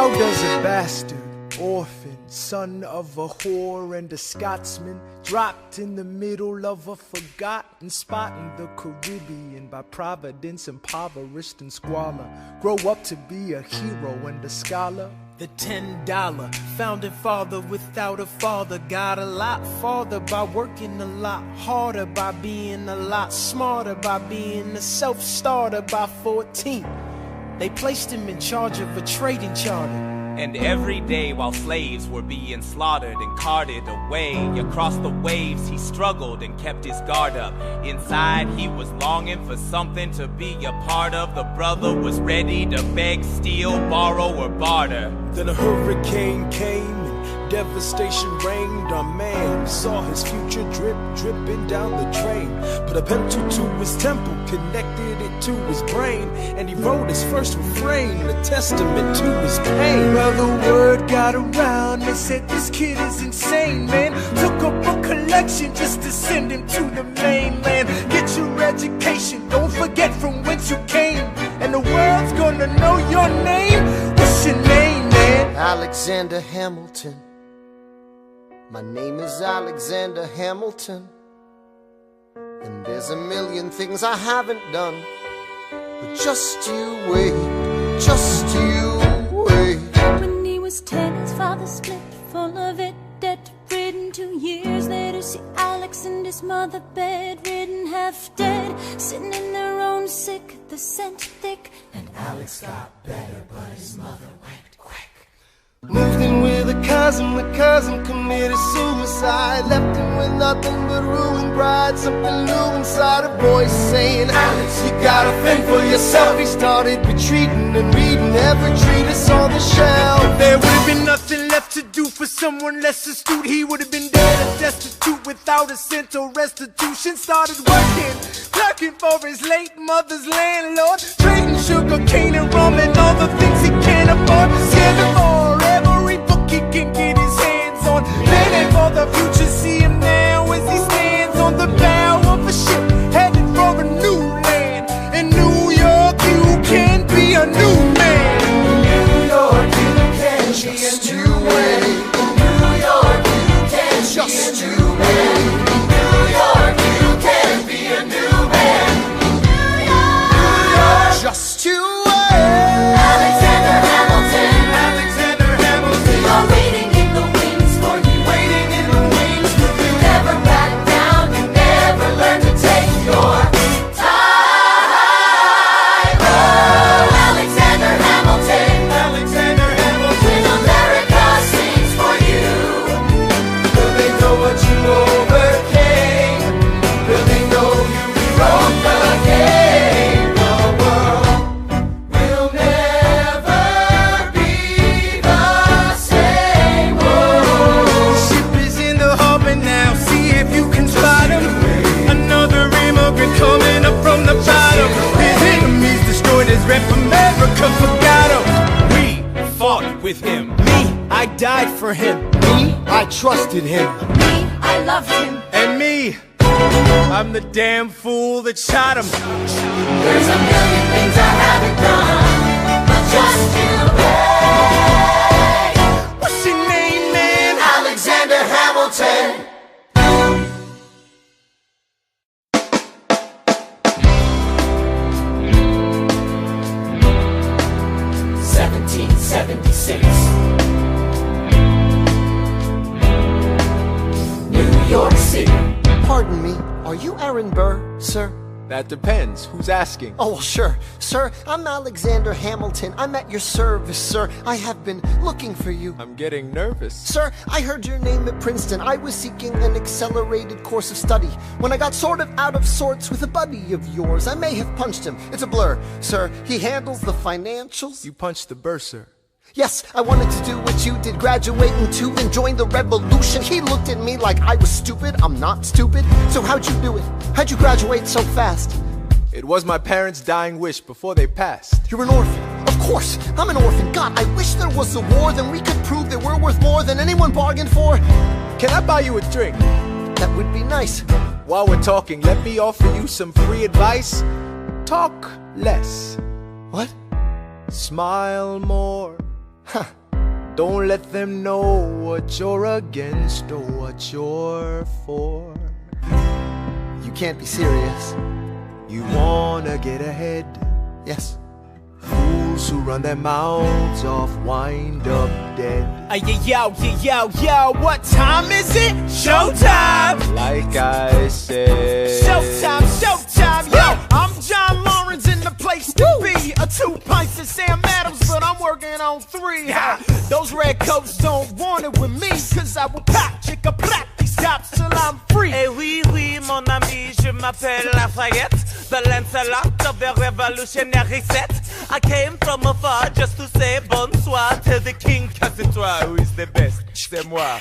How does a bastard, orphan, son of a whore and a Scotsman, dropped in the middle of a forgotten spot in the Caribbean, by providence impoverished and squalor, grow up to be a hero and a scholar? The $10 founding father without a father got a lot farther by working a lot harder, by being a lot smarter, by being a self-starter. By 14, they placed him in charge of a trading charter. And every day while slaves were being slaughtered and carted away across the waves, he struggled and kept his guard up. Inside he was longing for something to be a part of. The brother was ready to beg, steal, borrow, or barter. Then a hurricane came and devastation reigned. Our man saw his future dripping down the drain. Put a pencil to his temple, connected it to his brain, and he wrote his first refrain, a testament to his pain. Well, the word got around, they said this kid is insane, man. Took up a collection just to send him to the mainland. Get your education, don't forget from whence you came, and the world's gonna know your name. What's your name, man? Alexander Hamilton. My name is Alexander Hamilton, and there's a million things I haven't done, but just you wait, just you wait. When he was 10, his father split, full of it, debt-ridden. 2 years later, see Alex and his mother bedridden, half dead, sitting in their own sick, the scent thick. And Alex got better, but his mother went quick. Moved in with a cousin, the cousin committed suicide. Left him with nothing but ruined pride. Something new inside, a voice saying, Alex, you gotta fend for yourself. He started retreating and reading every treatise on the shelf. There would have been nothing left to do for someone less astute. He would have been dead and destitute without a cent or restitution. Started working, clerking for his late mother's landlord, trading sugar cane and rum and all the things he can't afford. Scamming for every book he can get his hands on. Planning for the future, see him now as he stands on the bow of a ship, headed for a new land. In New York, you can be a new man. New York, you can be a new way. New York, you can just be a new man. New York, you can be a new man. New York, just you wait. Alexander Hamilton, Alexander Hamilton, you're waiting in the wings for you. waiting in the wings for you. You never back down, you never learn to take your time. Oh, Alexander Hamilton, Alexander Hamilton, when America sings for you. Will they know what you overcame? Will they know you rewrote the game? The world will never be the same. ship is in the harbor now, see if you can spot him. Another immigrant coming up from the bottom. His enemies destroyed his rep, America forgot him. We fought with him, me, I died for him. Me, I trusted him. Me, I loved him. And me, I'm the damn fool that shot him. There's a million things I haven't done, but just you wait. What's your name, man? Alexander Hamilton. New York City. Pardon me, are you Aaron Burr, sir? That depends. Who's asking? Oh, well, sure. Sir, I'm Alexander Hamilton. I'm at your service, sir. I have been looking for you. I'm getting nervous. Sir, I heard your name at Princeton. I was seeking an accelerated course of study. When I got sort of out of sorts with a buddy of yours, I may have punched him. It's a blur. Sir, he handles the financials. You punched the bursar. Yes, I wanted to do what you did, graduate into and join the revolution. He looked at me like I was stupid. I'm not stupid. So how'd you do it? How'd you graduate so fast? It was my parents' dying wish before they passed. You're an orphan. Of course, I'm an orphan. God, I wish there was a war, then we could prove that we're worth more than anyone bargained for. Can I buy you a drink? That would be nice. While we're talking, let me offer you some free advice. Talk less. What? Smile more. Huh. Don't let them know what you're against or what you're for. You can't be serious. You wanna get ahead. Yes. Fools who run their mouths off wind up dead. Yo, what time is it? Showtime! Like I said. Showtime, yo! I'm John Lawrence in the place to be. A 2 pints of Sam Adams, but I'm working on 3. Those red coats don't want it with me, cause I will pop, chicka plop these cops till I'm free. Eh oui, mon ami, je m'appelle Lafayette, the Lancelot of the revolutionary set. I came from afar just to say bonsoir to the king, cause it's toi who is the best, c'est moi.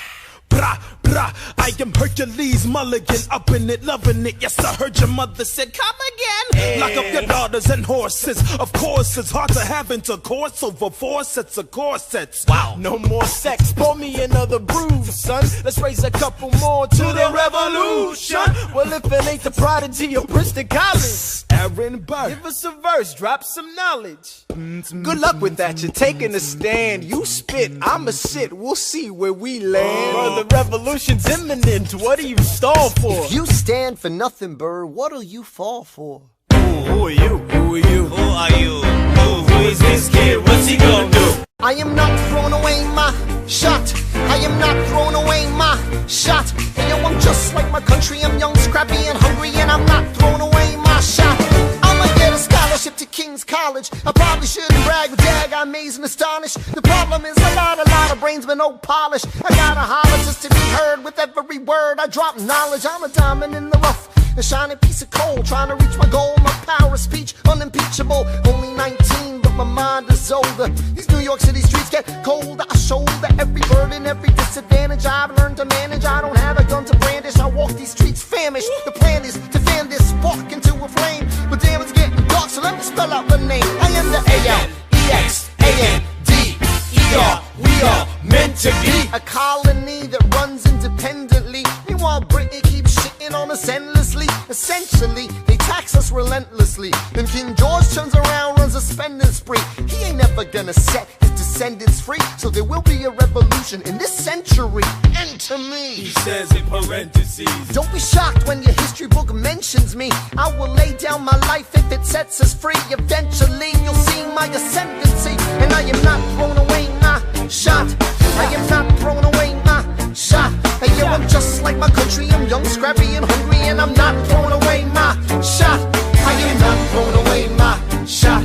Brah, brah, I am Hercules Mulligan, up in it, loving it. Yes, I heard your mother said, come again. Hey. Lock up your daughters and horses. Of course, it's hard to have intercourse over 4 sets of corsets. Wow. No more sex, pour me another brew, son. Let's raise a couple more to the revolution. Well, if it ain't the prodigy of Princeton College, Aaron Burr, give us a verse, drop some knowledge. Good luck with that, you're taking a stand. You spit, I'ma sit, we'll see where we land. The revolution's imminent, what do you stall for? If you stand for nothing, Burr, what'll you fall for? Who are you? Who are you? Who are you? Who is this kid? What's he gonna do? I am not throwing away my shot. I am not throwing away my shot. And yo, I'm just like my country. I'm young, scrappy, and hungry, and I'm not throwing away my shot. I'ma get a scholarship to King's College. I probably shouldn't brag, but dag, I'm amazed and astonished. The problem is a lot of brains, but no polish. I gotta holler just to be heard with every word. I drop knowledge. I'm a diamond in the rough, a shining piece of coal, trying to reach my goal. My power of speech, unimpeachable. Only 19, but my mind is older. These New York City streets get colder. I shoulder every burden, every disadvantage I've learned to manage. I don't have a gun to brandish. I walk these streets famished. The plan is to fan this spark into a flame. But damn, it's getting dark, so let me spell out the name. I am the A-L-E-X-A-N-D-E-R. We are meant to be a colony that runs independently. Meanwhile, Britain keeps shitting on us endlessly. Essentially, they tax us relentlessly. Then King George turns around, runs a spending spree. He ain't never gonna set his descendants free. So there will be a revolution in this century. Enter me. He says in parentheses. Don't be shocked when your history book mentions me. I will lay down my life if it sets us free. Eventually, you'll see my ascendancy. And I am not throwing away my shot. I am not throwing away my shot. Hey, yo, I'm just like my country. I'm young, scrappy, and hungry, and I'm not throwing away my shot. I am not throwing away my shot.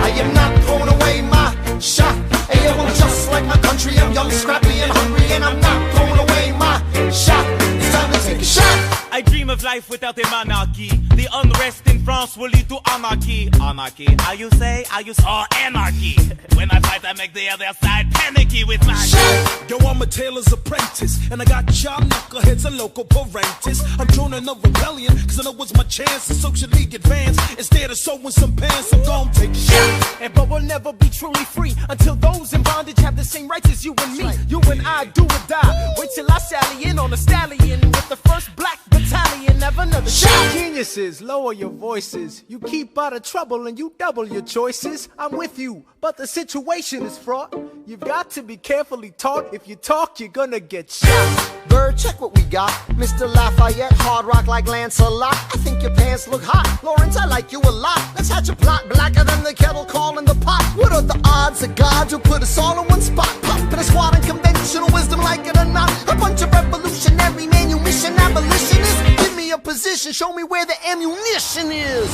I am not throwing away my shot. Hey, yo, I'm just like my country. I'm young, scrappy, and hungry, and I'm not throwing away my shot. It's time to take a shot. I dream of life without a monarchy. The unrest in France will lead to anarchy. Anarchy, how you say? Or anarchy. When I fight, I make the other side panicky with my shot. Yo, I'm a tailor's apprentice, and I got y'all knuckleheads and local parentis. I'm joining a rebellion, cause I know it's my chance to socially advance. Instead of sewing some pants, I'm gon' take a shot. But we'll never be truly free until those in bondage have the same rights as you and me. Right. You and I do or die. Wait till I sally in on a stallion with the first black battalion. Have another shot. Geniuses, lower your voices. You keep out of trouble and you double your choices. I'm with you, but the situation is fraught. You've got to be carefully taught. If you talk, you're gonna get shot. Bird, check what we got. Mr. Lafayette, hard rock like Lancelot. I think your pants look hot. Lawrence, I like you a lot. Let's hatch a plot blacker than the kettle calling the pot. What are the odds of God will put us all in one spot? Pop in a squad and conventional wisdom, like it or not. A bunch of revolutionary manumission abolitionists. Give me a position, show me where the ammunition is.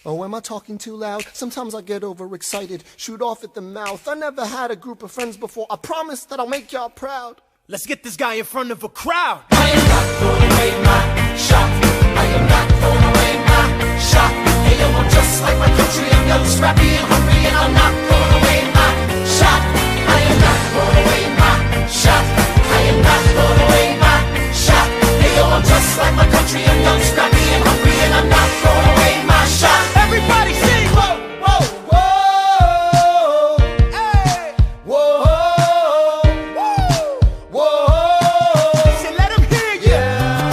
Oh, am I talking too loud? Sometimes I get overexcited, shoot off at the mouth. I never had a group of friends before. I promise that I'll make y'all proud. Let's get this guy in front of a crowd. I am not throwing away my shot. I am not throwing away my shot. Hey, yo, I'm just like my country. I'm young, scrappy, and hungry, and I'm not throwing away my shot. I am not throwing away my shot. I am not throwing away my shot. Hey, yo, I'm just like my country. I'm young, scrappy, and hungry, and I'm not throwing away my shot. Everybody sing! Whoa, whoa, whoa, hey, whoa, whoa, whoa. Say, let him hear you. Yeah.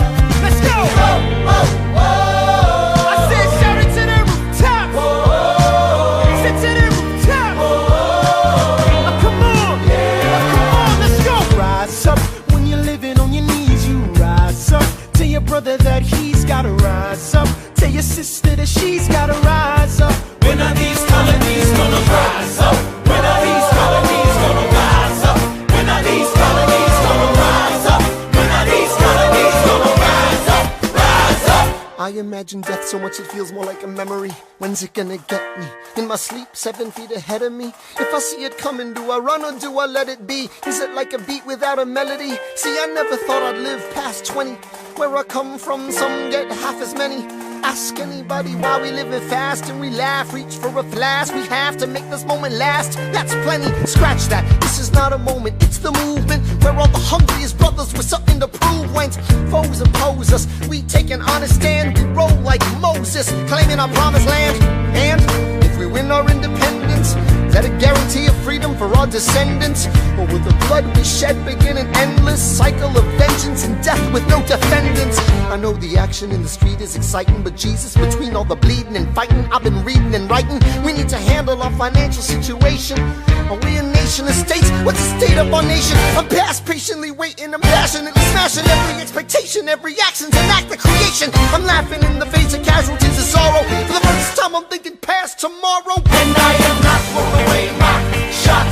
brother that he's gotta rise up. Tell your sister that she's gotta rise up. When are these colonies gonna rise up? When are these colonies gonna rise up? When are these colonies gonna rise up? When are these colonies gonna rise up? Rise up! I imagine death so much it feels more like a memory. When's it gonna get me? In my sleep, 7 feet ahead of me. If I see it coming, do I run or do I let it be? Is it like a beat without a melody? See, I never thought I'd live past 20. Where I come from, some get half as many. Ask anybody why we living fast and we laugh, reach for a flash. We have to make this moment last. That's plenty, scratch that. This is not a moment, it's the movement. Where all the hungriest brothers with something to prove. When foes oppose us, we take an honest stand. We roll like Moses, claiming our promised land. And if we win our independence, that a guarantee of freedom for our descendants? Or will the blood we shed begin an endless cycle of vengeance and death with no defendants? I know the action in the street is exciting, but Jesus, between all the bleeding and fighting I've been reading and writing, we need to handle our financial situation. Are we a nation of states? What's the state of our nation? I'm past patiently waiting, I'm passionately smashing every expectation, every action's an act of creation. I'm laughing in the face of casualties of sorrow. For the first time I'm thinking past tomorrow. And I am not throwing away my shot.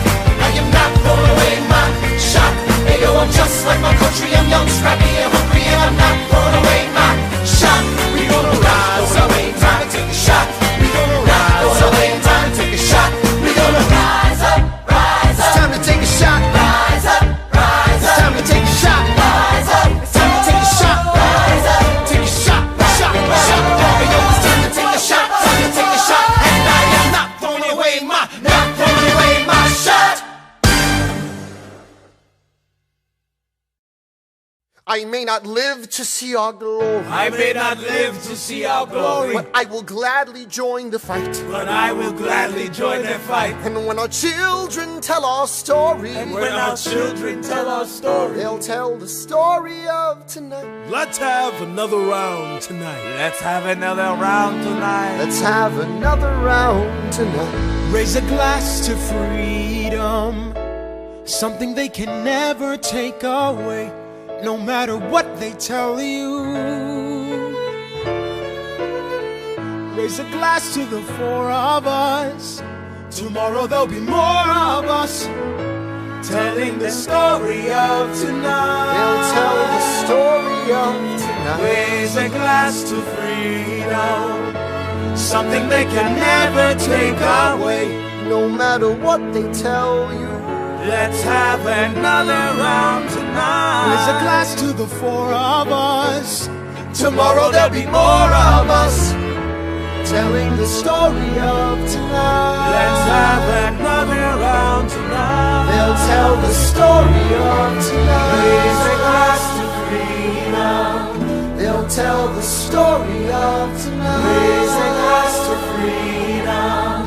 I am not throwing away my shot. Hey yo, I'm just like my country. I'm young, scrappy, and hungry, and I'm not throwing away my shot. We gonna rise up, time to take a shot. We gonna rise up, time to take a shot. We gonna rise up, rise up. It's time to take a shot. Rise up, rise up. It's time to take a shot. Rise up. It's time to take a shot. Rise up. Take a shot, shot, shot. Hey yo, it's time to take a shot. Time to take a shot. And I am not throwing away my shot. I may not live to see our glory, I may not live to see our glory, but I will gladly join the fight. but I will gladly join the fight. And when our children tell our story, And when our children tell our story, they'll tell the story of tonight. Let's have another round tonight. Let's have another round tonight. Let's have another round tonight. Raise a glass to freedom, something they can never take away, no matter what they tell you. Raise a glass to the four of us. Tomorrow there'll be more of us, telling the story of tonight. They'll tell the story of tonight. Raise a glass to freedom, something they can never take away. No matter what they tell you. Let's have another round tonight. Raise a glass to the four of us. Tomorrow there'll be more of us, telling the story of tonight. let's have another round tonight. They'll tell the story of tonight. Raise a glass to freedom. They'll tell the story of tonight. Raise a glass to freedom.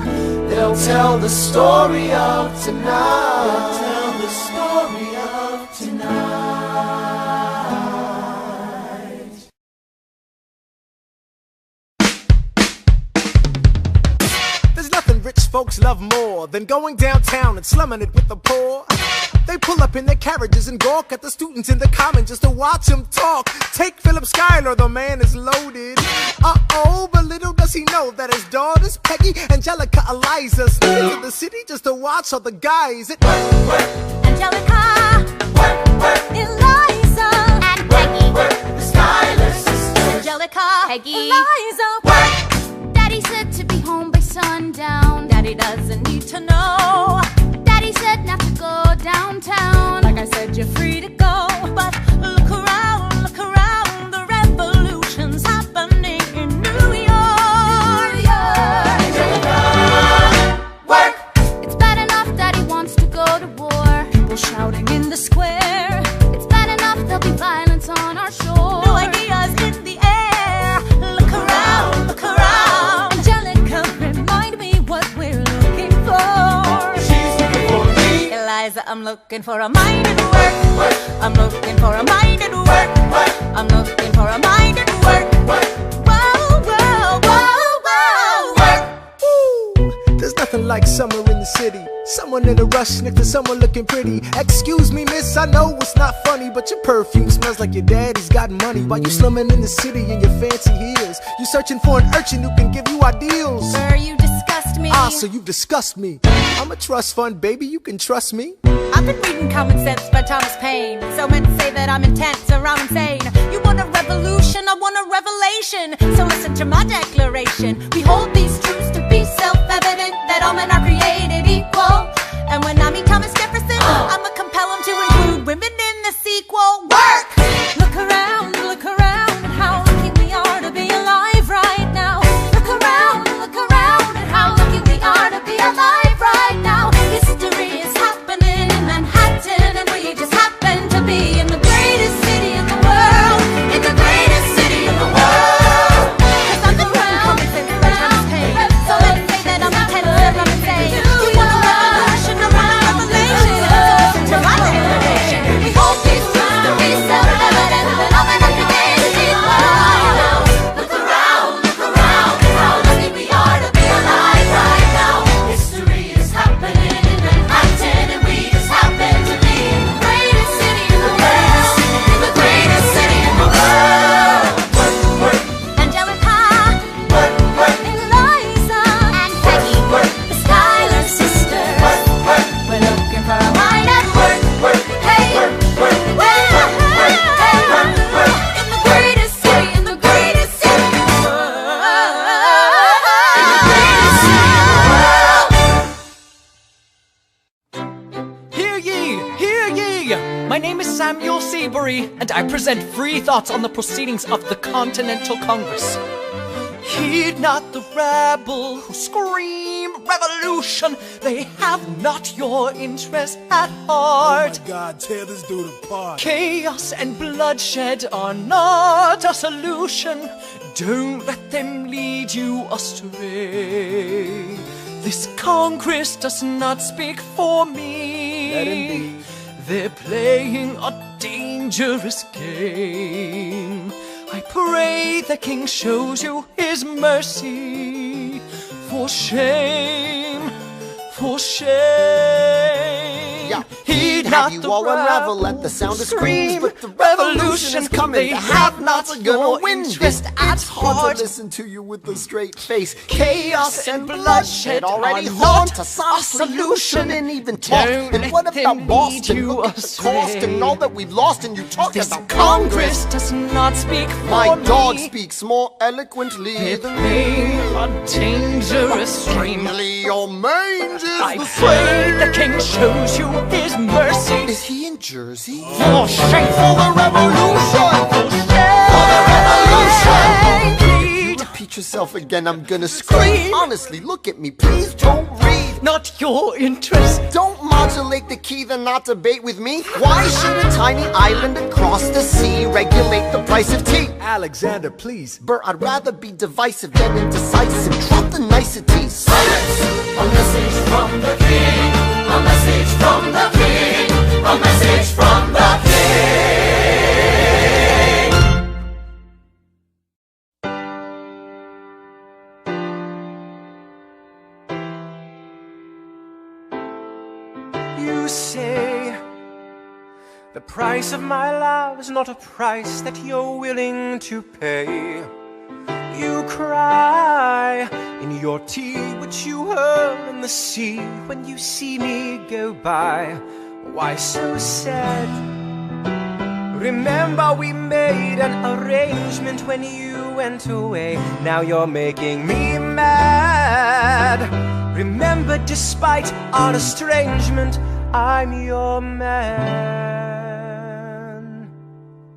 They'll tell the story of tonight. Tell the story of tonight. There's nothing rich folks love more than going downtown and slumming it with the poor. They pull up in their carriages and gawk at the students in the common just to watch them talk. Take Philip Schuyler, the man is loaded. Uh-oh, but little does he know that his daughters, Peggy, Angelica, Eliza, sneak into the city just to watch all the guys. Angelica, Eliza, and Peggy, the Schuyler sisters. Angelica, Peggy, Eliza, Daddy said to be home by sundown. Daddy doesn't need to know. Daddy said not to go downtown. Like I said, you're free to go, but look around, the revolution's happening in New York. Work. It's bad enough Daddy wants to go to war. People shouting in the square. It's bad enough there'll be violence on our shore. No ideas in the air. Look around. Angelica, remind me what we're looking for. She's looking for me. Eliza, I'm looking for a mind at work. I'm looking for a mind at work. I'm looking for a mind at work. Whoa, whoa, whoa, whoa. Ooh, there's nothing like summer in the city. Summer Someone in a rush next to someone looking pretty. Excuse me, miss, I know it's not funny, but your perfume smells like your daddy's got money. While you slumming in the city in your fancy heels, you searching for an urchin who can give you ideals. Sir, you disgust me. Ah, so you disgust me. I'm a trust fund, baby, you can trust me. I've been reading Common Sense by Thomas Paine. So men say that I'm intense or I'm insane. You want a revolution, I want a revelation. So listen to my declaration. We hold these truths to be self-evident, that all men are created equal. And when I meet Thomas Jefferson, I'ma compel him to include women in the sequel. Work! Look around at how lucky we are to be alive right now. Look around at how lucky we are to be alive right now. History is happening in Manhattan, and we just happen to be in the greatest city in the world. In the greatest city in the world. 'Cause I'm around, so let's say that I'm intense or I'm insane. You want a revolution, I want a revelation. So listen to my declaration. We hold these truths to be self-evident, that all men are created equal. Look around at how lucky we are to be alive right now. History is happening in Manhattan, and we just happen to be in the greatest city in the world. In the greatest city in the world. Angelica, Eliza, and Peggy, the Schuyler sisters. We're looking for a mind at work. Hey, in the greatest city, in the greatest city in the world. In the greatest city in the world. Hear ye! Hear ye! My name is Samuel Seabury, and I present free thoughts on the proceedings of the Continental Congress. Heed not the rabble who scream revolution. They have not your interest at heart. Oh my God, tear this dude apart. Chaos and bloodshed are not a solution. Don't let them lead you astray. This Congress does not speak for me. That indeed. They're playing a dangerous game. I pray the King shows you his mercy. For shame, for shame. Yeah. Heed Have not you the all unravel rabble at the sound of scream, screams, but the revolution is coming. They The have not have-nots are gonna your win. interest at It's hard heart. to listen to you with a straight face. Chaos and bloodshed already are haunt not us. Honestly, you shouldn't even talk. Don't And what let about them Boston? lead you Look at the astray. cost and all that we've lost, and you talk This about Congress does not speak for My me. dog speaks more eloquently They're than playing me. a dangerous game. Strangely, your mange is I the pray the same. King shows you his mercy. Is he in Jersey? For shame, For the revolution! for the revolution. Repeat yourself again, I'm gonna scream. Honestly, look at me, please don't read. Not your interest. Don't modulate the key, then not debate with me. Why should a tiny island across the sea regulate the price of tea? Alexander, please. Bert, I'd rather be divisive than indecisive. Drop the niceties. Silence! A message from the king. A message from the king. A message from the king. You say the price of my love is not a price that you're willing to pay. You cry in your tea, which you hurl in the sea when you see me go by. Why so sad? Remember we made an arrangement when you went away. Now you're making me mad. Remember, despite our estrangement, I'm your man.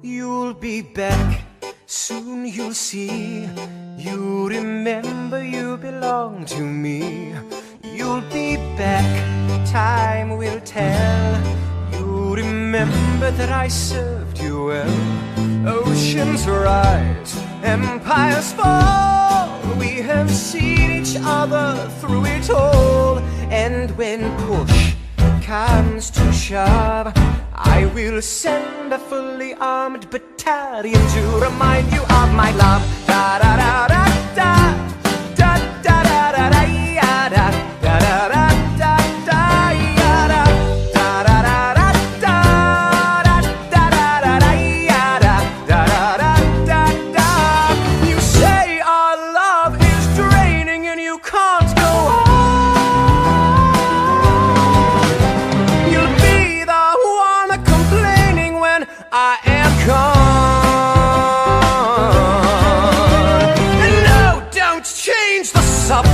You'll be back, soon you'll see. You remember you belong to me. You'll be back, time will tell. You remember that I served you well. Oceans rise, empires fall. We have seen each other through it all. And when push comes to shove, I will send a fully armed battalion to remind you of my love. Da da da da da da da da da da da da da da da da.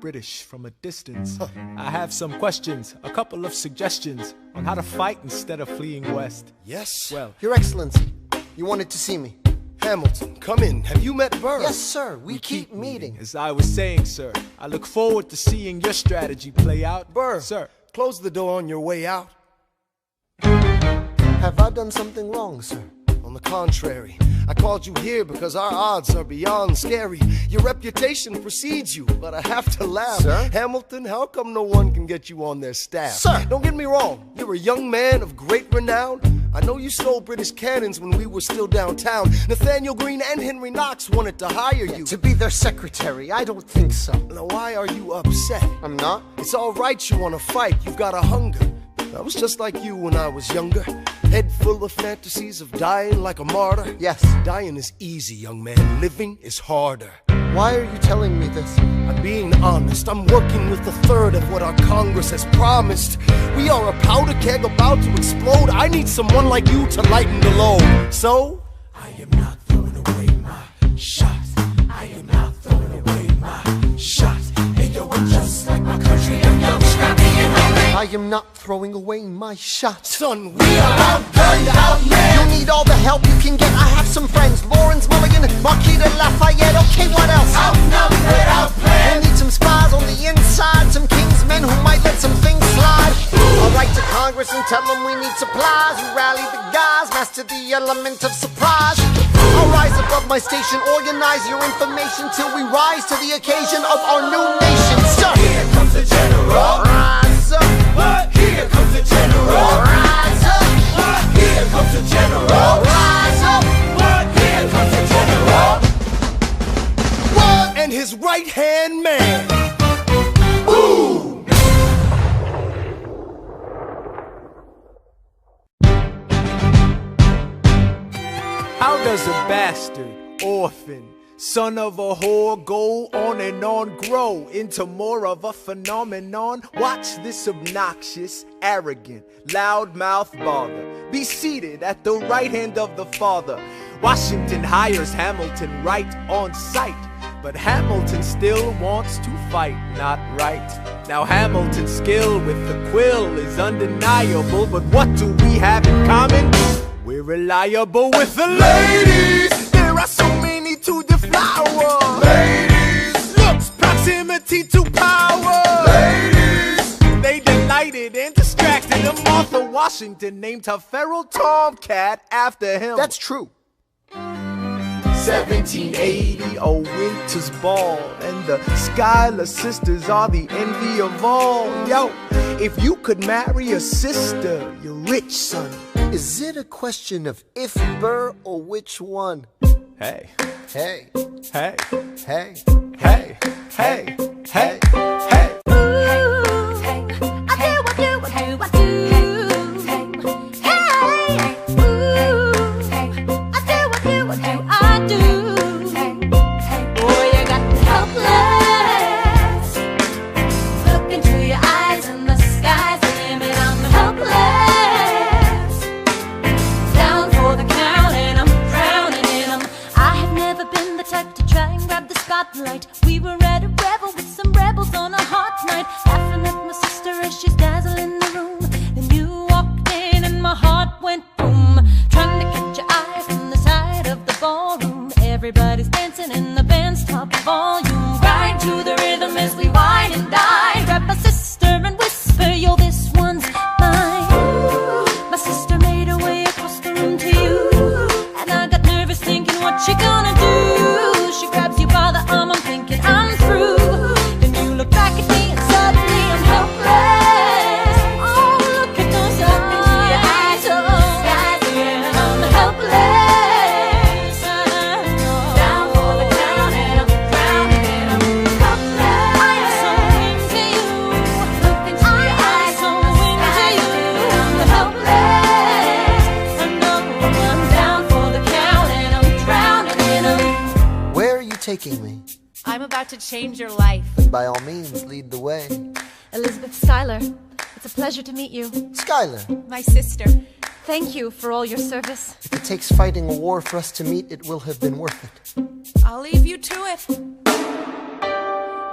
British from a distance. I have some questions, a couple of suggestions on how to fight instead of fleeing west. Yes? Well, Your Excellency, you wanted to see me. Hamilton, come in. Have you met Burr? Yes, sir. We keep meeting. as I was saying, sir, I look forward to seeing your strategy play out. Burr, Sir. close the door on your way out. Have I done something wrong, sir? On the contrary, I called you here because our odds are beyond scary. Your reputation precedes you, but I have to laugh. Sir? Hamilton, how come no one can get you on their staff? Sir! Don't get me wrong, you're a young man of great renown. I know you stole British cannons when we were still downtown. Nathaniel Greene and Henry Knox wanted to hire you. To be their secretary, I don't think so. Now why are you upset? I'm not. It's all right you want to fight, you've got a hunger. I was just like you when I was younger. Head full of fantasies of dying like a martyr. Yes. Dying is easy, young man. Living is harder. Why are you telling me this? I'm being honest. I'm working with a third of what our Congress has promised. We are a powder keg about to explode. I need someone like you to lighten the load. So, I am not throwing away my shot. I am not throwing away my shot. Hey yo, I'm just like my country. I'm young, scrappy, and hungry. I am not throwing away my shot. Son, we are outgunned, outmanned. You need all the help you can get. I have some friends. Lawrence Mulligan, Marquis de Lafayette. Okay, what else? Outnumbered, outplanned. We'll need some spies on the inside. Some kingsmen who might let some things slide. I'll write to Congress and tell them we need supplies. You rally the guys, master the element of surprise. I'll rise above my station, organize your information till we rise to the occasion of our new nation. Sir, Here comes the general. rise up. What? Here comes the general. Rise up. What? Here comes the general. Rise up. What? Here comes the general. What? And his right-hand man. Ooh. How does a bastard, orphan, son of a whore go on and on, grow into more of a phenomenon? Watch this obnoxious, arrogant, loudmouth bother be seated at the right hand of the father. Washington hires Hamilton right on sight, but Hamilton still wants to fight, not right. Now Hamilton's skill with the quill is undeniable, but what do we have in common? We're reliable with the ladies. There are so many to deflower. Ladies. Looks, proximity to power. Ladies. They delighted and distracted him. Martha Washington named her feral tomcat after him. That's true. 1780, a winter's ball, and the Schuyler sisters are the envy of all. Yo, if you could marry a sister, you're rich, son. Is it a question of if Burr or which one? Hey, Hey, hey, hey. hey, hey, hey, hey. We were at a revel with some rebels on a hot night, laughing at my sister as she's dazzling the room. Then you walked in and my heart went boom, trying to catch your eye from the side of the ballroom. Everybody's dancing in the band's top volume, right to the rhythm as we wine and dine. Grab my sister and whisper, yo, this one's mine. My sister made her way across the room to you, and I got nervous thinking, what you gonna do? She grabs you by the arm, I'm thinking I'm through. Then you look back at me and suddenly I'm helpless. Oh, look at those eyes, oh, yeah, I'm helpless. Down for the count and I'm drowning and I'm helpless. I am so into you. Look into your eyes, so into you. I'm helpless. I know I'm down for the count and I'm drowning and I'm. Where are you taking me? I'm about to change your life. And by all means, lead the way. Elizabeth Schuyler, it's a pleasure to meet you. Schuyler, My sister. Thank you for all your service. if it takes fighting a war for us to meet, it will have been worth it. I'll leave you to it.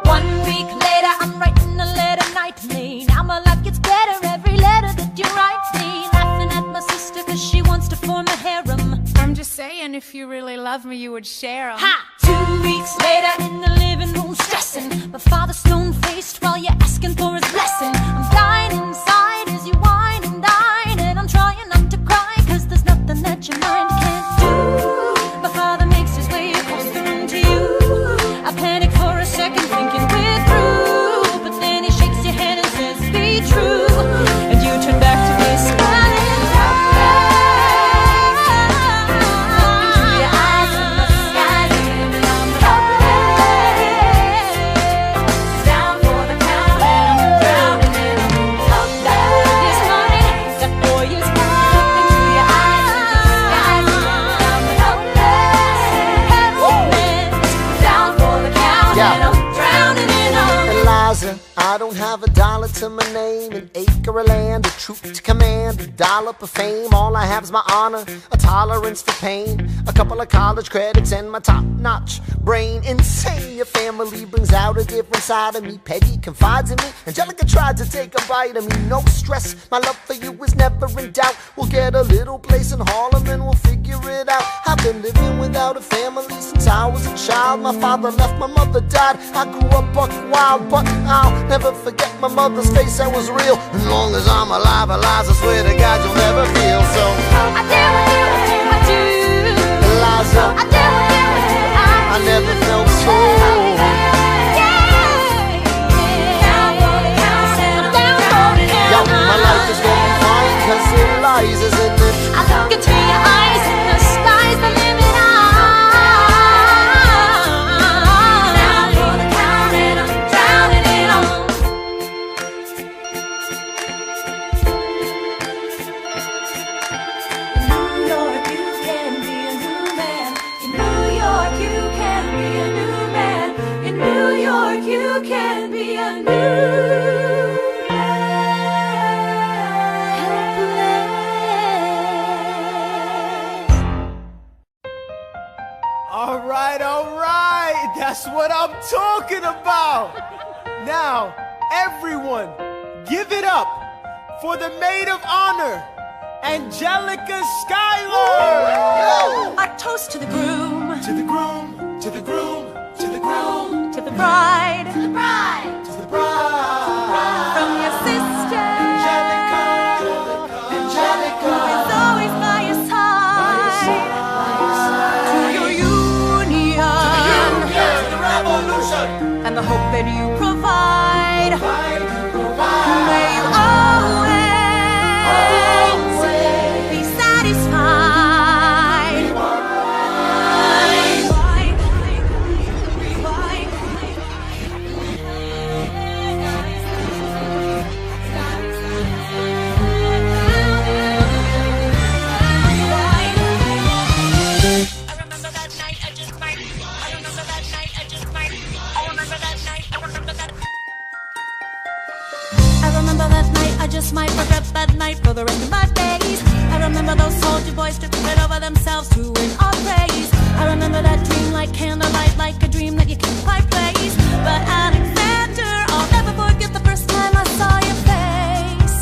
1 week later I'm writing a letter nightly. Now my life gets better every letter that you write me. Laughing at my sister cause she wants to form a harem. I'm just saying, if you really love me, you would share 'em. Ha! 2 weeks later in the living room stressing. My father's stone-faced while you're asking for his blessing. I'm dying inside as you whine and dine, and I'm trying not to cry cause there's nothing that your mind can't do. My father makes his way across the room to you. I panic for a second thinking we're through, but then he shakes your hand and says be true, and you turn back to me smiling. I don't have a dollar to my name, an acre of land, a troop to command, a dollop of fame. All I have is my honor, a tolerance for pain, a couple of college credits and my top-notch brain. Insane, your family brings out a different side of me. Peggy confides in me, Angelica tried to take a bite of me. No stress, my love for you is never in doubt. We'll get a little place in Harlem and we'll figure it out. I've been living without a family since I was a child. My father left, my mother died. I grew up buck wild, but I'll never forget my mother's face, that was real. As long as I'm alive, Eliza, I swear to God you'll never feel. So I dare with you, I do. Eliza, I dare with you, I never felt so. Yo, my life is gonna be fine cause Eliza's in it. I look into your eyes and the sky's the limit. Down for the count and I'm drowning it all. You can be a new Alright, that's what I'm talking about. Now, everyone, give it up for the maid of honor, Angelica Schuyler. I toast to the groom, To the groom, to the groom, to the groom, to the bride, to the bride, to the bride. from your sister, Angelica, who Angelica. is always by your side, to your union, To the revolution. and the hope that you provide. May you always be satisfied. I just might regret that night for the rest of my days. I remember those soldier boys tripping it over themselves to win our praise. I remember that dream like candlelight, like a dream that you can't quite place. But Alexander, I'll never forget the first time I saw your face.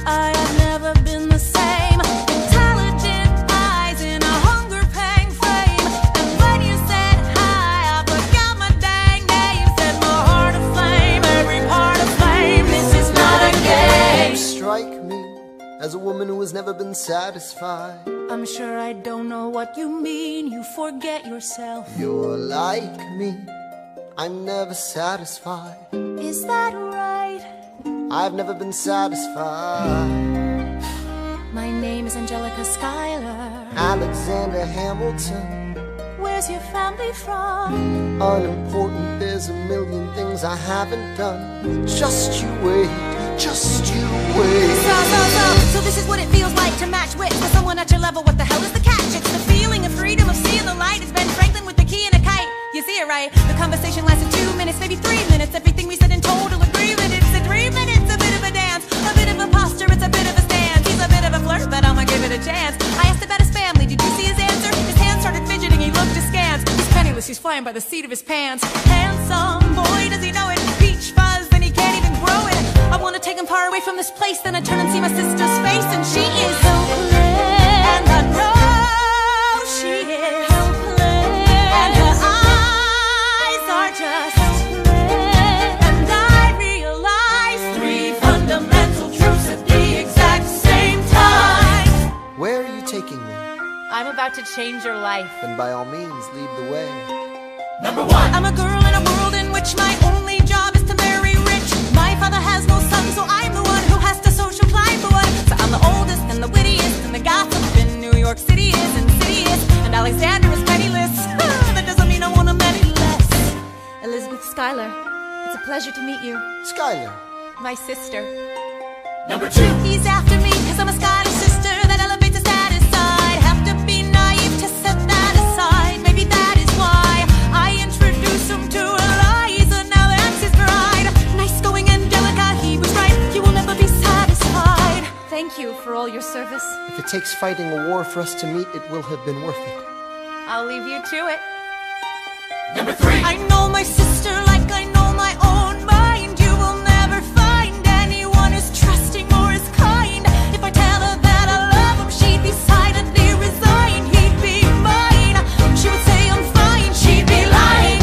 I have never been the same. Intelligent eyes in a hunger-pang frame. And when you said hi, I forgot my dang name. Set my heart aflame, every part aflame. This is not a game. You strike me as a woman who has never been satisfied. I'm sure I don't know what you mean. You forget yourself. You're like me, I'm never satisfied. Is that right? I've never been satisfied. My name is Angelica Schuyler. Alexander Hamilton, Where's your family from? unimportant, there's a million things I haven't done. Just you wait, just you wait. So this is what it feels like to match wits with someone at your level. What the hell is the catch? It's the feeling of freedom, of seeing the light. It's Ben Franklin with the key and a kite. You see it right? The conversation lasted 2 minutes, maybe 3 minutes. Everything we said in total agreement. It's a dream and it's a bit of a dance, a bit of a posture, it's a bit of a stance. He's a bit of a flirt, but I'ma give it a chance. I asked about his family, did you see his answer? His hands started fidgeting, he looked askance. He's penniless, he's flying by the seat of his pants. Handsome boy, does he know it? Peach fuzz, then he away from this place, then I turn and see my sister's face, and she is helpless. And I know she is helpless. And her eyes are just helpless. And I realize 3 fundamental truths at the exact same time. Where are you taking me? I'm about to change your life. Then by all means, lead the way. Number 1. I'm a girl in a world in which my only job is to marry rich. My father has no son, so I'm the one who has to social climb for one. So I'm the oldest and the wittiest, and the gossip in New York City is insidious. And Alexander is penniless. That doesn't mean I want him any less. Elizabeth Schuyler, it's a pleasure to meet you. Schuyler. My sister. Number 2. He's after me, cause I'm a Schuyler sister that elevates his status side. Have to be naive to set that aside. Maybe that is why I introduced him to Eliza, now that's his bride. Nice going, Angelica, he was right. You will never be satisfied. Thank you for all your service. If it takes fighting a war for us to meet, it will have been worth it. I'll leave you to it. Number 3. I know my sister like I know my own mind. You will never find anyone as trusting or as kind. If I tell her that I love him, she'd decidedly resign. He'd be mine. She would say I'm fine. She'd be lying.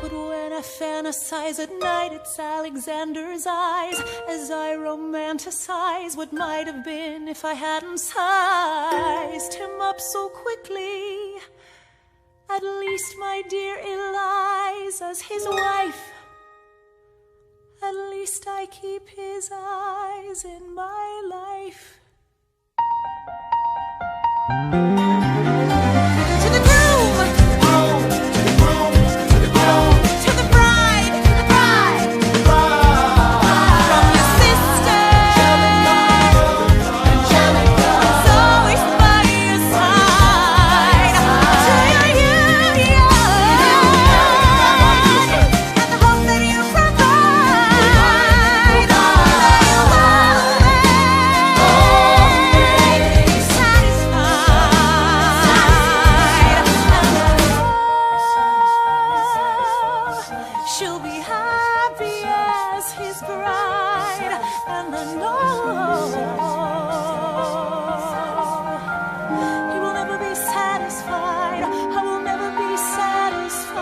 But when I fantasize at night, it's Alexander's eyes as I romanticize what might have been if I hadn't sized him up so quickly. At least, my dear Eliza's his wife. At least I keep his eyes in my life. To the groom! To the groom, to the groom, To the bride! To the bride! From your sister! It's always by your side. To your union! And the hope that you provide. That you will be satisfied. She'll be happy as his bride, and I know he will never be satisfied. I will never be satisfied.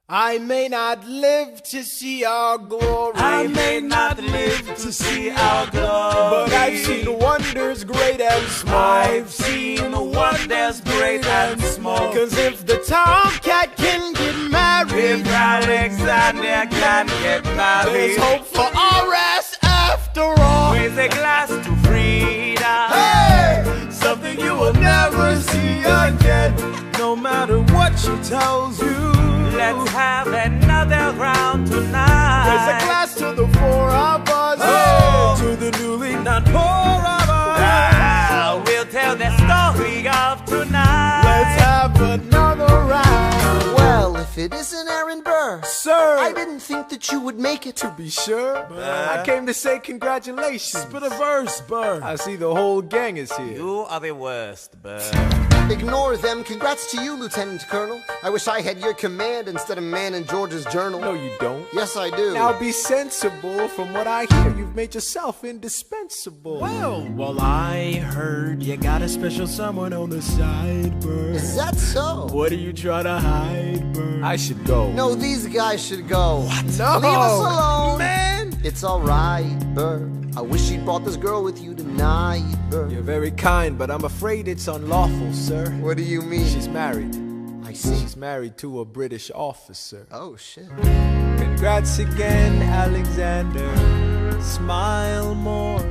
I may not live to see our glory. I may not live to see our glory, but I've seen wonders great and small. I've seen wonders great and small. Cause if the tomcat can get married, If Alexander can get married, there's hope for our ass after all. with a glass to freedom. Hey, something you will never see again. No matter what she tells you, Let's have another round tonight. raise a glass to the 4 of us. Oh. To the newly not poor of us. We'll tell the story of tonight. Let's have another round. Well, if it isn't Aaron Burr, Sir, I didn't think that you would make it. to be sure, I came to say congratulations. Spit a verse, Burr. I see the whole gang is here. You are the worst, Burr. Ignore them. Congrats to you, Lieutenant Colonel. I wish I had your command instead of man in George's journal. No, you don't. Yes, I do. Now be sensible. From what I hear, you've made yourself indispensable. Well, I heard you got a special someone on the side, Burr. Is that so? What are you trying to hide, Burr? I should go. No, these guys should go. What? No. Leave us alone. Man. It's alright, Burr. I wish you'd brought this girl with you tonight, Burr. You're very kind, but I'm afraid it's unlawful, sir. What do you mean? She's married. I see. She's married to a British officer. Oh, shit. Congrats again, Alexander. Smile more.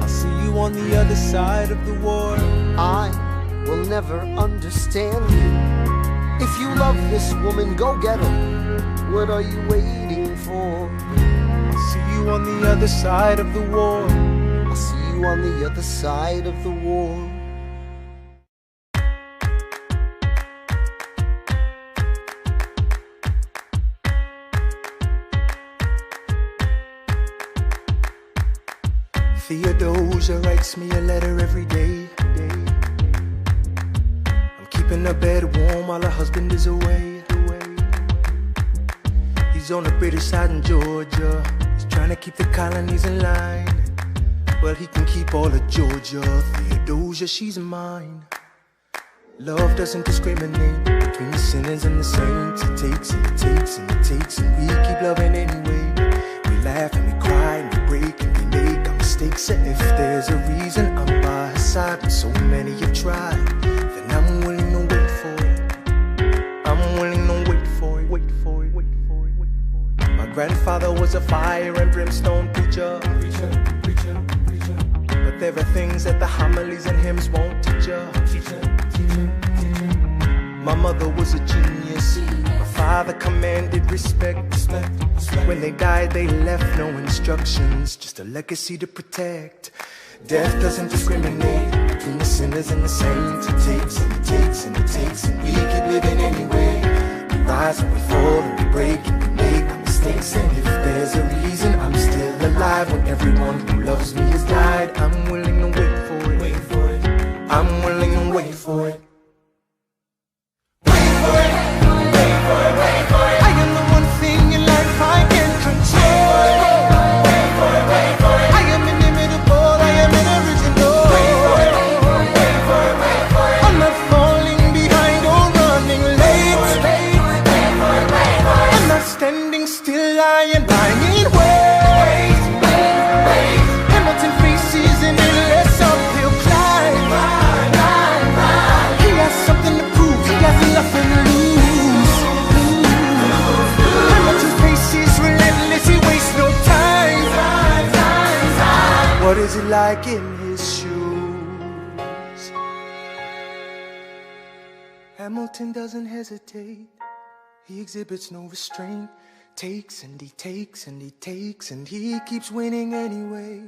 I'll see you on the other side of the war. I will never understand you. If you love this woman, go get her. What are you waiting for? I'll see you on the other side of the war. I'll see you on the other side of the war. Theodosia writes me a letter every day. keeping her bed warm while her husband is away. He's on the British side in Georgia. He's trying to keep the colonies in line. Well, he can keep all of Georgia. Theodosia, she's mine. Love doesn't discriminate between the sinners and the saints. It takes and it takes and it takes, and we keep loving anyway. We laugh and we cry and we break and we make our mistakes. And if there's a reason I'm by her side when so many have tried, then I'm willing to wait for it. I'm willing to wait for it, wait for it, wait for it, wait for it. My grandfather was a fire and brimstone preacher. But there are things that the homilies and hymns won't teach you. My mother was a genius. My father commanded respect. When they died, they left no instructions, just a legacy to protect. Death doesn't discriminate between the sinners and the saints. It takes and it takes and it takes, and we keep living anyway. We rise and we fall and we break and we make our mistakes. And if there's a reason I'm still alive when everyone who loves me has died, I'm willing to wait for it. Wait for it. I'm willing to wait for it. I am the one thing in life I can control. I am inimitable, I am inoriginal. I'm not falling behind or running late. I'm not standing still, I am lying in wait. Hamilton faces an endless uphill climb. He has something to prove, he has nothing to lose. What is it like in his shoes? Hamilton doesn't hesitate. He exhibits no restraint. Takes and he takes and he takes, and he keeps winning anyway.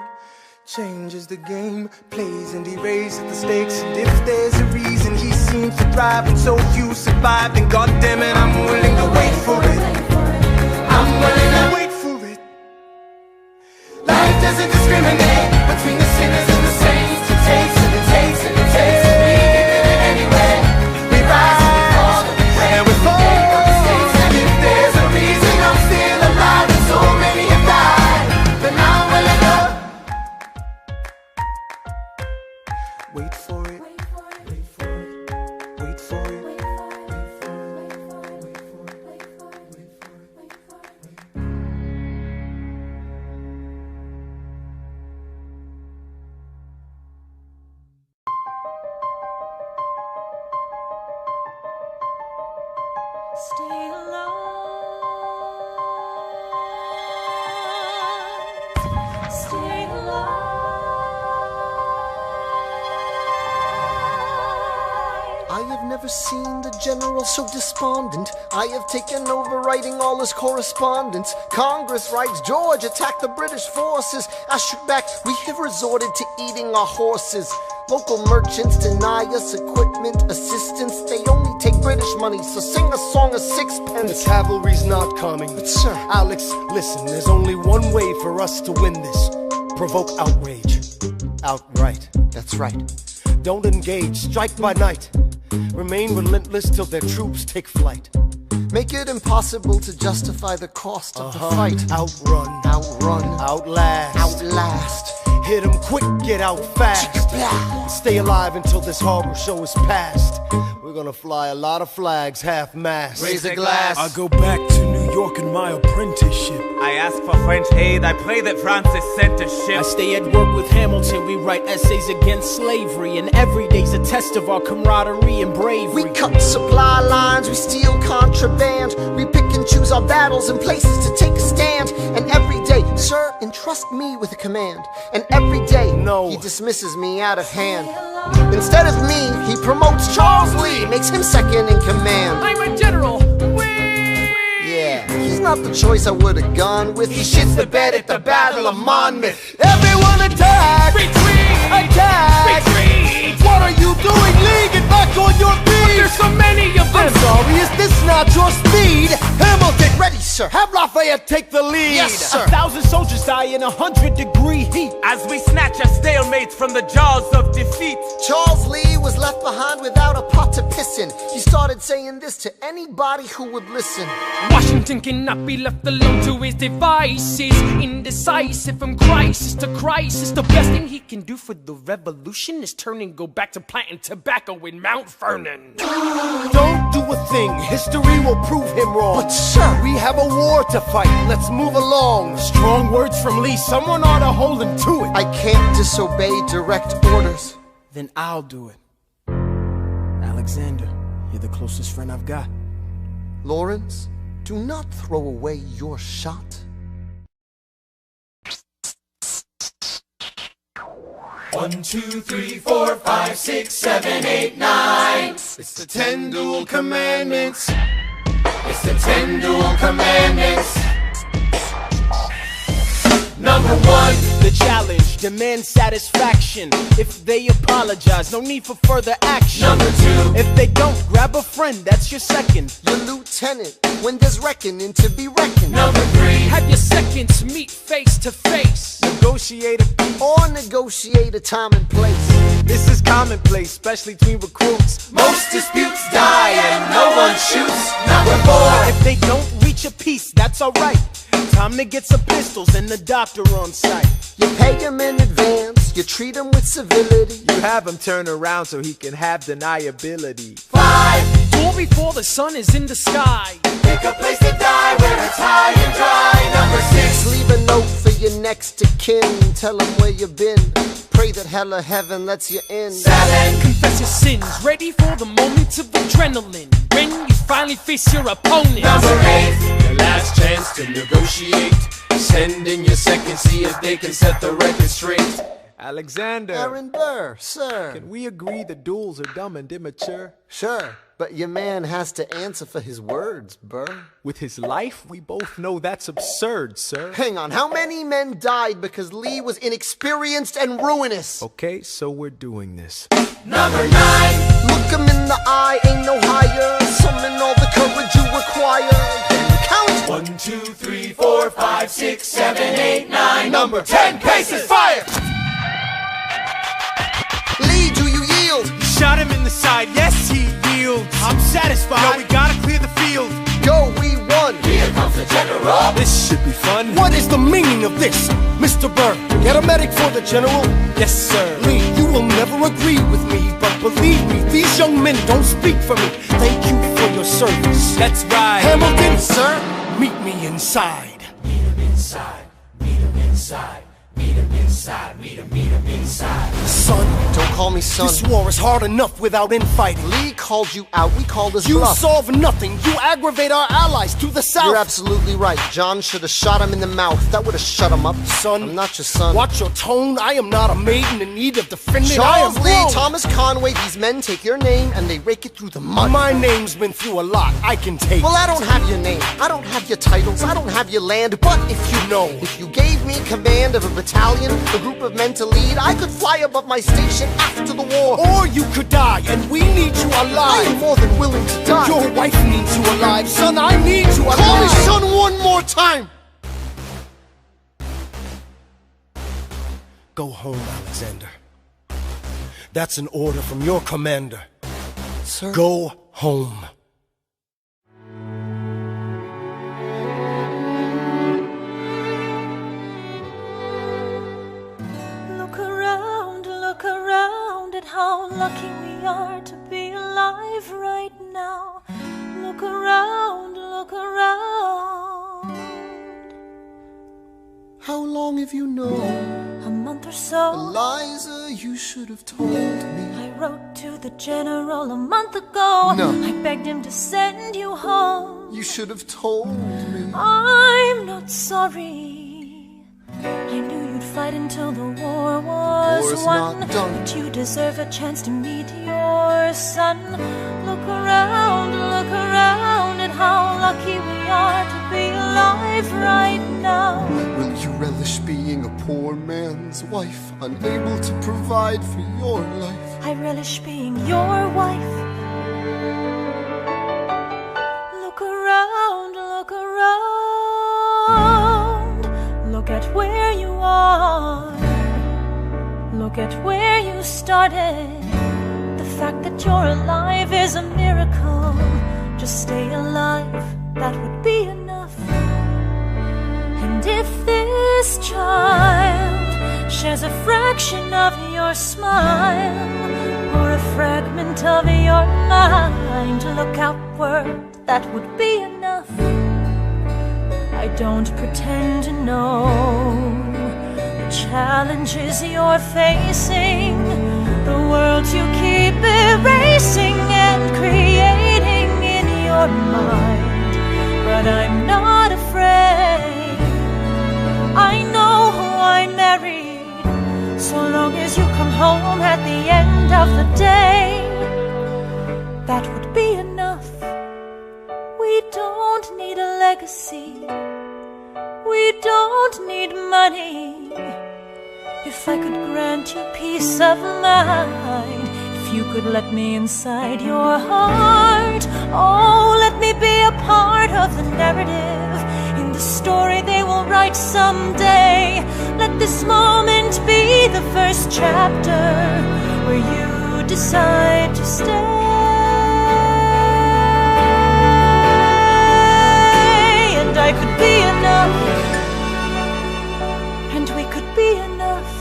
Changes the game, plays and he raises the stakes. And if there's a reason he seems to thrive and so few survive, then goddammit, I'm willing to wait for it. I'm willing to wait for it. Life doesn't discriminate between the sinners and the saints. It takes and it takes and it takes, and we give it anyway. We rise and we fall and we make our mistakes. And if there's a reason I'm still alive and so many have died, then I'm willing to wait for it. Wait for it. Wait for it. Wait for it. Stay alive. Stay alive. I have never seen the general so despondent. I have taken over writing all his correspondence. Congress writes, George attacked the British forces. I shoot back, we have resorted to eating our horses. Local merchants deny us equipment, assistance. They only take British money, so sing a song of sixpence. The cavalry's not coming. But sir, Alex, listen, there's only one way for us to win this. Provoke outrage. Outright. that's right. Don't engage, strike by night. Remain relentless till their troops take flight. Make it impossible to justify the cost of the fight. Outrun, Outrun, outlast, outlast. hit 'em quick, get out fast. Stay alive until this horrible show is past. We're gonna fly a lot of flags, half-mast. Raise a glass. I go back to New York in my apprenticeship. I ask for French aid, I pray that Francis sent a ship. I stay at work with Hamilton, we write essays against slavery, and every day's a test of our camaraderie and bravery. We cut supply lines, we steal contraband. We pick and choose our battles and places to take a stand. And every day, sir, entrust me with a command. And every day, No. he dismisses me out of hand. Instead of me, he promotes Charles Lee, makes him second in command. I'm a general. Yeah, he's not the choice I would've gone with. He shits the bed at the Battle of Monmouth. Everyone attack! Retreat! Attack! Retreat! What are you doing, Lee? Get back on your feet! There's so many of them! I'm sorry, is this not your speed? Hamilton, Ready, sir. have Lafayette take the lead! Yes, sir. 1,000 soldiers die in 100-degree heat. As we snatch a stalemate from the jaws of defeat. Charles Lee was left behind without a pot to piss listen. He started saying this to anybody who would listen. Washington cannot be left alone to his devices. Indecisive from crisis to crisis. The best thing he can do for the revolution is turn and go back to planting tobacco in Mount Vernon. Don't do a thing, history will prove him wrong. But sir, we have a war to fight, let's move along. Strong words from Lee, someone ought to hold him to it. I can't disobey direct orders. Then I'll do it. Alexander, you're the closest friend I've got. Lawrence, do not throw away your shot. One, 2, 3, 4, 5, 6, 7, 8, 9. It's the 10 dual commandments. It's the 10 dual commandments. Number 1, the challenge, demand satisfaction. If they apologize, no need for further action. Number 2, if they don't, grab a friend, that's your second. Your lieutenant, when there's reckoning to be reckoned. Number 3, have your seconds meet face to face. Negotiate a peace or negotiate a time and place. This is commonplace, especially between recruits. Most disputes die and no one shoots. Number 4, if they don't reach a peace, that's alright. Time to get some pistols and the doctor on site. You pay him in advance, you treat him with civility. You have him turn around so he can have deniability. 5, duel before the sun is in the sky. Pick a place to die where it's high and dry. Number 6, leave a note for your next to kin. Tell him where you've been. Pray that hell or heaven lets you in. 7, confess your sins. Ready for the moments of adrenaline when you finally face your opponent. Number 8, your last chance to negotiate. Send in your second, see if they can set the record straight. Alexander. Aaron Burr, sir. Can we agree that duels are dumb and immature? Sure, but your man has to answer for his words, Burr. With his life, we both know that's absurd, sir. Hang on, how many men died because Lee was inexperienced and ruinous? Okay, so we're doing this. Number 9, look him in the eye, ain't no higher. Summon all the courage you require. Count 1, 2, 3, 4, 5, 6, 7, 8, 9. Number 10, paces, fire! Lee, do you yield? Shot him in the side, yes he yields. I'm satisfied. Yo, we gotta clear the field. Go, we won. Here comes the general. This should be fun. What is the meaning of this, Mr. Burr? Get a medic for the general? Yes, sir. Lee, you will never agree with me, but believe me, these young men don't speak for me. Thank you for your service. That's right. Hamilton, sir, meet me inside. Meet him inside. Meet him inside. Meet him inside. Meet him inside. Son, don't call me son. This war is hard enough without infighting. Lee called you out, we called his you bluff. You solve nothing, you aggravate our allies to the south. You're absolutely right. John should have shot him in the mouth. That would have shut him up. Son, I'm not your son. Watch your tone, I am not a maiden in need of defending. Charles I am Lee, wrong. Thomas Conway, these men take your name and they rake it through the mud. My name's been through a lot, I can take. Well, I don't have your name, I don't have your titles, I don't have your land, but if you know, if you gave me command of a battalion, a group of men to lead, I could fly above my station after the war. Or you could die, and we need you alive. I am more than willing to die. Your wife needs you alive, son, I need you alive. Call me son one more time. Go home, Alexander. That's an order from your commander. Sir? Go home. Look around at how lucky we are to be alive right now. Look around, look around. How long have you known? A month or so. Eliza, you should have told me. I wrote to the general a month ago. No. I begged him to send you home. You should have told me. I'm not sorry. I knew you'd fight until the war was War's won. not done. But you deserve a chance to meet your son. Look around at how lucky we are to be alive right now. Will you relish being a poor man's wife, unable to provide for your life? I relish being your wife. Look around, look around. Look at where you are. Look at where you started. The fact that you're alive live is a miracle. Just stay alive, that would be enough. And if this child shares a fraction of your smile, or a fragment of your mind, look outward, that would be enough. I don't pretend to know the challenges you're facing, the world you keep erasing and creating in your mind. But I'm not afraid, I know who I married, so long as you come home at the end of the day, that would be enough. We don't need a legacy, we don't need money. If I could grant you peace of mind, if you could let me inside your heart, oh, let me be a part of the narrative, in the story they will write someday. Let this moment be the first chapter where you decide to stay. And I could be enough, and we could be enough,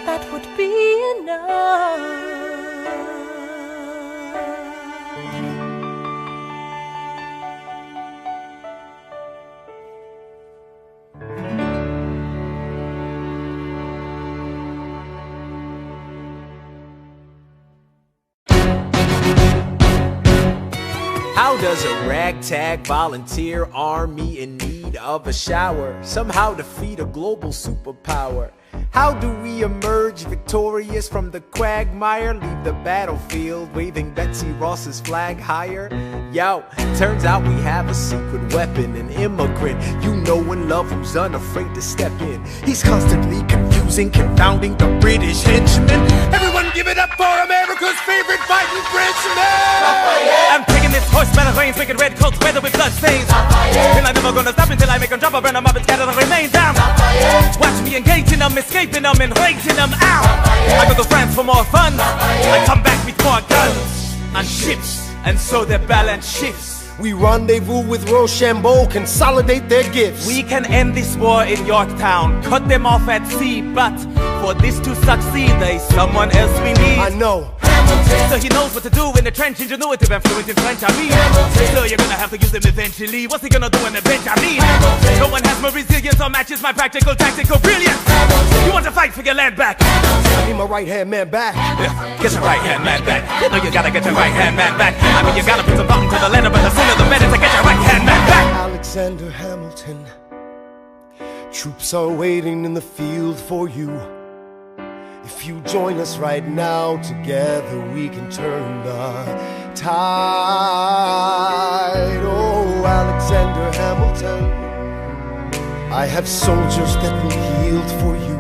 that would be enough. How does a ragtag volunteer army in need of a shower somehow defeat a global superpower? How do we emerge victorious from the quagmire, leave the battlefield waving Betsy Ross's flag higher? Yo, turns out we have a secret weapon, an immigrant you know and love who's unafraid to step in. He's constantly confusing, confounding the British henchmen. Everyone give it up for America's favorite fighting Frenchman! I'm taking this horse by the reins, making red coats weather with blood stains. And I'm never gonna stop until I make them drop, I burn them up and scatter the remains down. Watch me engaging them, escaping them, and raising them out. I go to France for more fun, I come back with more guns and ships, and so their balance shifts. We rendezvous with Rochambeau, consolidate their gifts. We can end this war in Yorktown, cut them off at sea, but for this to succeed, there's someone else we need. I know. So he knows what to do in the trench, ingenuitive and fluent in French, I mean. So you're gonna have to use him eventually. What's he gonna do in the bench, I mean? No one has more resilience or matches my practical, tactical brilliance. You want to fight for your land back? I need my right-hand man back. Yeah, get your right-hand man back. You know you gotta get your right-hand man back. I mean, you gotta put some thought into the letter, but the sooner the better to get your right-hand man back. Alexander Hamilton, troops are waiting in the field for you. If you join us right now, together we can turn the tide. Oh, Alexander Hamilton, I have soldiers that will yield for you.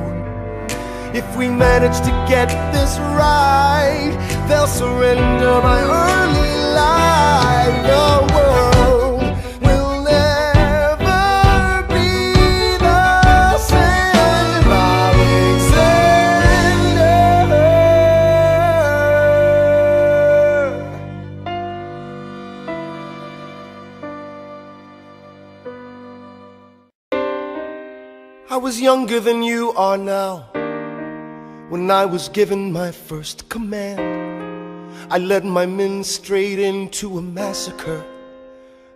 If we manage to get this right, they'll surrender my early life. The world will never be the same. I was younger than you are now when I was given my first command. I led my men straight into a massacre.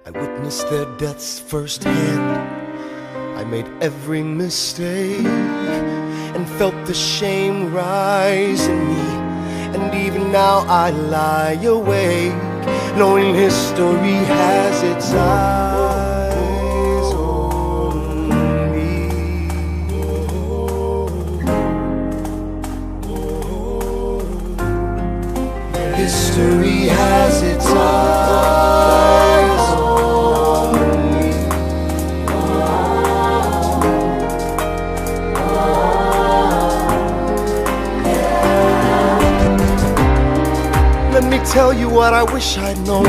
I witnessed their deaths firsthand. I made every mistake and felt the shame rise in me. And even now I lie awake, knowing history has its eyes on me. History has its eyes on me. Let me tell you what I wish I'd known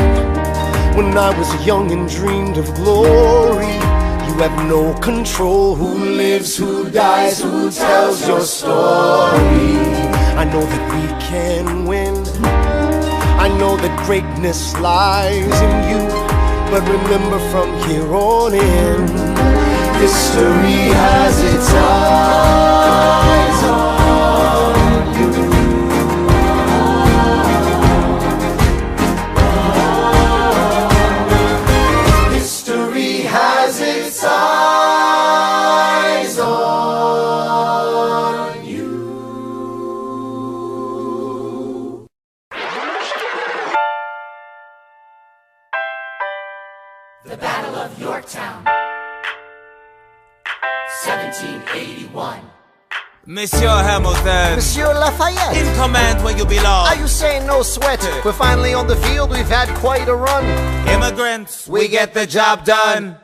when I was young and dreamed of glory. You have no control who lives, who dies, who tells your story. I know that we can win. know that greatness lies in you. But remember, from here on in, history has its eyes on you. History has its eyes on you. The Battle of Yorktown, 1781. Monsieur Hamilton, Monsieur Lafayette, in command where you belong. are you saying no sweat? We're finally on the field, we've had quite a run. Immigrants, we get the job done.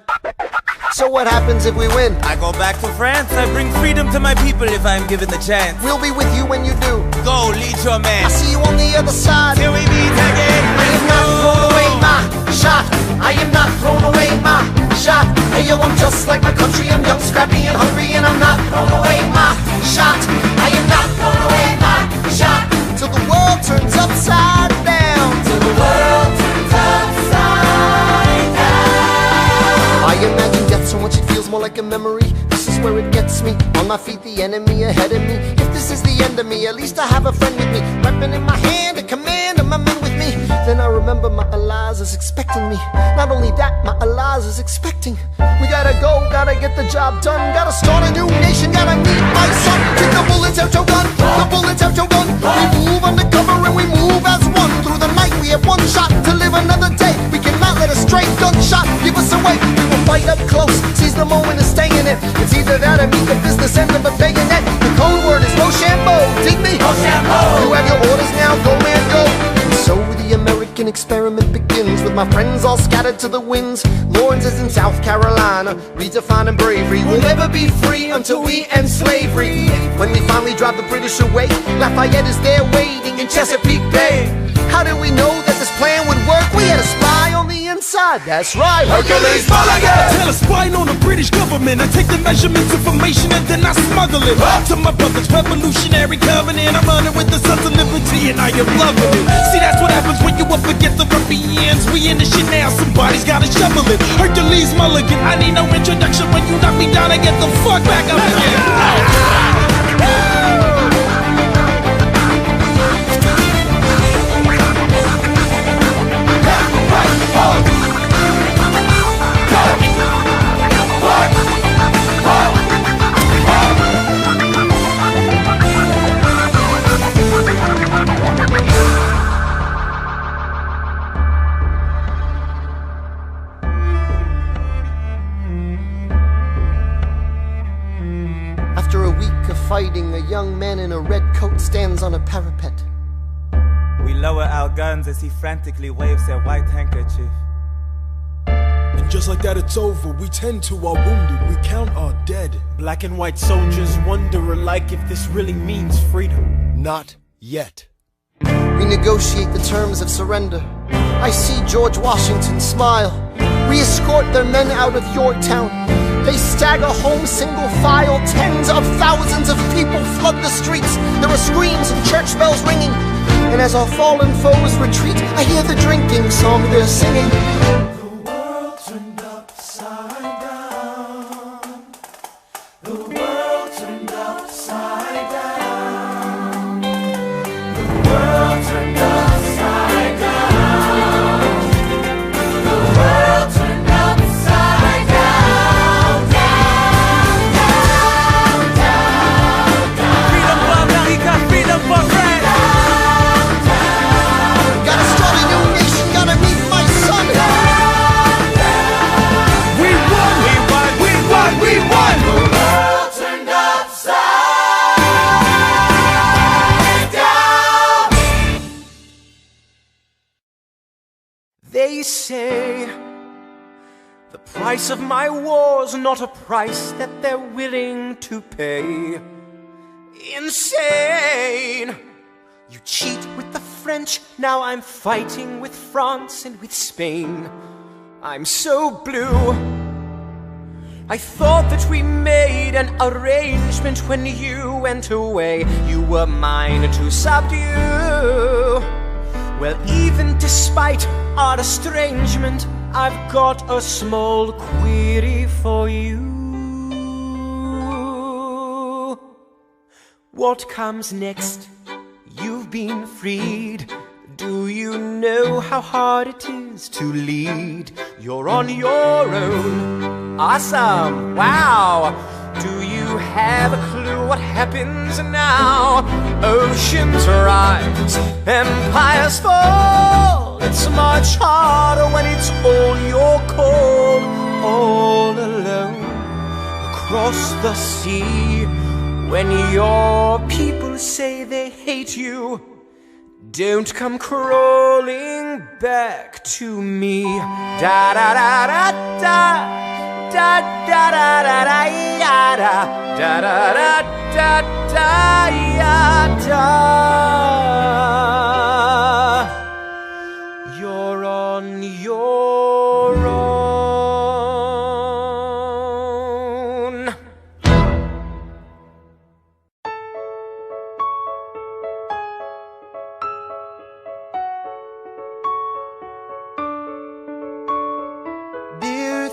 So what happens if we win? I go back to France, I bring freedom to my people if I'm given the chance. We'll be with you when you do. Go, lead your man. I'll see you on the other side. Till we meet again. I am not thrown away my shot. I am not thrown away my shot. Hey yo, I'm just like my country. I'm young, scrappy, and hungry, and I'm not thrown away my shot. I am not thrown away my shot. Till the world turns upside down. Till the world turns upside down. I imagine death so much it feels more like a memory. This is where it gets me. On my feet, the enemy ahead of me. If this is the end of me, at least I have a friend with me. Weapon in my hand, a command of my men with me. Then I remember my Eliza is expecting me. Not only that, my Eliza is expecting. We gotta go, gotta get the job done. Gotta start a new nation, gotta meet my son. Take the bullets out your gun, the bullets out your gun. We move undercover and we move as one. Through the night we have one shot to live another day. We cannot let a stray gunshot give us away. We will fight up close, seize the moment and stay in it. It's either that or meet the business end of a bayonet. The code word is Rochambeau, dig me? Rochambeau. You have your orders now, go man go. And so the American experiment begins, with my friends all scattered to the winds. Lawrence is in South Carolina, redefining bravery. We'll never be free until we end slavery. When we finally drive the British away, Lafayette is there waiting in Chesapeake Bay. How did we know that this plan would work? We had a spy on the inside, that's right, Hercules Mulligan! Tell a spying on the British government. I take the measurements, information, and then I smuggle it to my brother's revolutionary covenant. I'm running with the Sons of Liberty, and I am loving it. See, that's what happens when you up against the ruffians. We in the shit now, somebody's gotta shovel it. Hercules Mulligan, I need no introduction. When you knock me down, I get the fuck back up again. After a week of fighting, a young man in a red coat stands on a parapet. We lower our guns as he frantically waves their white handkerchief. And just like that, it's over. We tend to our wounded, we count our dead. Black and white soldiers wonder alike if this really means freedom. Not yet. We negotiate the terms of surrender. I see George Washington smile. We escort their men out of Yorktown. They stagger home single file. Tens of thousands of people flood the streets. There are screams and church bells ringing. And as our fallen foes retreat, I hear the drinking song they're singing. The world turned upside down. The world turned upside down. The world turned upside down. The world turned upside down. Down, down, down, down. Freedom for America, freedom for France. Gotta start a new nation, gotta meet my son. We won! We won! We won! We won! The world turned upside down. They say the price of my war's not a price that they're willing to pay. Insane! You cheat with the French, now I'm fighting with France and with Spain. I'm so blue. I thought that we made an arrangement when you went away. You were mine to subdue. Well, even despite our estrangement, I've got a small query for you. What comes next? You've been freed. Do you know how hard it is to lead? You're on your own. Awesome! Wow! Do you have a clue what happens now? Oceans rise, empires fall. It's much harder when it's all your call. All alone across the sea. When your people say they hate you, don't come crawling back to me. Da da da da da. Da da da da da ya da da da da da ya da. You're on your own.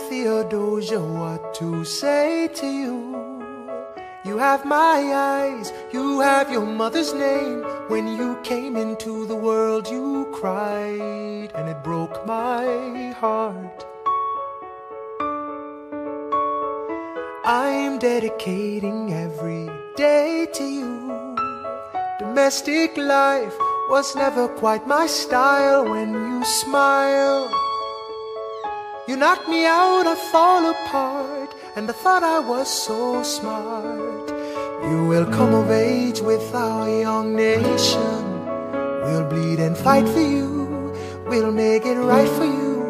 Theodosia, what to say to you? You have my eyes, you have your mother's name. When you came into the world you cried, and it broke my heart. I'm dedicating every day to you. Domestic life was never quite my style. When you smile, you knock me out, I fall apart, and I thought I was so smart. You will come of age with our young nation. We'll bleed and fight for you. We'll make it right for you.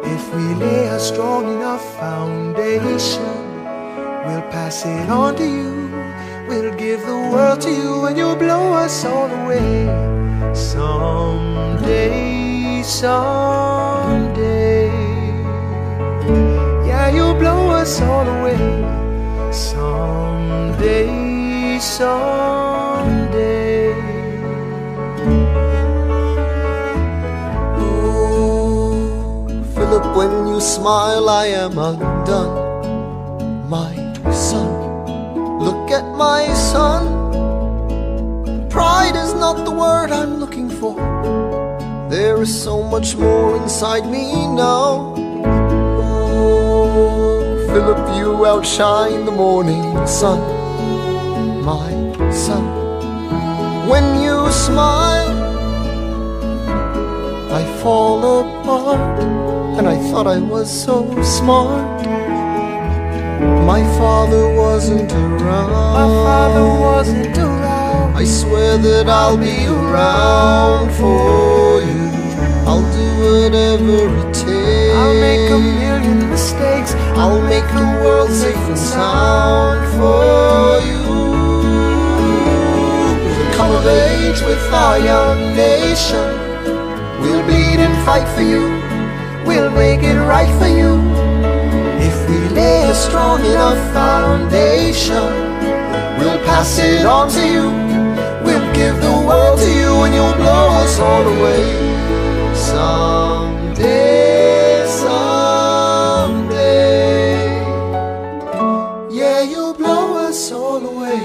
If we lay a strong enough foundation, we'll pass it on to you. We'll give the world to you, and you'll blow us all away. Someday, someday. Yeah, you'll blow us all away. Someday, someday. Oh, Philip, when you smile, I am undone. My son, look at my son. Pride is not the word I'm looking for. There is so much more inside me now. Philip, you outshine the morning sun, my son. When you smile, I fall apart, and I thought I was so smart. My father wasn't around. My father wasn't around. I swear that I'll be around for you. I'll do whatever it takes. I'll make a million mistakes. I'll make the world safe and sound for you. We'll come of age with our young nation. We'll bleed and fight for you. We'll make it right for you. If we lay a strong enough foundation, we'll pass it on to you. We'll give the world to you, and you'll blow us all away. Someday, someday. Yeah, you'll blow us all away.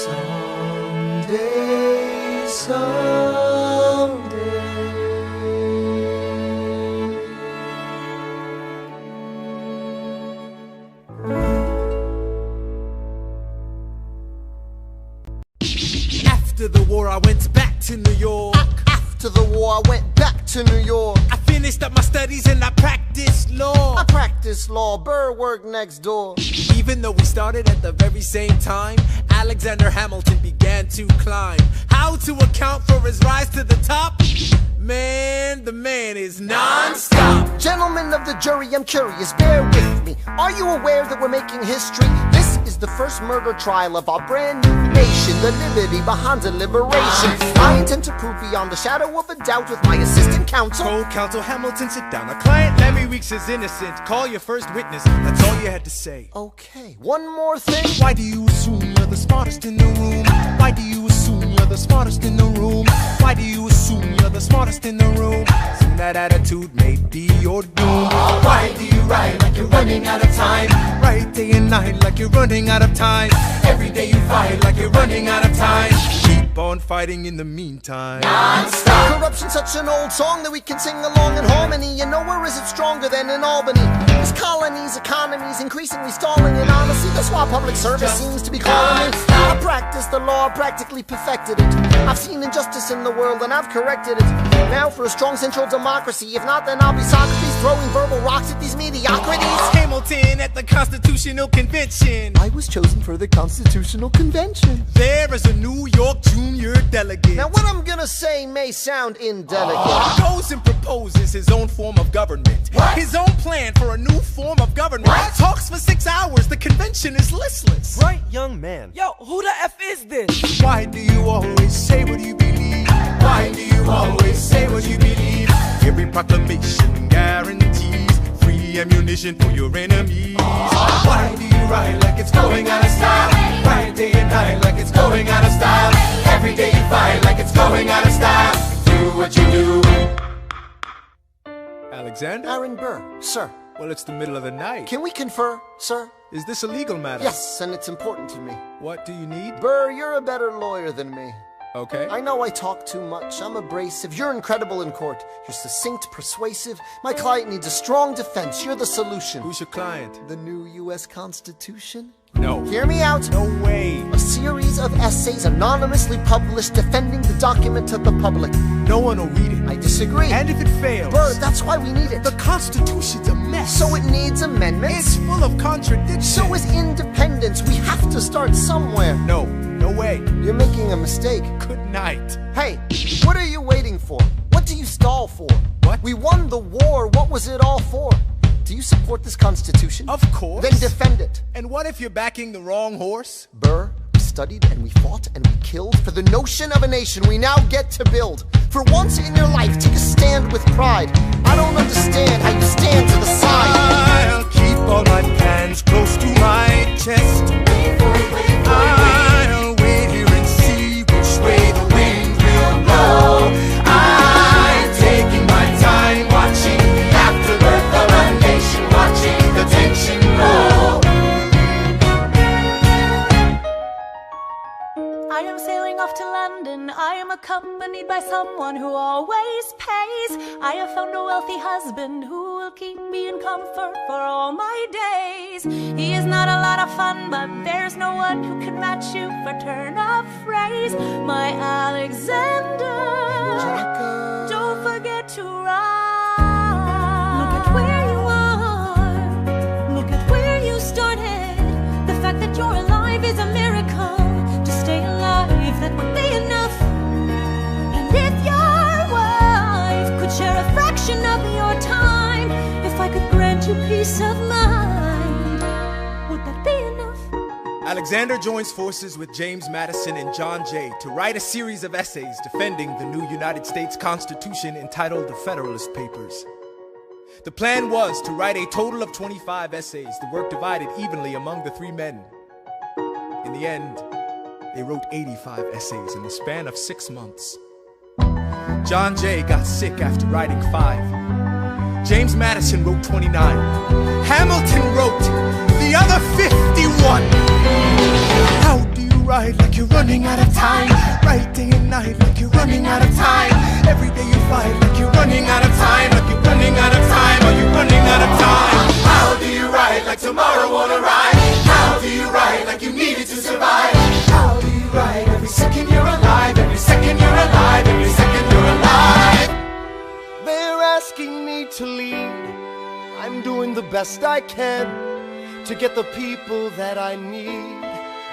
Someday, someday. After the war, I went back to New York. After the war, I went back to New York. I finished up my studies and I practiced law. I practiced law, Burr worked next door. Even though we started at the very same time, Alexander Hamilton began to climb. How to account for his rise to the top? Man, the man is non-stop. Gentlemen of the jury, I'm curious, bear with me. Are you aware that we're making history? This is the first murder trial of our brand new nation, the liberty behind deliberation. I intend to prove beyond the shadow of a doubt with my assistant counsel. Co-counsel Hamilton, sit down. Our client Lemmy Weeks is innocent. Call your first witness. That's all you had to say. Okay, one more thing. Why do you assume you're the smartest in the room? Why do you assume you're the smartest in the room? Why do you assume you're the smartest? smartest in the room. Soon that attitude may be your doom. Why do you ride like you're running out of time? Right day and night like you're running out of time. Every day you fight like you're running out of time. Keep on fighting in the meantime. Non-stop. Corruption's such an old song that we can sing along in harmony. You know, where is it stronger than in Albany? These colonies, economies increasingly stalling, and honestly, that's why public service seems to be calling me. I practiced the law, practically perfected it. I've seen injustice in the world and I've corrected it. Now for a strong central democracy. If not, then I'll be Socrates throwing verbal rocks at these mediocrities. Hamilton at the Constitutional Convention. I was chosen for the Constitutional Convention. There is a New York junior delegate. Now what I'm gonna say may sound indelicate. Goes and proposes his own form of government. His own plan for a new form of government. Talks for 6 hours, the convention is listless. Right, young man. Yo, who the F is this? Why do you always say what you believe? Why do you always say what you believe? Every proclamation guarantees free ammunition for your enemies. Why do you ride like it's going out of style? Ride day and night like it's going out of style. Every day you fight like it's going out of style. Do what you do. Alexander? Aaron Burr, sir. Well, it's the middle of the night. Can we confer, sir? Is this a legal matter? Yes, and it's important to me. What do you need? Burr, you're a better lawyer than me. Okay. I know I talk too much. I'm abrasive. You're incredible in court. You're succinct, persuasive. My client needs a strong defense. You're the solution. Who's your client? The new U.S. Constitution? No. Hear me out. No way. A series of essays anonymously published defending the document to the public. No one will read it. I disagree. And if it fails? Burr, that's why we need it. The Constitution's a mess. So it needs amendments. It's full of contradictions. So is independence. We have to start somewhere. No. No way. You're making a mistake. Good night. Hey, what are you waiting for? What do you stall for? What? We won the war. What was it all for? Do you support this Constitution? Of course. Then defend it. And what if you're backing the wrong horse? Burr, we studied and we fought and we killed for the notion of a nation we now get to build. For once in your life, take a stand with pride. I don't understand how you stand to the side. I'll keep all my plans close to my chest. I'll wait here and see which way the wind will blow. I'm taking my time watching the afterbirth of a nation, watching the tension grow. I am sailing off to London. I am accompanied by someone who always pays. I have found a wealthy husband who will keep me in comfort for all my days. He is not a lot of fun, but there's no one who can match you for turn of phrase. My Alexander, don't forget to ride. Look at where you are. Look at where you started. The fact that you're alive is a miracle. To stay alive, that would be enough. And if your wife could share a fraction of your time, if I could grant you peace of mind, would that be enough? Alexander joins forces with James Madison and John Jay to write a series of essays defending the new United States Constitution entitled The Federalist Papers. The plan was to write a total of 25 essays, the work divided evenly among the three men. In the end, they wrote 85 essays in the span of 6 months. John Jay got sick after writing 5. James Madison wrote 29. Hamilton wrote the other 51. How do you ride like you're running out of time? Right day and night like you're running out of time. Every day you fight like you're running out of time. Like you're running out of time. Are you running out of time? How do you ride like tomorrow won't arrive? How do you ride like you needed to survive? How do you ride every second you're alive? Every second you're alive. Every second you're alive. They're asking me to lead. I'm doing the best I can to get the people that I need.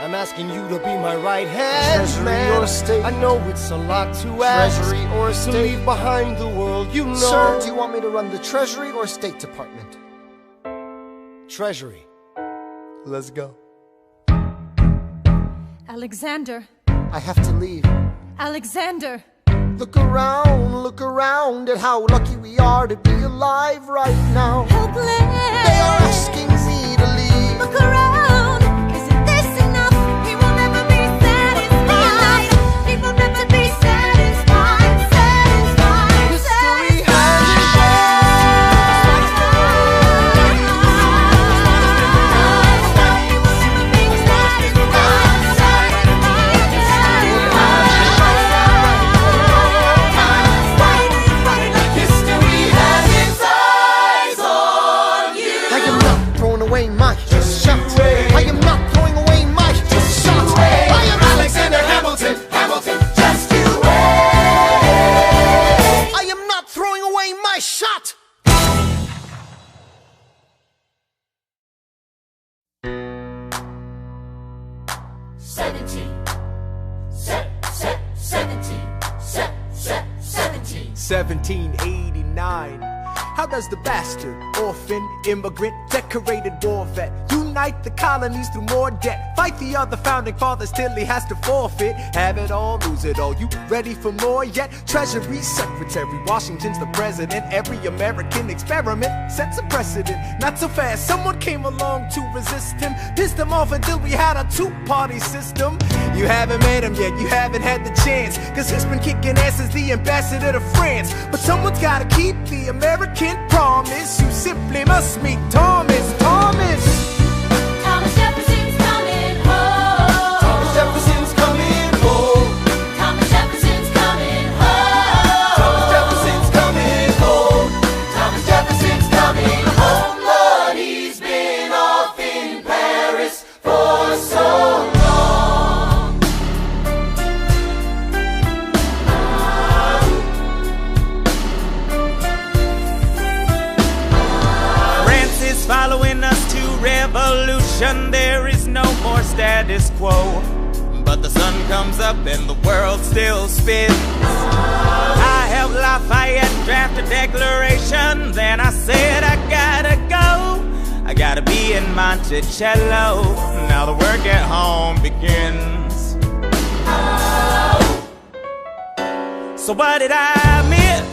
I'm asking you to be my right hand, Treasury man. or state? I know it's a lot to ask. Treasury or to state? leave behind the world, you know. Sir, do you want me to run the Treasury or State Department? Treasury. Let's go. Alexander, I have to leave. Alexander. Look around at how lucky we are to be alive right now. Helpless. They are asking me to leave. Look around. Isn't this enough? He will never be satisfied. He will never be satisfied. Satisfied. 1789. How does the bastard, orphan, immigrant, decorated war vet unite the colonies through more debt? Fight the other founding fathers till he has to forfeit. Have it all, lose it all. You ready for more yet? Treasury Secretary, Washington's the president. Every American experiment sets a precedent. Not so fast, someone came along to resist him. Pissed him off until we had a two-party system. You haven't met him yet, you haven't had the chance, cause he's been kicking ass as the ambassador to France. But someone's gotta keep the American promise. You simply must meet Thomas. Thomas Jefferson's coming home. Thomas Jefferson's coming home. Thomas Jefferson's coming home. Thomas Jefferson's coming home. Thomas Jefferson's coming home. Lord, he's been off in Paris for so long. Following us to revolution, there is no more status quo. But the sun comes up and the world still spins. I helped Lafayette draft a declaration. Then I said I gotta go, I gotta be in Monticello. Now the work at home begins. So what did I miss?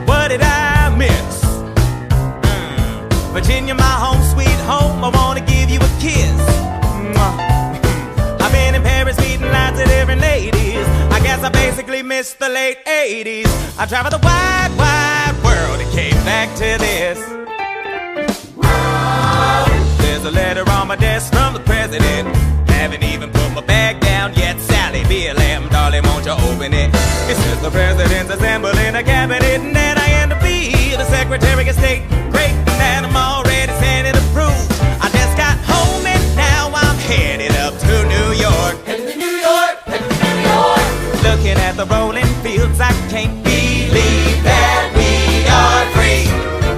What did I miss? Virginia, my home sweet home, I wanna give you a kiss. I've been in Paris meeting lots of different ladies. I guess I basically missed the late 80s. I traveled the wide, wide world and came back to this. There's a letter on my desk from the president. Haven't even put my bag down yet. Sally, BLM, darling, won't you open it? It says the president's assembling a cabinet, and then I end up being the Secretary of State. Great, and I'm already Senate approved. I just got home and now I'm headed up to New York. Headed to New York, headed to New York. Looking at the rolling fields, I can't believe that we are free.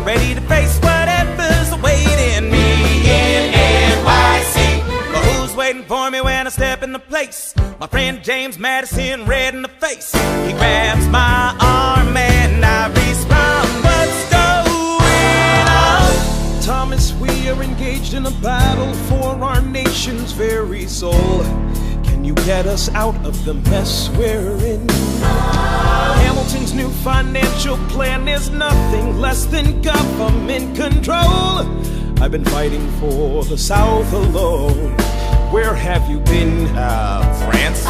Ready to face whatever's awaiting me in NYC. But who's waiting for me when I step in the place? My friend James Madison, red in the face. He grabs my arm and I respond, what's going on? Thomas, we are engaged in a battle for our nation's very soul. Can you get us out of the mess we're in? Hamilton's new financial plan is nothing less than government control. I've been fighting for the South alone. Where have you been? France.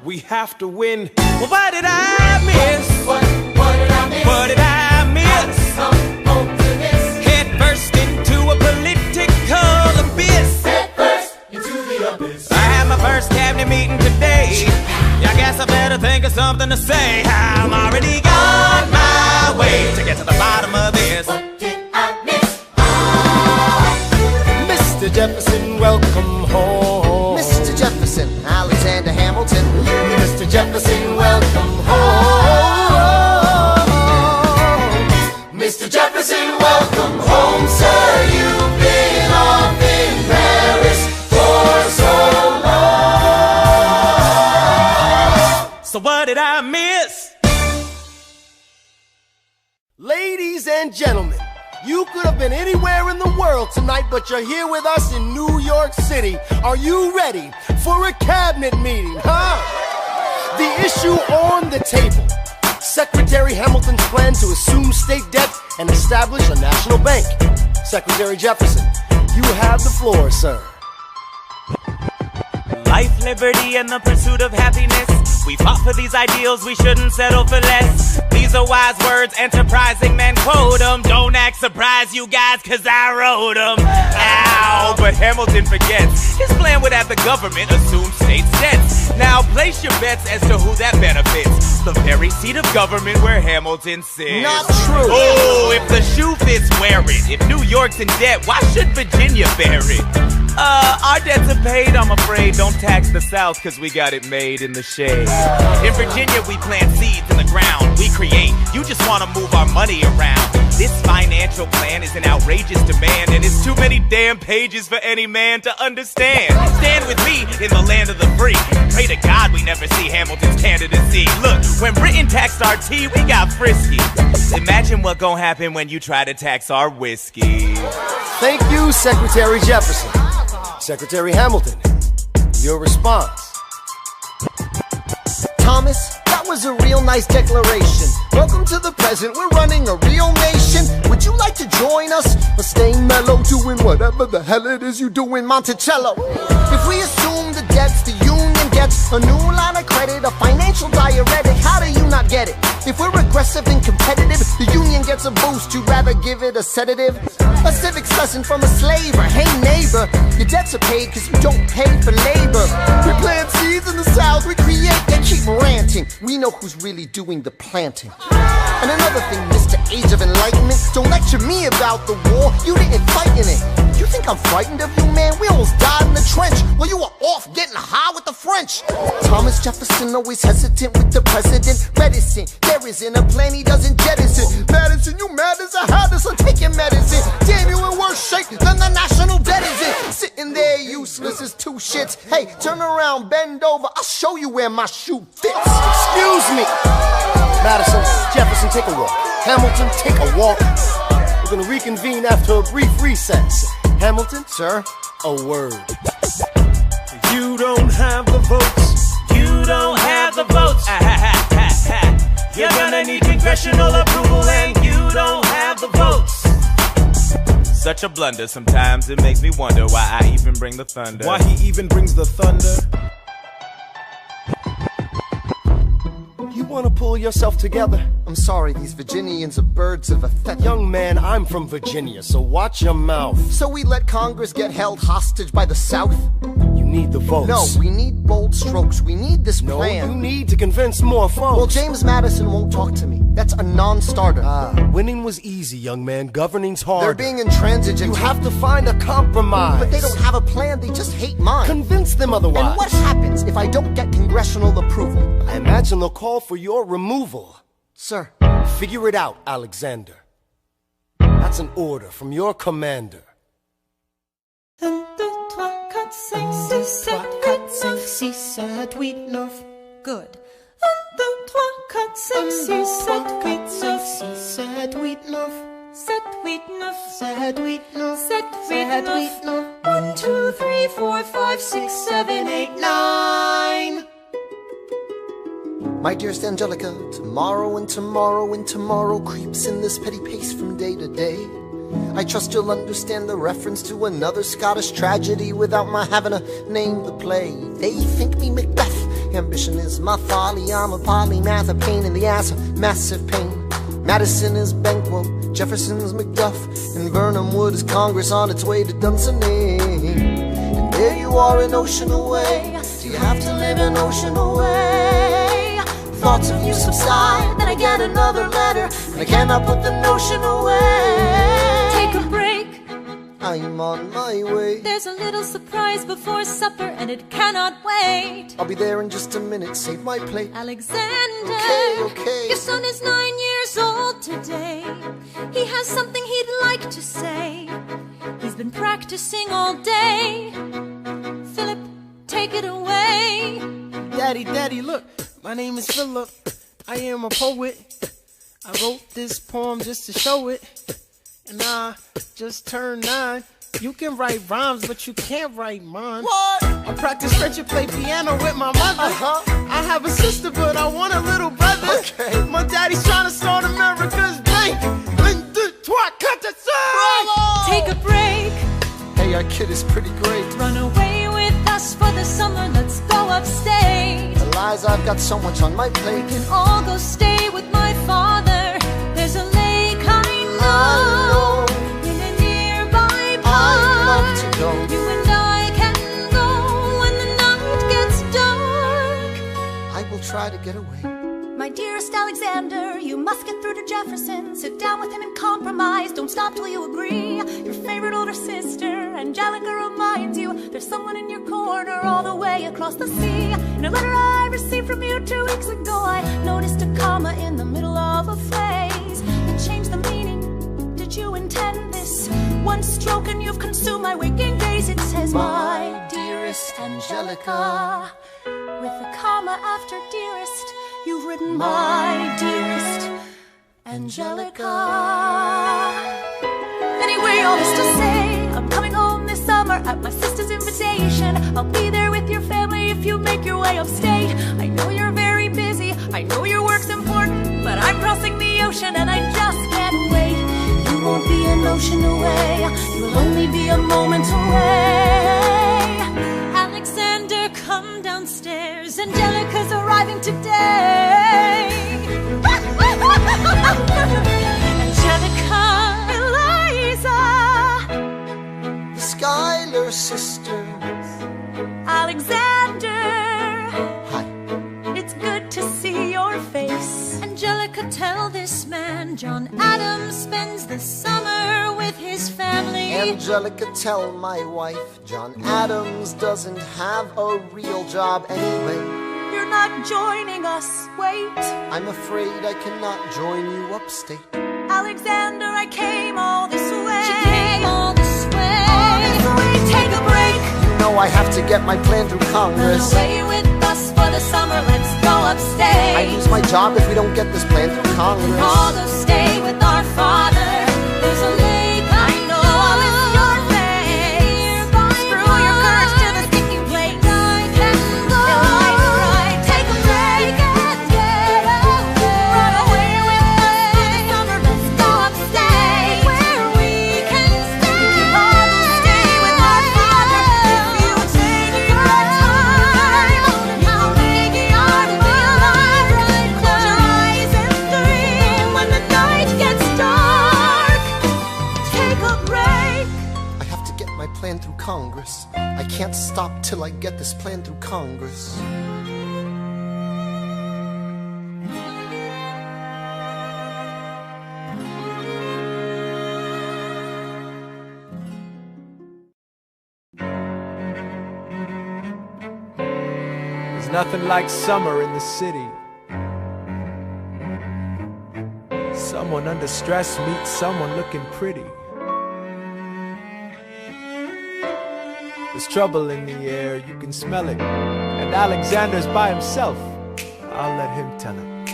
We have to win. Well, what did I miss? What did I miss? What did I miss? Come home to this. Head first into a political abyss. Head first into the abyss. I had my first cabinet meeting today. I guess I better think of something to say. I'm already on my way to get to the bottom of this. What did I miss? Mr. Jefferson, welcome home. Mr. Jefferson, Alexander Hamilton. Mr. Jefferson, welcome home. Mr. Jefferson, welcome home, sir. You've been off in Paris for so long. So what did I miss? Ladies and gentlemen, you could have been anywhere in the world tonight, but you're here with us in New York City. Are you ready for a cabinet meeting, huh? The issue on the table: Secretary Hamilton's plan to assume state debt and establish a national bank. Secretary Jefferson, you have the floor, sir. Life, liberty, and the pursuit of happiness. We fought for these ideals, we shouldn't settle for less. These are wise words, enterprising men quote them. Don't act surprised, you guys, cause I wrote them. Ow, but Hamilton forgets his plan would have the government assume state debts. Now place your bets as to who that benefits. The very seat of government where Hamilton sits. Not true. Oh, if the shoe fits, wear it. If New York's in debt, why should Virginia bear it? Our debts are paid, I'm afraid. Don't tax the South, cause we got it made in the shade. In Virginia, we plant seeds in the ground. We create, you just wanna move our money around. This financial plan is an outrageous demand, and it's too many damn pages for any man to understand. Stand with me in the land of the free. Pray to God we never see Hamilton's candidacy. Look, when Britain taxed our tea, we got frisky. Imagine what gon' happen when you try to tax our whiskey. Thank you, Secretary Jefferson. Secretary Hamilton, your response. Thomas, that was a real nice declaration. Welcome to the present, we're running a real nation. Would you like to join us? Or stay mellow, doing whatever the hell it is you do in Monticello? If we assume the debts the union gets, a new line of credit, a financial diuretic, how do you not get it? If we're aggressive and competitive, the union gets a boost, you'd rather give it a sedative? A civics lesson from a slaver. Hey neighbor, your debts are paid cause you don't pay for labor. We plant seeds in the South, we create, they keep ranting. We know who's really doing the planting. And another thing, Mr. Age of Enlightenment, don't lecture me about the war, you didn't fight in it. You think I'm frightened of you, man? We almost died in the trench while you were off getting high with the French. Thomas Jefferson always hesitant with the president, reticent. There isn't a plan he doesn't jettison. Madison, you mad as a hat, so take your medicine. Damn, you in worse shape than the national debt is in. Sitting there useless as two shits. Hey, turn around, bend over, I'll show you where my shoe fits. Excuse me. Madison, Jefferson, take a walk. Hamilton, take a walk. We're gonna reconvene after a brief recess. Hamilton, sir, a word. You don't have the votes. You don't have the votes. You're gonna need congressional approval, and you don't have the votes. Such a blunder, sometimes it makes me wonder why I even bring the thunder. Why he even brings the thunder? You wanna pull yourself together? I'm sorry, these Virginians are birds of a feather. Young man, I'm from Virginia, so watch your mouth. So we let Congress get held hostage by the South? You need the votes. No, we need bold strokes. We need this plan. No, you need to convince more folks. Well, James Madison won't talk to me. That's a non-starter. Winning was easy, young man. Governing's hard. They're being intransigent. You have to find a compromise. But they don't have a plan. They just hate mine. Convince them otherwise. And what happens if I don't get congressional approval? I imagine they'll call for your removal. Sir. Figure it out, Alexander. That's an order from your commander. 1, 2, 3, 4, 5, 6, 7, 8, 9. Good. 1, 2, 3, 4, 5, 6, 7, 8, 9. 7, 8, 9. 7, 8, 9. 7, 8, 9. 1, 2, 3, 4, 5, 6, 7, 8, 9. My dearest Angelica, tomorrow and tomorrow and tomorrow creeps in this petty pace from day to day. I trust you'll understand the reference to another Scottish tragedy without my having to name the play. They think me Macbeth, ambition is my folly. I'm a polymath, a pain in the ass, a massive pain. Madison is Banquo, Jefferson's Macduff, and Burnham Wood is Congress on its way to Dunsinane. And there you are an ocean away. Do you have to live an ocean away? Thoughts of you subside, then I get another letter, and I cannot put the notion away. Take a break. I'm on my way. There's a little surprise before supper, and it cannot wait. I'll be there in just a minute, save my plate. Alexander, okay. Your son is 9 years old today. He has something he'd like to say. He's been practicing all day. Philip, take it away. Daddy, look. My name is Philip, I am a poet. I wrote this poem just to show it. And I just turned 9. You can write rhymes, but you can't write mine. What? I practice French and play piano with my mother. I have a sister, but I want a little brother. Okay. My daddy's trying to start America's bank. 1, 2, 3, 4, 5. Take a break. Hey, our kid is pretty great. Run away with us for the summer, let's go upstate. The lies, I've got so much on my plate. We can all go stay with my father. There's a lake I know in a nearby park. I'd love to go. You and I can go when the night gets dark. I will try to get away. My dearest Alexander, you must get through to Jefferson. Sit down with him and compromise. Don't stop till you agree. Your favorite older sister, Angelica, reminds you there's someone in your corner all the way across the sea. In a letter I received from you 2 weeks ago, I noticed a comma in the middle of a phrase that changed the meaning. Did you intend this? One stroke and you've consumed my waking gaze. It says, my dearest Angelica, with a comma after dearest. You've written, my dearest Angelica. Anyway, all this to say, I'm coming home this summer at my sister's invitation. I'll be there with your family if you make your way upstate. I know you're very busy, I know your work's important, but I'm crossing the ocean and I just can't wait. You won't be an ocean away, you'll only be a moment away. Alexander, come downstairs. Angelica's arriving today. Angelica, Eliza, The Schuyler sisters. Alexander, Hi. it's good to see your face. Angelica, tell this man John Adams spends the summer with his family. Angelica, tell my wife John Adams doesn't have a real job anyway. You're not joining us, wait. I'm afraid I cannot join you upstate. Alexander, I came all this way. She came all this way. All this way, take a break. You know I have to get my plan through Run Congress. away with us for the summer, let's go upstate. I lose my job if we don't get this plan through Congress. All to stay with our father. There's a lake, I know, I'll miss your face. Screw your courage to the sticking place. Take a break and get away. Run away with us for the summer, let's go upstate. Where we can stay. All to stay with our father. If you take your time, how big you are to be alive. Close your eyes and dream when the night gets dark. Take a break. I have to get my plan through Congress. I can't stop till I get this plan through Congress. There's nothing like summer in the city. Someone under stress meets someone looking pretty. There's trouble in the air, you can smell it. And Alexander's by himself. I'll let him tell it.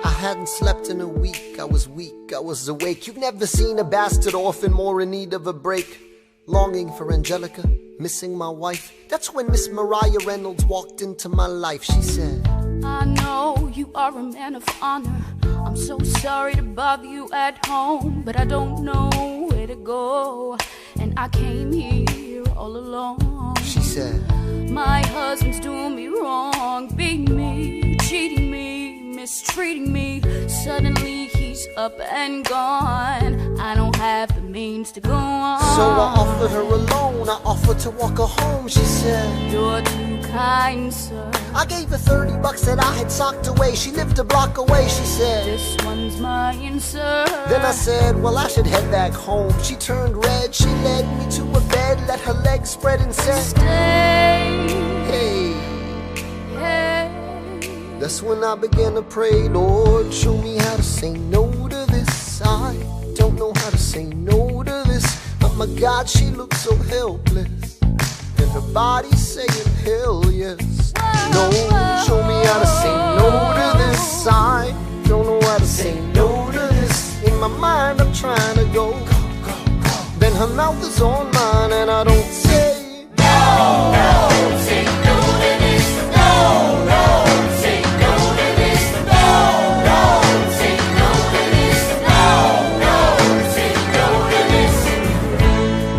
I hadn't slept in a week, I was weak, I was awake. You've never seen a bastard orphan more in need of a break. Longing for Angelica, missing my wife. That's when Miss Mariah Reynolds walked into my life. She said, I know you are a man of honor. I'm so sorry to bother you at home, but I don't know where to go, and I came here all alone. She said, my husband's doing me wrong, beating me, cheating me, mistreating me. Suddenly he's up and gone. I don't have the means to go on. So I offered her a loan, I offered to walk her home. She said, you're too kind, sir. I gave her $30 that I had socked away. She lived a block away. She said, this one's mine, sir. Then I said, well, I should head back home. She turned red, she led me to a bed, let her legs spread and said, stay. Hey. Hey. That's when I began to pray, Lord, show me how to say no to this. I don't know how to say no to this. But my God, she looks so helpless, and her body saying hell yes. No, show me how to say no to this. I don't know how to say no to this. In my mind I'm trying to go. Then her mouth is on mine and I don't say no, no, say no to this. No, no, say no to this. No, no, say no to this. No, no, say no to this.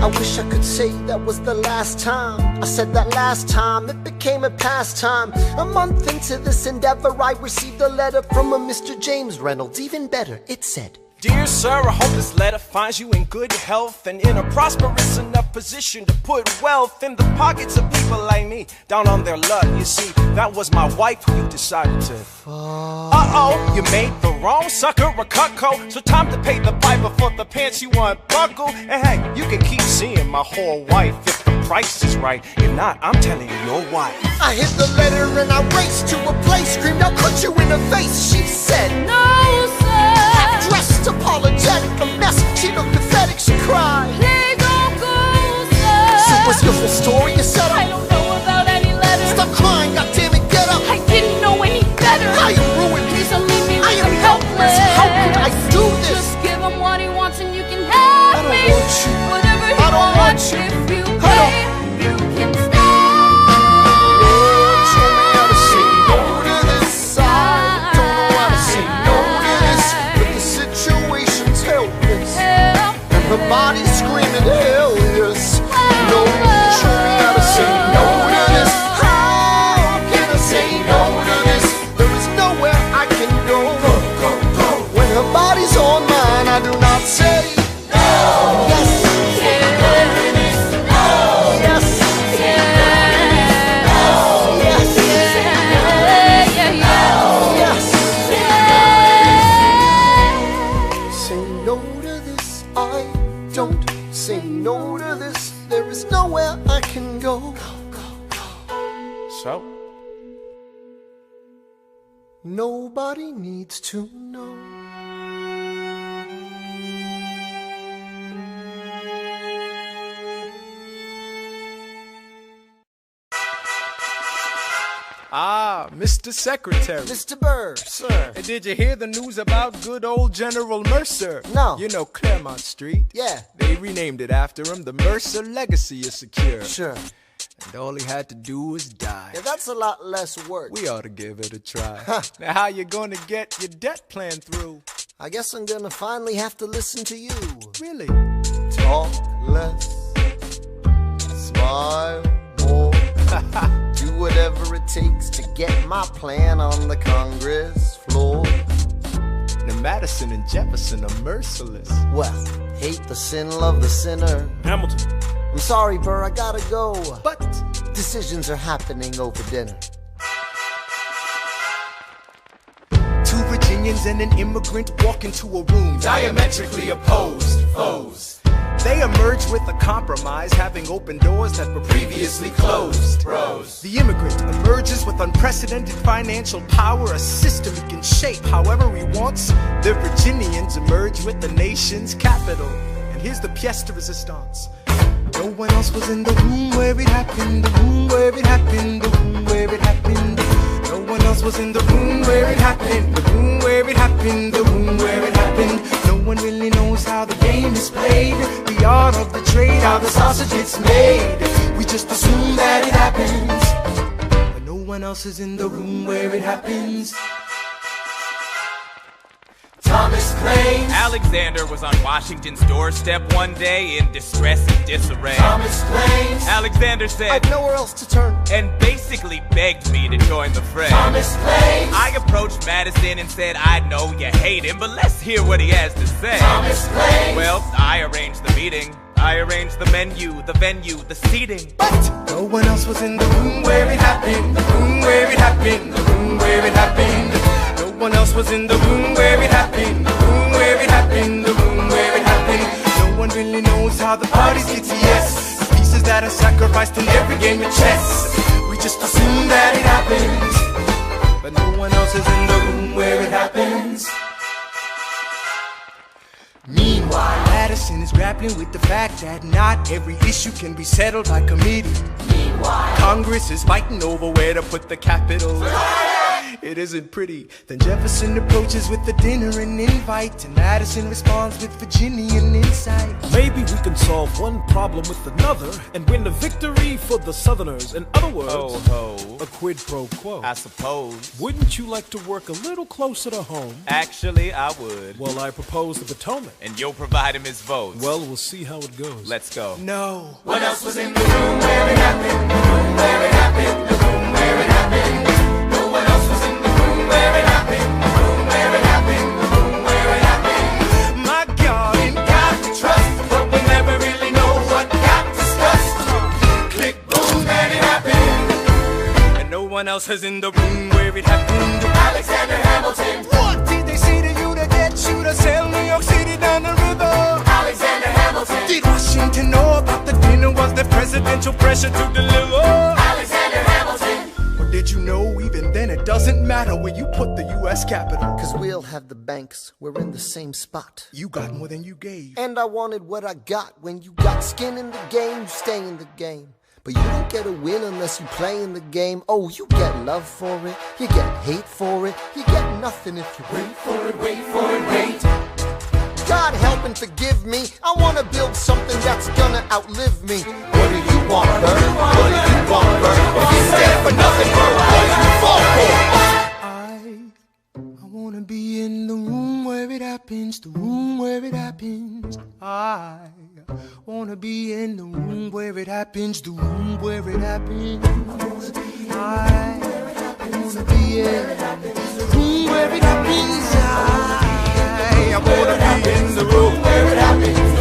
I wish I could say that was the last time I said that last time. It became a pastime. A month into this endeavor, I received a letter from a Mr. James Reynolds. Even better, it said, Dear sir, I hope this letter finds you in good health and in a prosperous enough position to put wealth in the pockets of people like me, down on their luck. You see, that was my wife who you decided to. Uh-oh, you made the wrong sucker a cutco. So time to pay the piper for the pants you unbuckle. And hey, you can keep seeing my whole wife if the price is right. If not, I'm telling you, your wife. I hit the letter and I raced to a place, screamed, I'll cut you in the face. She said, No, sir. Dressed apologetic, a mess. She looked pathetic, she cried. Please don't go, sir. So what's your full story? You said I don't know about any letters. Stop crying, goddammit, get up. I didn't know any better. I am ruined. Please don't leave me. I am helpless. How could I do this? Just give him what he wants and you can have I don't me. want you. Whatever he I don't want wants, you. if you I don't. pay, you can stay. Lord, show me how to say no to this. I don't know how to say no to this, but the situation's helpless. Help. And her body's screaming, hell yes. Lord, show me how to say no to this. How can I say no to this? There is nowhere I can go. When her body's on mine, I do not say no. Yes. Say no to this, there is nowhere I can go. So? Nobody needs to know. Ah, Mr. Secretary. Mr. Burr, sir. Hey, did you hear the news about good old General Mercer? No. You know Claremont Street? Yeah. They renamed it after him. The Mercer legacy is secure. Sure. And all he had to do was die. Yeah, that's a lot less work. We ought to give it a try. Now, how you gonna get your debt plan through? I guess I'm gonna finally have to listen to you. Really? Talk less, smile more. Do whatever it takes to get my plan on the Congress floor. Now Madison and Jefferson are merciless. Well, hate the sin, love the sinner. Hamilton. I'm sorry, Burr, I gotta go. But decisions are happening over dinner. two Virginians and an immigrant walk into a room diametrically opposed foes. They emerged with a compromise, having opened doors that were previously closed. Bros. The immigrant emerges with unprecedented financial power, a system he can shape however he wants. The Virginians emerge with the nation's capital. And here's the pièce de résistance. No one else was in the room where it happened, the room where it happened, the room where it happened. No one else was in the room where it happened, the room where it happened, the room where it happened. No one really knows how the game is played, the art of the trade, how the sausage gets made. We just assume that it happens, but no one else is in the room where it happens. Thomas claims Alexander was on Washington's doorstep one day in distress and disarray. Thomas claims Alexander said, I've nowhere else to turn, and basically begged me to join the fray. Thomas claims I approached Madison and said, I know you hate him, but let's hear what he has to say. Thomas claims Well, I arranged the meeting, I arranged the menu, the venue, the seating. But no one else was in the room where it happened, the room where it happened, the room where it happened. No one else was in the room where it happened, the room where it happened, the room where it happened. No one really knows how the parties get to yes. The pieces that are sacrificed in every game of chess. We just assume that it happens, but no one else is in the room where it happens. Meanwhile, Madison is grappling with the fact that not every issue can be settled by committee. Meanwhile, Congress is fighting over where to put the capital. It isn't pretty. Then Jefferson approaches with the dinner and invite, and Madison responds with Virginian insight. Maybe we can solve one problem with another and win a victory for the Southerners. In other words, Ho, a quid pro quo. I suppose. Wouldn't you like to work a little closer to home? Actually, I would. Well, I propose the Potomac. And you'll provide him his votes. Well, we'll see how it goes. Let's go. No. What else was in the room where it happened, the room where it happened, the room where it happened. No one else was in the room where it happened, the room where it happened, the room where it happened. else is in the room where it happened? Alexander Hamilton. What did they say to you to get you to sail New York City down the river? Alexander Hamilton. Did Washington know about the dinner? Was there presidential pressure to deliver? Alexander Hamilton. Or did you know even then it doesn't matter where you put the U.S. Capitol? Cause we'll have the banks, we're in the same spot. You got more than you gave. And I wanted what I got. When you got skin in the game, you stay in the game. But you don't get a win unless you play in the game. Oh, you get love for it, you get hate for it, you get nothing if you wait for it, wait for it, wait. God help and forgive me, I wanna build something that's gonna outlive me. What do you want, Bert? What do you want, Bert? If you stand for nothing, Bert, what do you fall for? I wanna be in the room where it happens, the room where it happens. I wanna be in the room where it happens, the room where it happens. I wanna be in the room where it happens. I wanna be in the room where it happens, the room where it happens.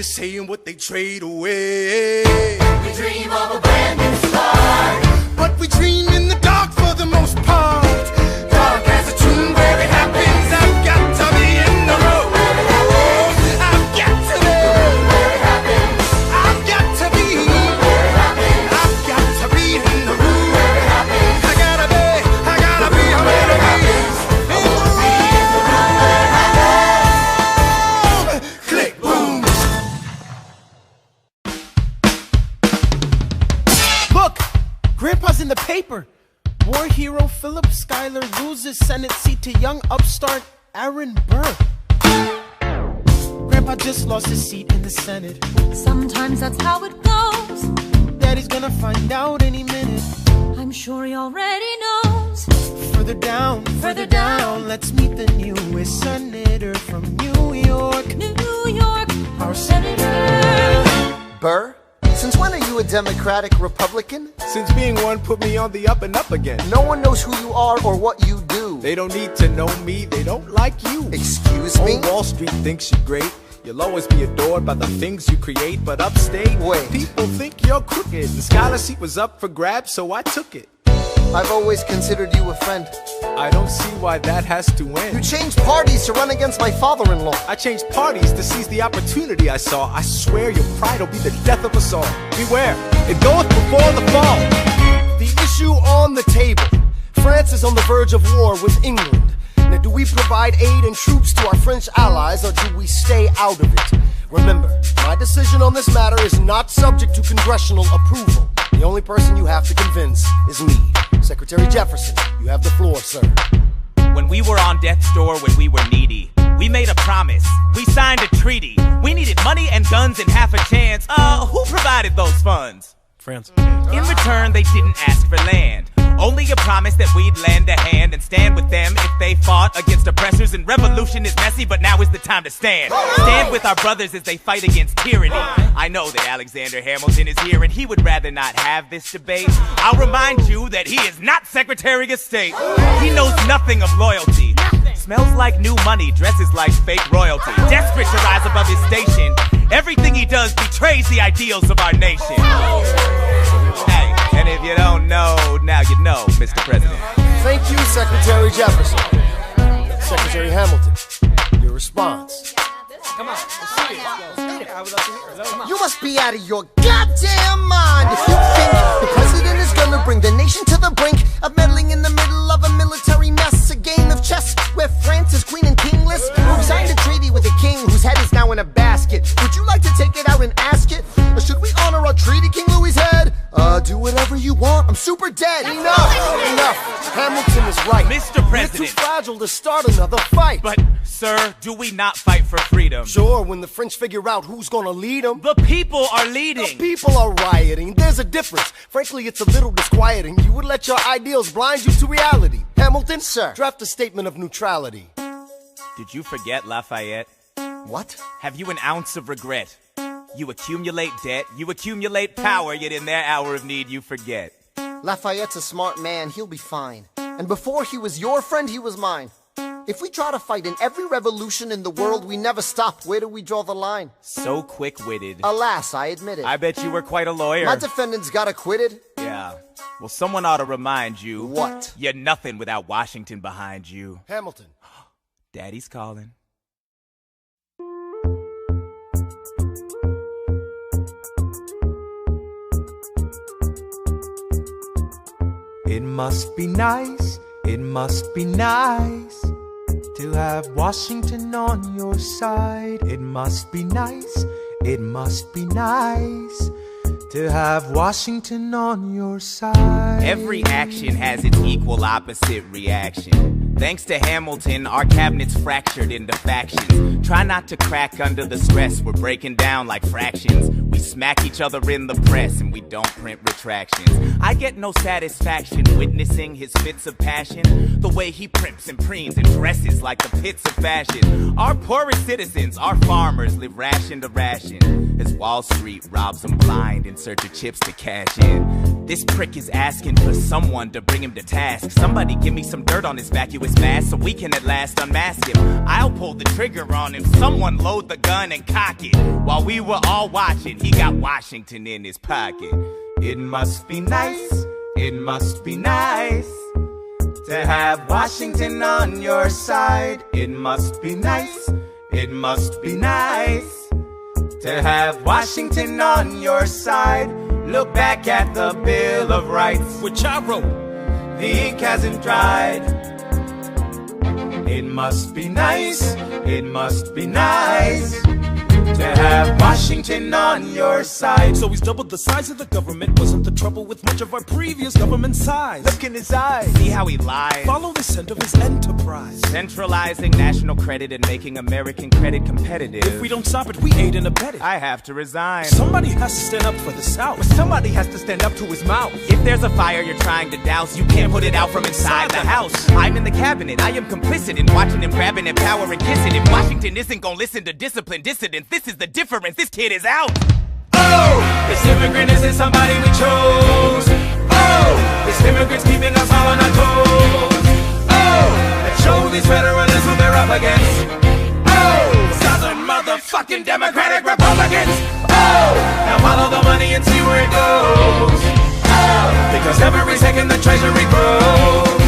Saying what they trade away. We dream of a brand new start, but we dream in the dark for the most part. Dark as a tomb where it happens. I've got to be in the room where it happens. I've got to be where it happens. I've got to be where it happens. I've got to be in the room where it happens. I gotta be where it happens. In the room where it happens. Click, boom. Look, Grandpa's in the paper. War hero Philip Schuyler loses Senate seat to young upstart Aaron Burr. Grandpa just lost his seat in the Senate. Sometimes that's how it goes. Daddy's gonna find out any minute. I'm sure he already knows. Further down, let's meet the newest senator from New York. New York, our senator. Burr? Since when are you a Democratic Republican? Since being one put me on the up and up again. No one knows who you are or what you do. They don't need to know me, they don't like you. Excuse me? Old Wall Street thinks you're great. You'll always be adored by the things you create. But upstate, people think you're crooked. The scholar seat was up for grabs, so I took it. I've always considered you a friend. I don't see why that has to end. You changed parties to run against my father-in-law. I changed parties to seize the opportunity I saw. I swear your pride will be the death of us all. Beware, it goeth before the fall. The issue on the table. France is on the verge of war with England. Now, do we provide aid and troops to our French allies, or do we stay out of it? Remember, my decision on this matter is not subject to congressional approval. The only person you have to convince is me. Secretary Jefferson, you have the floor, sir. When we were on death's door, when we were needy, we made a promise, we signed a treaty. We needed money and guns and half a chance. Who provided those funds? France. In return, they didn't ask for land. Only a promise that we'd lend a hand and stand with them if they fought against oppressors. And revolution is messy, but now is the time to stand. Stand with our brothers as they fight against tyranny. I know that Alexander Hamilton is here and he would rather not have this debate. I'll remind you that he is not Secretary of State. He knows nothing of loyalty. Smells like new money, dresses like fake royalty. Desperate to rise above his station. Everything he does betrays the ideals of our nation. Hey, and if you don't know, now you know, Mr. President. Thank you, Secretary Jefferson. Secretary Hamilton, your response. Come on, let's see it. I would love to hear it. You must be out of your goddamn mind if you think the president is gonna bring the nation to the brink of meddling in the middle of a military mess. A game of chess where France is queen and kingless. Who signed a treaty with a king whose head is now in a basket? Would you like to take it out and ask it? Or should we honor our treaty, King Louis's head? Do whatever you want. I'm super dead. Enough. Hamilton is right. Mr. President. We're too fragile to start another fight. But, sir, do we not fight for freedom? Sure, when the French figure out who's gonna lead them. The people are leading. The people are rioting. There's a difference. Frankly, it's a little disquieting. You would let your ideals blind you to reality. Hamilton, sir, draft a statement of neutrality. Did you forget Lafayette? What? Have you an ounce of regret? You accumulate debt, you accumulate power, yet in their hour of need you forget. Lafayette's a smart man, he'll be fine. And before he was your friend, he was mine. If we try to fight in every revolution in the world, we never stop. Where do we draw the line? So quick-witted. Alas, I admit it. I bet you were quite a lawyer. My defendants got acquitted. Yeah. Well, someone ought to remind you. What? You're nothing without Washington behind you. Hamilton. Daddy's calling. It must be nice, it must be nice to have Washington on your side. It must be nice, it must be nice to have Washington on your side. Every action has its equal opposite reaction. Thanks to Hamilton, our cabinet's fractured into factions. Try not to crack under the stress, we're breaking down like fractions. We smack each other in the press and we don't print retractions. I get no satisfaction witnessing his fits of passion. The way he primps and preens and dresses like the pits of fashion. Our poorest citizens, our farmers, live ration to ration as Wall Street robs them blind in search of chips to cash in. This prick is asking for someone to bring him to task. Somebody give me some dirt on his vacuous mask so we can at last unmask him. I'll pull the trigger on him. Someone load the gun and cock it. While we were all watching, he got Washington in his pocket. It must be nice, it must be nice to have Washington on your side. It must be nice, it must be nice to have Washington on your side. Look back at the Bill of Rights, which I wrote. The ink hasn't dried. It must be nice, it must be nice to have Washington on your side. So he's doubled the size of the government. Wasn't the trouble with much of our previous government size? Look in his eyes. See how he lies. Follow the scent of his enterprise. Centralizing national credit and making American credit competitive. If we don't stop it, we aid and abet it. I have to resign. Somebody has to stand up for the South. But somebody has to stand up to his mouth. If there's a fire you're trying to douse, you can't put it out from inside the house. I'm in the cabinet. I am complicit in watching him grabbing at power and kissing. If Washington isn't gonna listen to disciplined dissidents, this is the difference. This kid is out. Oh, this immigrant isn't somebody we chose. Oh, this immigrant's keeping us all on our toes. Oh, let's show these federalists who they're up against. Oh, Southern motherfucking Democratic Republicans. Oh, now follow the money and see where it goes. Oh, because every second the treasury grows.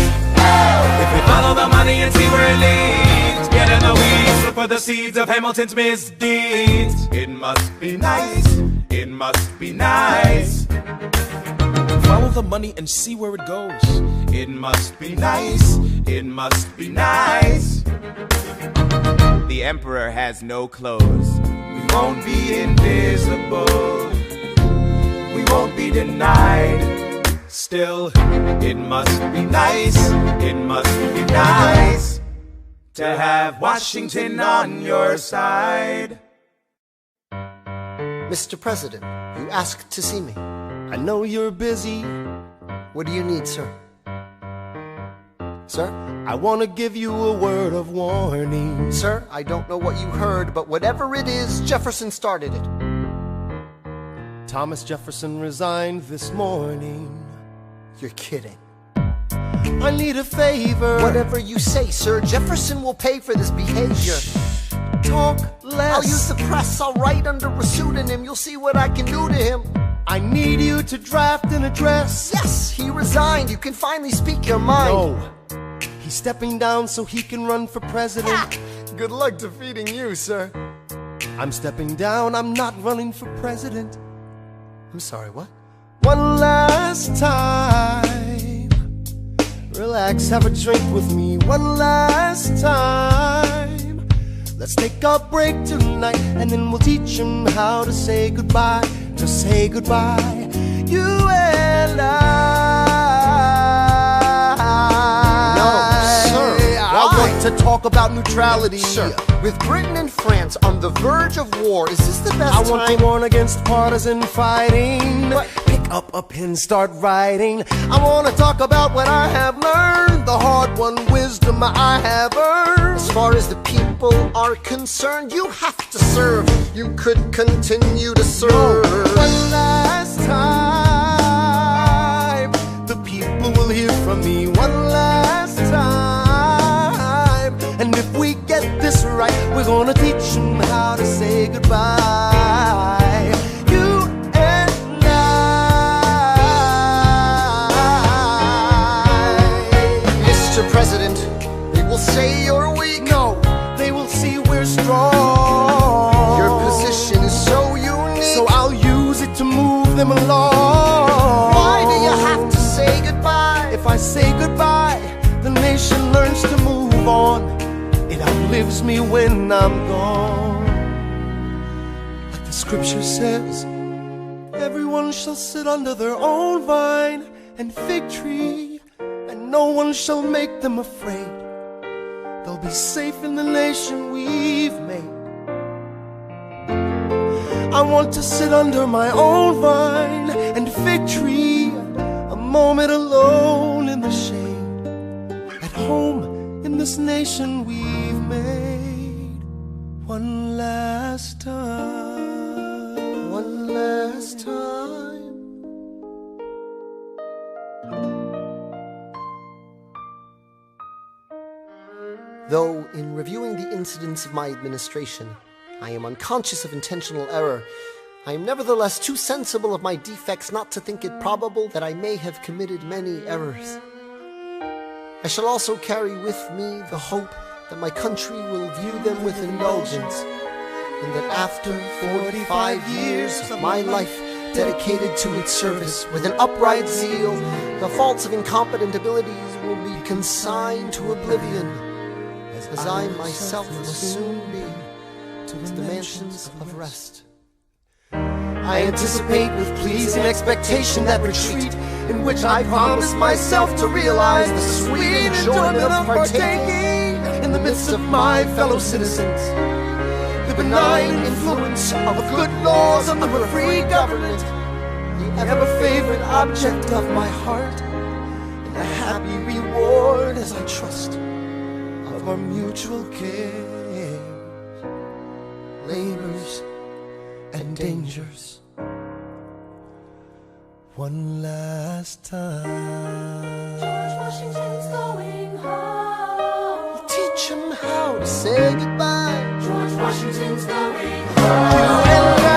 Oh, if we follow the money and see where it leads, get in the weeds, look for the seeds of Hamilton's misdeeds. It must be nice, it must be nice. Follow the money and see where it goes. It must be nice, it must be nice. The emperor has no clothes. We won't be invisible, we won't be denied. Still, it must be nice, it must be nice to have Washington on your side. Mr. President, you asked to see me. I know you're busy. What do you need, sir? Sir? I want to give you a word of warning. Sir, I don't know what you heard, but whatever it is, Jefferson started it. Thomas Jefferson resigned this morning. You're kidding. I need a favor. Whatever you say, sir, Jefferson will pay for this behavior. Talk less. I'll use the press, I'll write under a pseudonym. You'll see what I can do to him. I need you to draft an address. Yes, he resigned. You can finally speak your mind. No, he's stepping down so he can run for president. Ha! Good luck defeating you, sir. I'm stepping down, I'm not running for president. I'm sorry, what? One last time. Relax, have a drink with me. One last time. Let's take a break tonight, and then we'll teach him how to say goodbye. To say goodbye, you and I. No, sir. I want to talk about neutrality. Sir, with Britain and France on the verge of war, is this the best time? I want to warn against partisan fighting. But pick pick up a pen, start writing. I wanna talk about what I have learned, the hard-won wisdom I have earned. As far as the people are concerned, you have to serve. You could continue to serve. One last time, the people will hear from me. One last time, and if we get this right, we're gonna teach them how to say goodbye. President, they will say you're weak. No, they will see we're strong. Your position is so unique, so I'll use it to move them along. Why do you have to say goodbye? If I say goodbye, the nation learns to move on. It outlives me when I'm gone. Like the scripture says, everyone shall sit under their own vine and fig tree, and no one shall make them afraid. They'll be safe in the nation we've made. I want to sit under my own vine and fig tree, a moment alone in the shade, at home in this nation we've made. One last time, one last time. Though, in reviewing the incidents of my administration, I am unconscious of intentional error, I am nevertheless too sensible of my defects not to think it probable that I may have committed many errors. I shall also carry with me the hope that my country will view them with indulgence, and that after 45 years of my life dedicated to its service with an upright zeal, the faults of incompetent abilities will be consigned to oblivion, as I myself will soon be to the mansions of rest. I anticipate with pleasing expectation that retreat in which I promise myself to realize the sweet enjoyment of partaking in the midst of my fellow citizens, the benign influence of good laws and of a free government, the ever-favorite object of my heart, and a happy reward as I trust of our mutual cares, labors, and dangers. One last time. George Washington's going home. Teach him how to say goodbye. George Washington's going home. You and I.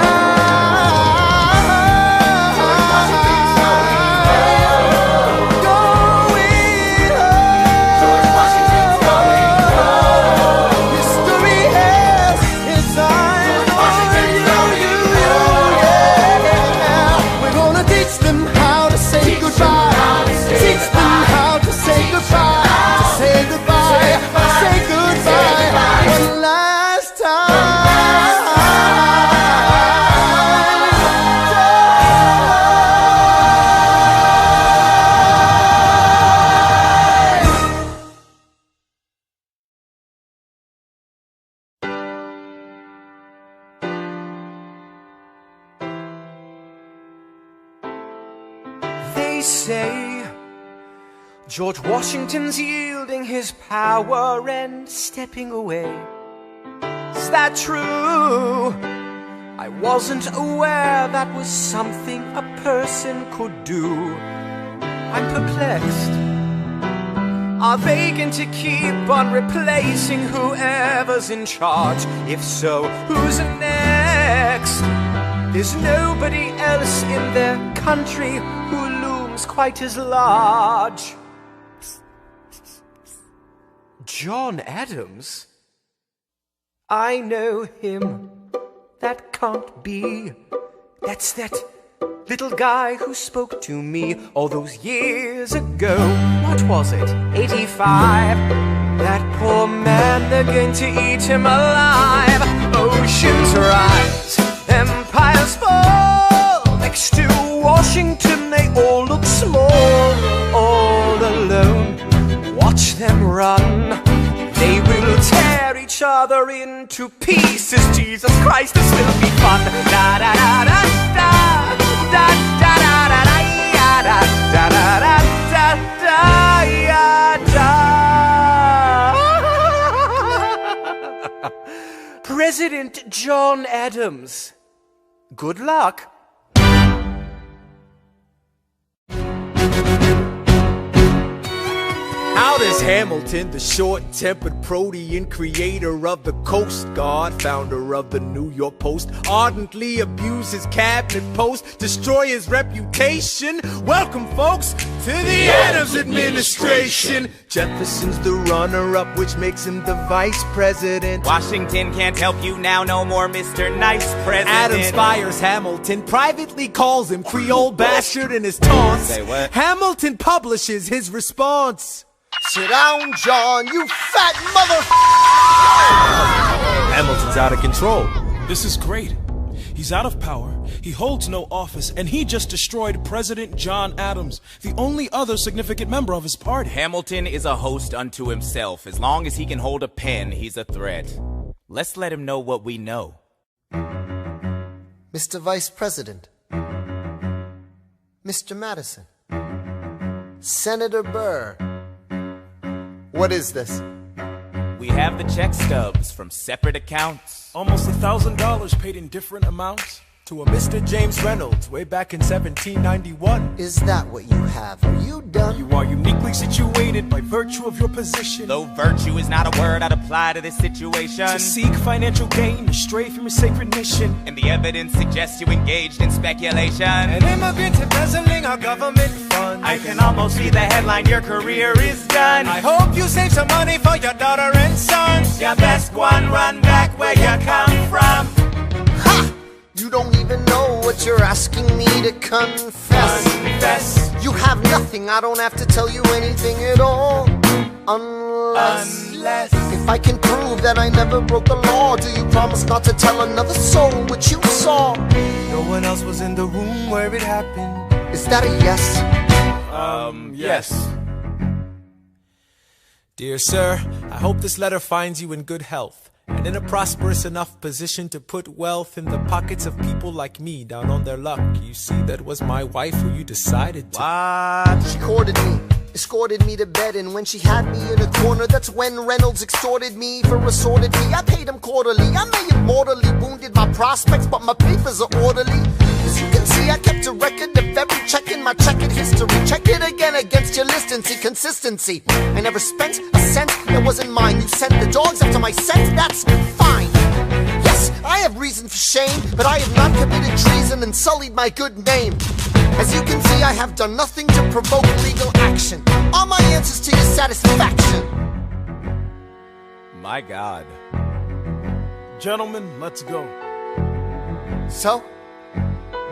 They say George Washington's yielding his power and stepping away. Is that true? I wasn't aware that was something a person could do. I'm perplexed. Are they going to keep on replacing whoever's in charge? If so, who's next? There's nobody else in their country who looms quite as large. John Adams? I know him. That can't be. That's that little guy who spoke to me all those years ago. What was it? 85? That poor man, they're going to eat him alive. Oceans rise, empires fall. Next to Washington, they all look small. All alone, watch them run. They will tear each other into pieces. Jesus Christ, this will be fun. Da da da da da da da da da. John Adams. Good luck. Out is Hamilton, the short-tempered protean, creator of the Coast Guard, founder of the New York Post, ardently abuse his cabinet post, destroy his reputation. Welcome, folks, to the Adams administration. Jefferson's the runner-up, which makes him the vice president. Washington can't help you now, no more Mr. Nice President. Adams fires Hamilton, privately calls him Creole bastard in his taunts. Say what? Hamilton publishes his response. Sit down, John, you fat mother... Hamilton's out of control. This is great. He's out of power, he holds no office, and he just destroyed President John Adams, the only other significant member of his party. Hamilton is a host unto himself. As long as he can hold a pen, he's a threat. Let's let him know what we know. Mr. Vice President, Mr. Madison, Senator Burr, what is this? We have the check stubs from separate accounts. Almost $1,000 paid in different amounts to a Mr. James Reynolds way back in 1791. Is that what you have? Are you done? You are uniquely situated by virtue of your position. Though virtue is not a word I'd apply to this situation. To seek financial gain, to stray from your sacred mission. And the evidence suggests you engaged in speculation. An immigrant embezzling our government funds. I can almost see the headline, your career is done. I hope you save some money for your daughter and sons. Your best one, run back where you come from. Ha! You don't even know what you're asking me to confess. You have nothing, I don't have to tell you anything at all. Unless if I can prove that I never broke the law, do you promise not to tell another soul what you saw? No one else was in the room where it happened. Is that a yes? Yes. Dear sir, I hope this letter finds you in good health and in a prosperous enough position to put wealth in the pockets of people like me down on their luck. You see, that was my wife who you decided to. What? She courted me, escorted me to bed, and when she had me in a corner, that's when Reynolds extorted me for assorted me. I paid him quarterly. I may have mortally wounded my prospects, but my papers are orderly. As you can see, I kept a record of every check in my checkered history. Check it again against your list and see consistency. I never spent a cent that wasn't mine. You sent the dogs after my scent, that's fine. Yes, I have reason for shame, but I have not committed treason and sullied my good name. As you can see, I have done nothing to provoke legal action. Are my answers to your satisfaction? My God. Gentlemen, let's go. So?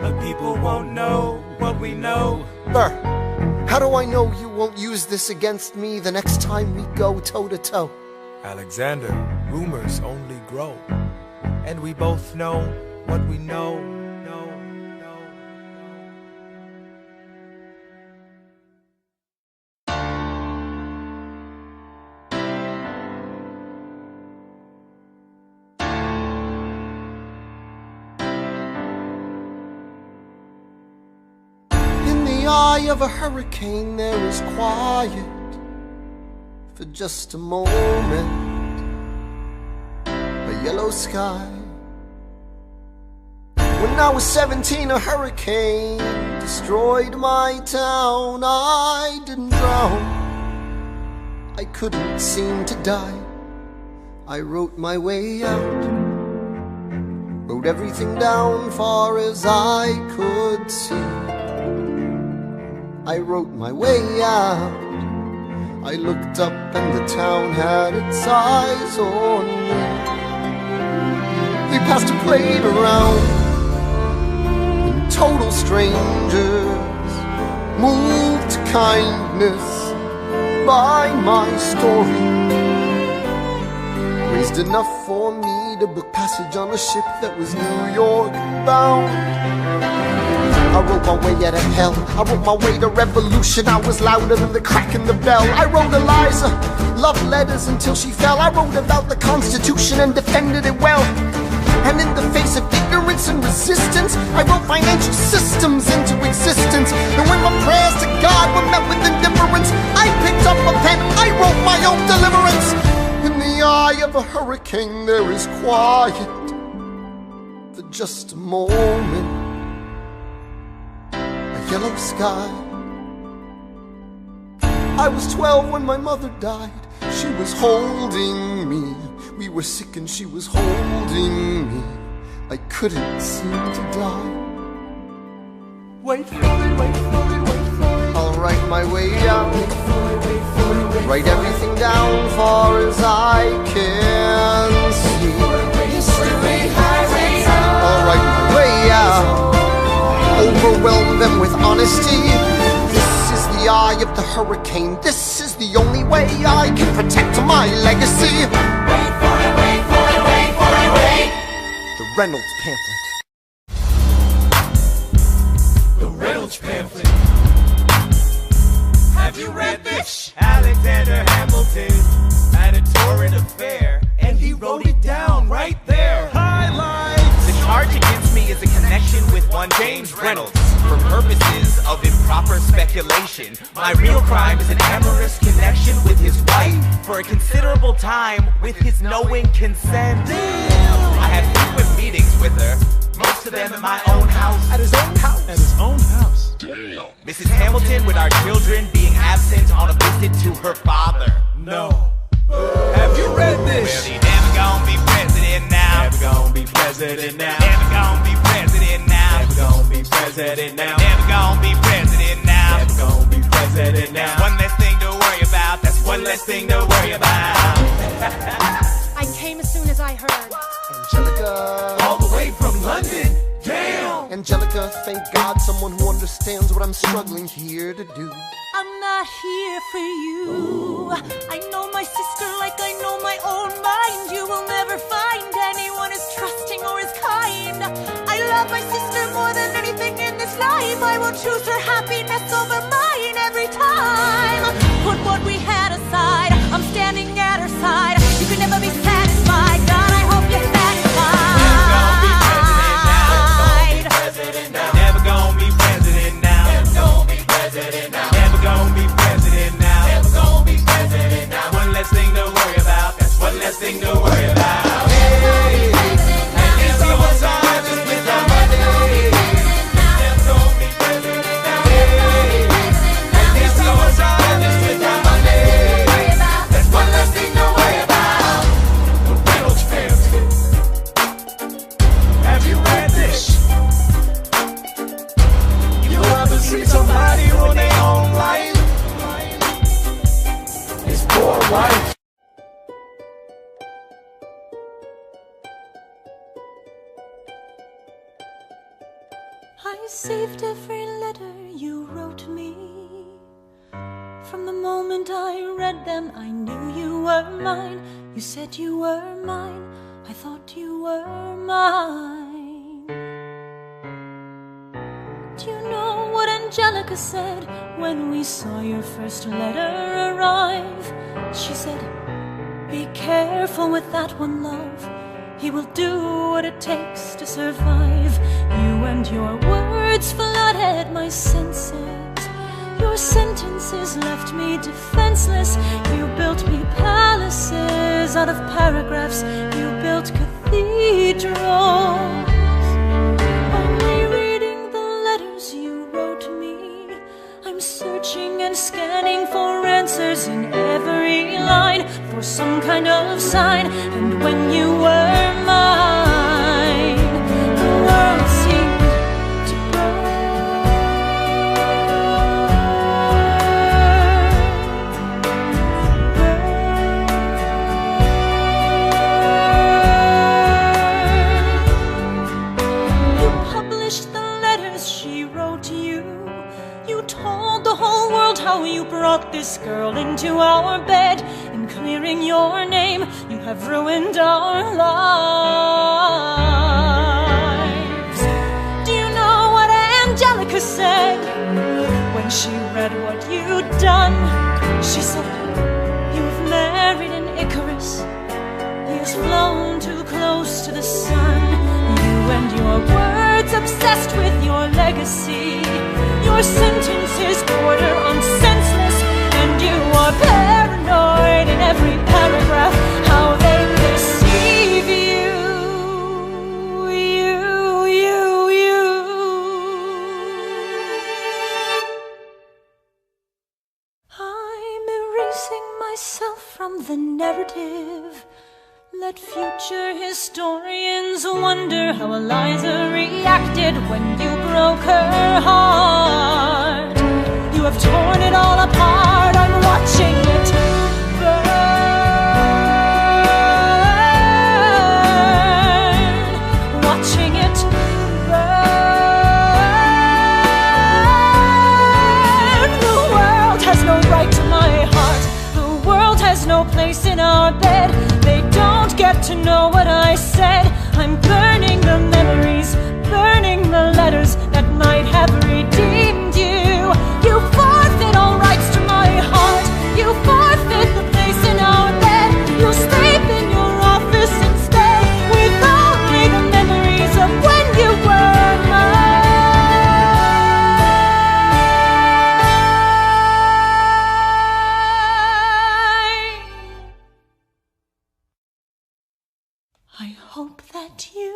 The people won't know what we know. Burr, how do I know you won't use this against me the next time we go toe-to-toe? Alexander, rumors only grow, and we both know what we know. In the eye of a hurricane there is quiet for just a moment. A yellow sky. When I was 17, a hurricane destroyed my town. I didn't drown, I couldn't seem to die. I wrote my way out, wrote everything down far as I could see. I wrote my way out. I looked up and the town had its eyes on me. They passed a plate around, and total strangers moved to kindness by my story. Raised enough for me to book passage on a ship that was New York bound. I wrote my way out of hell, I wrote my way to revolution. I was louder than the crack in the bell. I wrote Eliza love letters until she fell. I wrote about the Constitution and defended it well. And in the face of ignorance and resistance, I wrote financial systems into existence. And when my prayers to God were met with indifference, I picked up a pen, I wrote my own deliverance. In the eye of a hurricane there is quiet just a moment. A yellow sky. I was 12 when my mother died. She was holding me. We were sick and she was holding me. I couldn't seem to die. Wait for it, wait for it, wait for it. I'll write my way out. Wait for it, wait for it, wait. Write everything down far as I can see. History has its own. I'll write my way out. Overwhelm them with honesty. This is the eye of the hurricane. This is the only way I can protect my legacy. Wait for it, wait for it, wait for it, wait. The Reynolds pamphlet. The Reynolds pamphlet. Have you read this? Alexander Hamilton had a torrid affair, and he wrote it down right there. Highlights! The charge against me is a connection with one James Reynolds. For purposes of improper speculation, my real crime is an amorous connection with his wife for a considerable time with his knowing consent. I had frequent meetings with her, most of them at my own house. At his own house? At his own house. Damn. Mrs. Hamilton, with our children being absent on a visit to her father. No. Have you read this? Well, he never gonna be president now. Never gonna be president now. Never gonna be president now. Never gonna be president now. Never gonna be president now. Never gonna be president now. That's one less thing to worry about. That's one less thing to worry about. I came as soon as I heard. Angelica. All the way from London. Damn. Angelica, thank God someone who understands what I'm struggling here to do. I'm not here for you. I know my sister like I know my own mind. You will never find anyone as trusting or as kind. I love my sister more than anything in this life. I will choose her happiness over mine every time. Put what we had aside. I'm standing at her side. You can never be satisfied. God, I hope you're satisfied. Never gonna be president now. Never gonna be president now. Never gonna be president now. Never gonna be president now. One less thing to worry about. That's one less thing to worry about. Hey, and it's our time is with our money. Never gonna be president now. Hey, and it's our time is with our money. That's one less thing to worry about. The Reynolds pamphlet. Have you read this? You ever see somebody ruin their own life? His poor wife. I saved every letter you wrote me. From the moment I read them, I knew you were mine. You said you were mine. I thought you were mine. Do you know what Angelica said when we saw your first letter arrive? She said, be careful with that one, love. He will do what it takes to survive. You and your words flooded my senses. Your sentences left me defenseless. You built me palaces out of paragraphs. You built cathedrals. Only reading the letters you wrote me, I'm searching and scanning for answers in every line, for some kind of sign. And when you were mine, the world seemed to burn. You published the letters she wrote you. You told the whole world how you brought this girl into our bed. In clearing your name, you have ruined our lives. Do you know what Angelica said when she read what you'd done? She said, you've married an Icarus. He has flown too close to the sun. You and your words obsessed with your legacy. Your sentences border on senseless, and you are paranoid in every paragraph. How they deceive you, you myself from the narrative. Let future historians wonder how Eliza reacted when you broke her heart. You have torn it all apart, I'm watching it burn. Watching it burn. The world has no right to my heart. The world has no place in our bed. They don't get to know what I said. I'm burning the memories, burning the letters that might have redeemed you. You forfeit all rights to my heart. You forfeit the place in our bed. You sleep in your office instead, with only the memories of when you were mine. I hope that you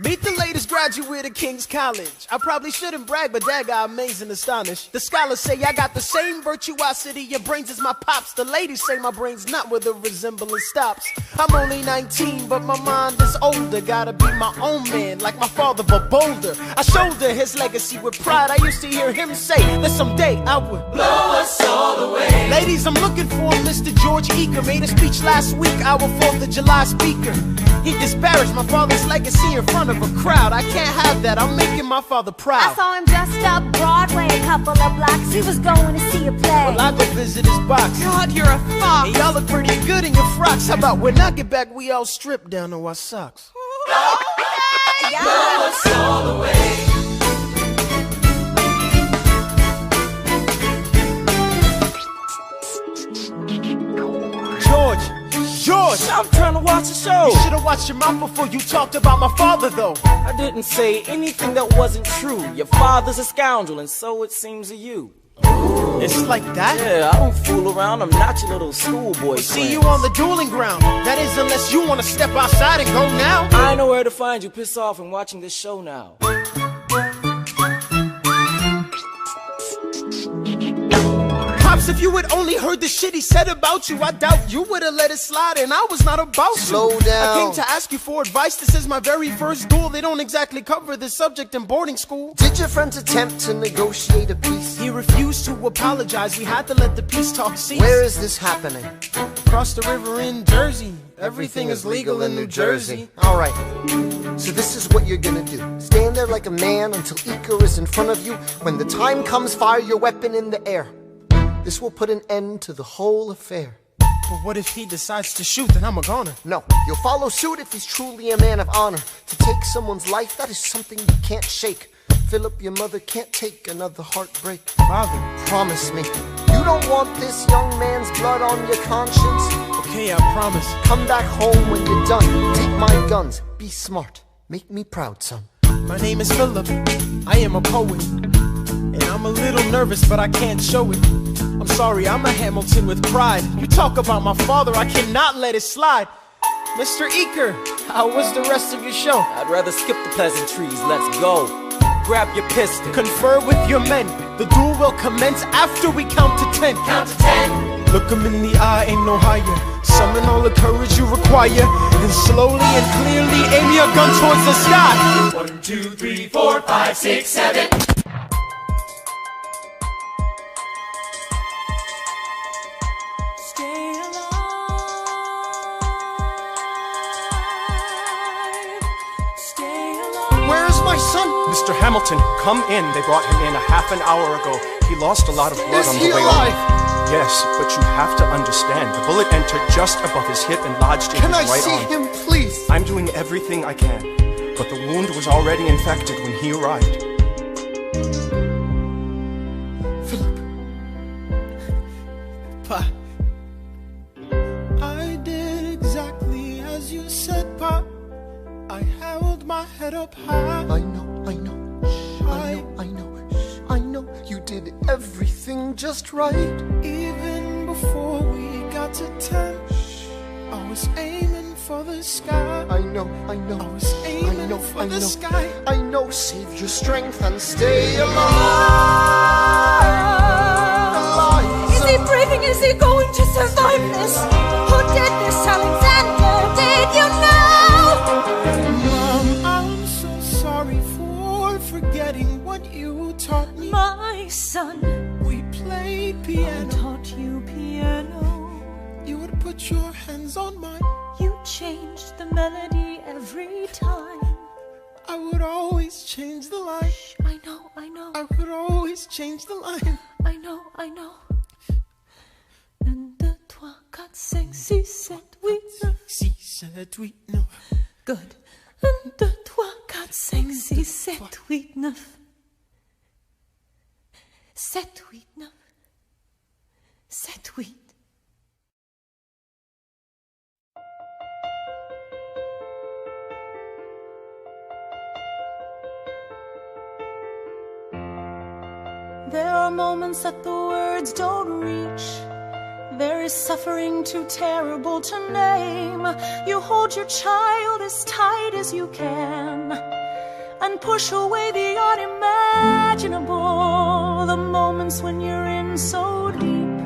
Meet the latest graduate of King's College. I probably shouldn't brag, but dad got amazed and astonished. The scholars say I got the same virtuosity of brains as my pops. The ladies say my brain's not where the resemblance stops. I'm only 19, but my mind is older. Gotta be my own man, like my father, but bolder. I shoulder his legacy with pride. I used to hear him say that someday I would blow us all away. Ladies, I'm looking for Mr. George Eaker. Made a speech last week, our 4th of July speaker. He disparaged my father's legacy in front of a crowd. I can't have that, I'm making my father proud. I saw him just up Broadway, a couple of blocks. He was going to see a play. Well, I go visit his box. God, you're a fox. And y'all look pretty good in your frocks. How about when I get back, we all strip down to our socks? Yeah. Blow us all away. George, I'm trying to watch the show. You should have watched your mouth before you talked about my father, though. I didn't say anything that wasn't true. Your father's a scoundrel, and so it seems to you. It's like that? Yeah, I don't fool around. I'm not your little schoolboy. See you on the dueling ground. That is, unless you want to step outside and go now. I know where to find you. Piss off and watching this show now. Pops, if you had only heard the shit he said about you, I doubt you would have let it slide, and I was not about to. Slow down. I came to ask you for advice. This is my very first duel. They don't exactly cover this subject in boarding school. Did your friends attempt to negotiate a peace? He refused to apologize. We had to let the peace talk cease. Where is this happening? Across the river in Jersey. Everything is legal in New Jersey. Alright, so this is what you're gonna do. Stand there like a man until Iker is in front of you. When the time comes, fire your weapon in the air. This will put an end to the whole affair. But what if he decides to shoot, then I'm a goner? No, you'll follow suit if he's truly a man of honor. To take someone's life, that is something you can't shake. Philip, your mother can't take another heartbreak. Father, promise me, you don't want this young man's blood on your conscience. Okay, I promise. Come back home when you're done. Take my guns, be smart, make me proud, son. My name is Philip, I am a poet. And I'm a little nervous, but I can't show it. I'm sorry, I'm a Hamilton with pride. You talk about my father, I cannot let it slide. Mr. Eaker, how was the rest of your show? I'd rather skip the pleasantries, let's go. Grab your pistol. Confer with your men. The duel will commence after we count to 10. Count to 10. Look him in the eye, ain't no higher. Summon all the courage you require. Then slowly and clearly aim your gun towards the sky. 1, 2, 3, 4, 5, 6, 7. Mr. Hamilton, come in. They brought him in a half an hour ago. He lost a lot of blood on the way alive? Yes, but you have to understand, the bullet entered just above his hip and lodged in his right arm. Can I see him, please? I'm doing everything I can, but the wound was already infected when he arrived. Philip. Pa. I did exactly as you said, Pa. my head up high. I know. I know you did everything just right. Even before we got to 10, I was aiming for the sky. I know. I was aiming for the sky. I know, save your strength and stay alive. Is he breathing? Is he going to survive this? Who did this, Alexander? Did you know? Mom, I'm so sorry for forgetting what you taught me. My son, we played piano. I taught you piano. You would put your hands on mine. You changed the melody every time. I would always change the line. Shh, I know. I would always change the line. I know. 1, 2, 3, 4, 5, 6, 7, 8, 9. 6, 7, 8, 9. Good. 1, 2, 3, 4, 5, 6, 7, 8, 9. 7, 8, 9. 7, 8. There are moments that the words don't reach. There is suffering too terrible to name. You hold your child as tight as you can and push away the unimaginable. The moments when you're in so deep,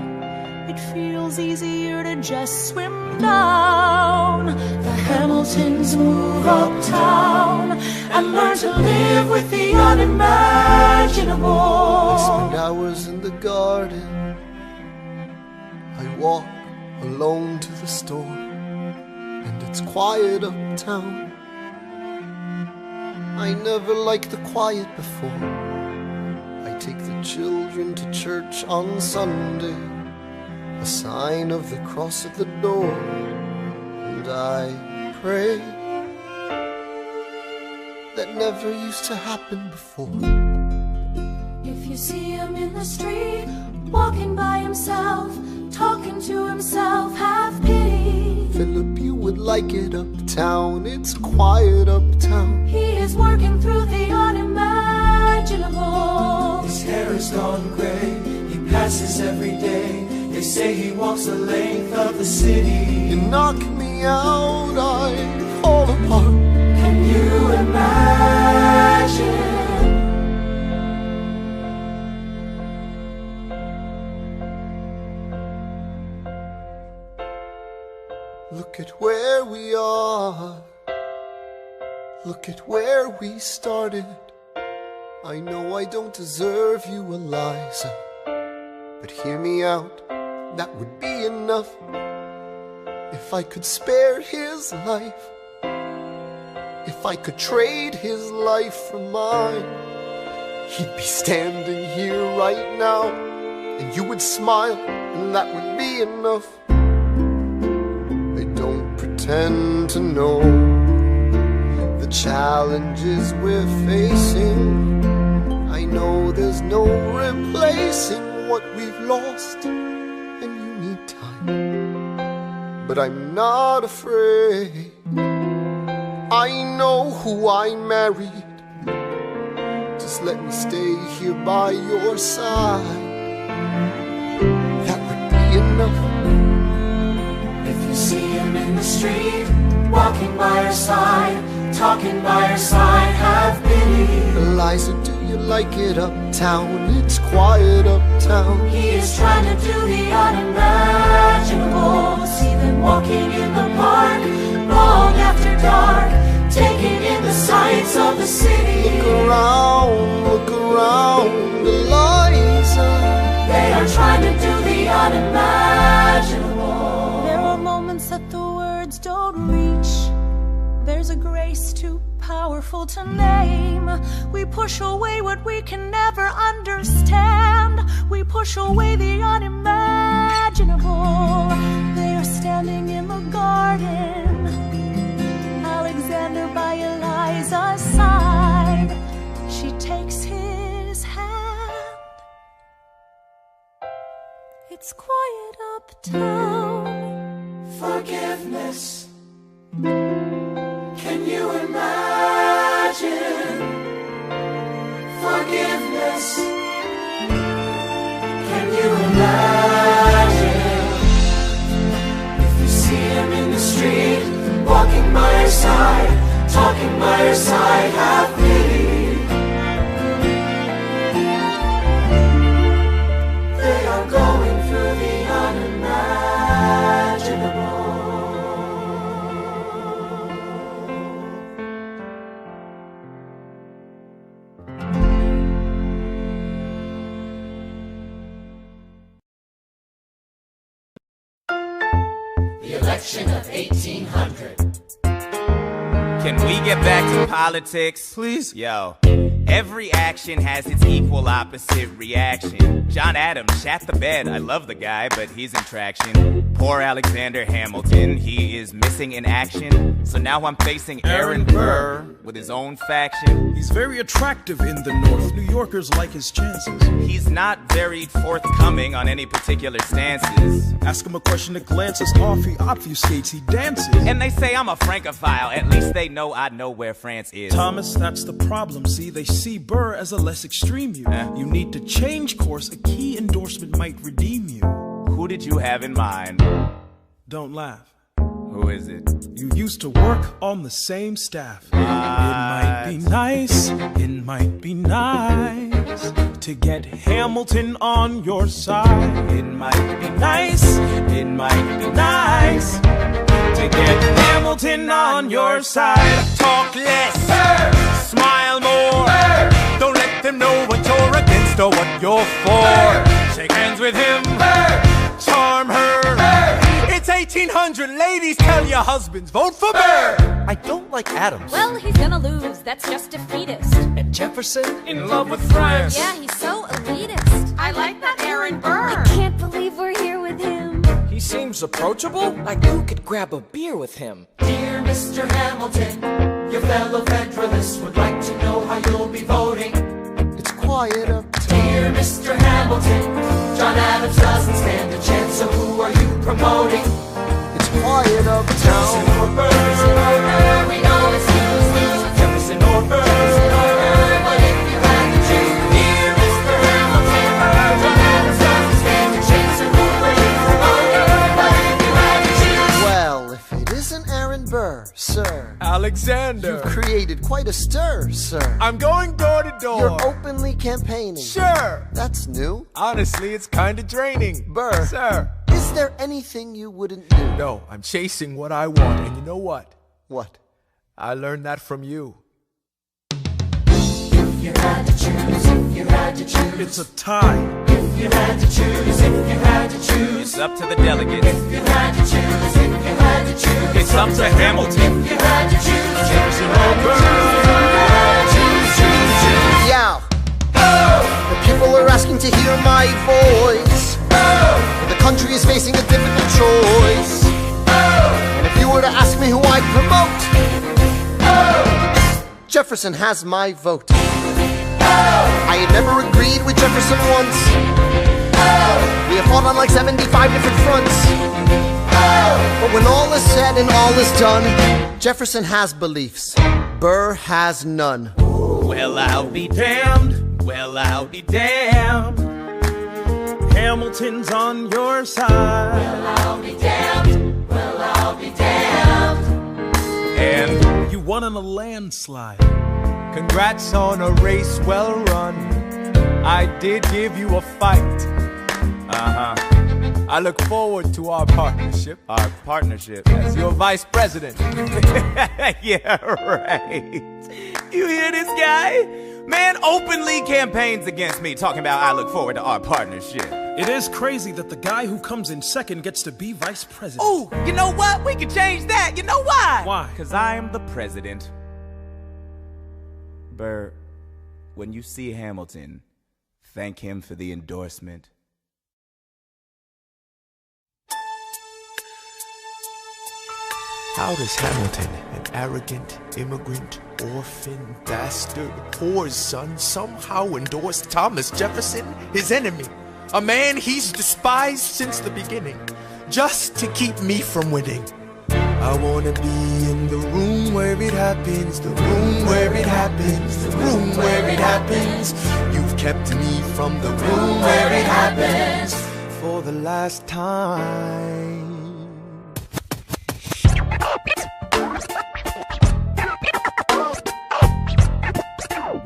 it feels easier to just swim down. The Hamiltons move uptown and learn to live with the unimaginable. I spend hours in the garden. I walk alone to the store, and it's quiet uptown. I never liked the quiet before. I take the children to church on Sunday, a sign of the cross at the door, and I pray. That never used to happen before. If you see him in the street, walking by himself, talking to himself, have pity. Philip, you would like it uptown. It's quiet uptown. He is working through the unimaginable. His hair is gone gray. He passes every day. They say he walks the length of the city. You knock me out, I fall apart. Can you imagine? Look at where we are. Look at where we started. I know I don't deserve you, Eliza, but hear me out, that would be enough. If I could spare his life, if I could trade his life for mine, he'd be standing here right now, and you would smile, and that would be enough. I don't pretend to know the challenges we're facing. I know there's no replacing what we've lost, and you need time, but I'm not afraid. I know who I married. Just let me stay here by your side. That would be enough. If you see him in the street, walking by her side, talking by her side, have pity. Eliza, do you like it uptown? It's quiet uptown. He is trying to do the unimaginable. See them walking in the park, long after dark, taking in the sights of the city. Look around, Eliza. They are trying to do the unimaginable. There are moments that the words don't reach. There's a grace too powerful to name. We push away what we can never understand. We push away the unimaginable. They are standing in the garden, Alexander by Eliza's side. She takes his hand. It's quiet uptown. Forgiveness. Can you imagine? the election of 1800. Can we get back to politics? Please? Yo, every action has its equal opposite reaction. John Adams shat the bed. I love the guy, but he's in traction. Poor Alexander Hamilton, he is missing in action. So now I'm facing Aaron Burr with his own faction. He's very attractive in the North. New Yorkers like his chances. He's not very forthcoming on any particular stances. Ask him a question that glances off, he obfuscates, he dances. And they say I'm a Francophile, at least they know I know where France is. Thomas, that's the problem, see, they see Burr as a less extreme you. You need to change course, a key endorsement might redeem you. Who did you have in mind? Don't laugh. Who is it? You used to work on the same staff. It might be nice, it might be nice to get Hamilton on your side. It might be nice, it might be nice to get Hamilton on your side. Talk less, smile more. Don't let them know what you're against or what you're for. Shake hands with him, charm her. It's 1800, ladies, tell your husbands, vote for Burr. I don't like Adams. Well, he's gonna lose, that's just defeatist. And Jefferson? In love with France. Yeah, he's so elitist. I like that Aaron Burr. I can't believe we're here with him. He seems approachable, like you could grab a beer with him. Dear Mr. Hamilton, your fellow Federalists would like to know how you'll be voting. It's quiet up. Dear Mr. Hamilton, John Adams doesn't stand a chance, so who are you promoting? It's quiet uptown. Jefferson or Burr, we know it's lose-lose. Jefferson or Burr, but if you had to choose, dear Mr. Hamilton, John Adams doesn't stand a chance, so who are you promoting? But if you had to choose, Well, if it isn't Aaron Burr, sir. Alexander. You've created quite a stir, sir. I'm going door to door. You're openly campaigning. Sure. That's new. Honestly, it's kind of draining. Burr. Sir. Is there anything you wouldn't do? No, I'm chasing what I want, and you know what? What? I learned that from you. if you had to choose, if you had to choose, It's a tie. if you had to choose, if you had to choose, It's up to the delegates. if you had to choose, if you had to choose, It's up to Hamilton. if you had to choose, Jefferson or Burr, choose. Yeah. The people are asking to hear my voice. The country is facing a difficult choice. And if you were to ask me who I'd promote, Jefferson has my vote. I had never agreed with Jefferson once. We have fought on like 75 different fronts. But when all is said and all is done, Jefferson has beliefs. Burr has none. Well, I'll be damned. Well, I'll be damned. Hamilton's on your side. Well, I'll be damned. Well, I'll be damned. And you won on a landslide. Congrats on a race well run. I did give you a fight. I look forward to our partnership. Our partnership. As your vice president. Yeah, right. You hear this guy? Man openly campaigns against me, talking about I look forward to our partnership. It is crazy that the guy who comes in second gets to be vice president. Ooh, you know what? We can change that. You know why? Why? Because I am the president. Burr, when you see Hamilton, thank him for the endorsement. How does Hamilton, an arrogant immigrant, orphan, bastard, whore's son, somehow endorse Thomas Jefferson, his enemy? A man he's despised since the beginning, just to keep me from winning. I wanna be in the room where it happens, the room where it happens, the room where it happens. You've kept me from the room where it happens for the last time.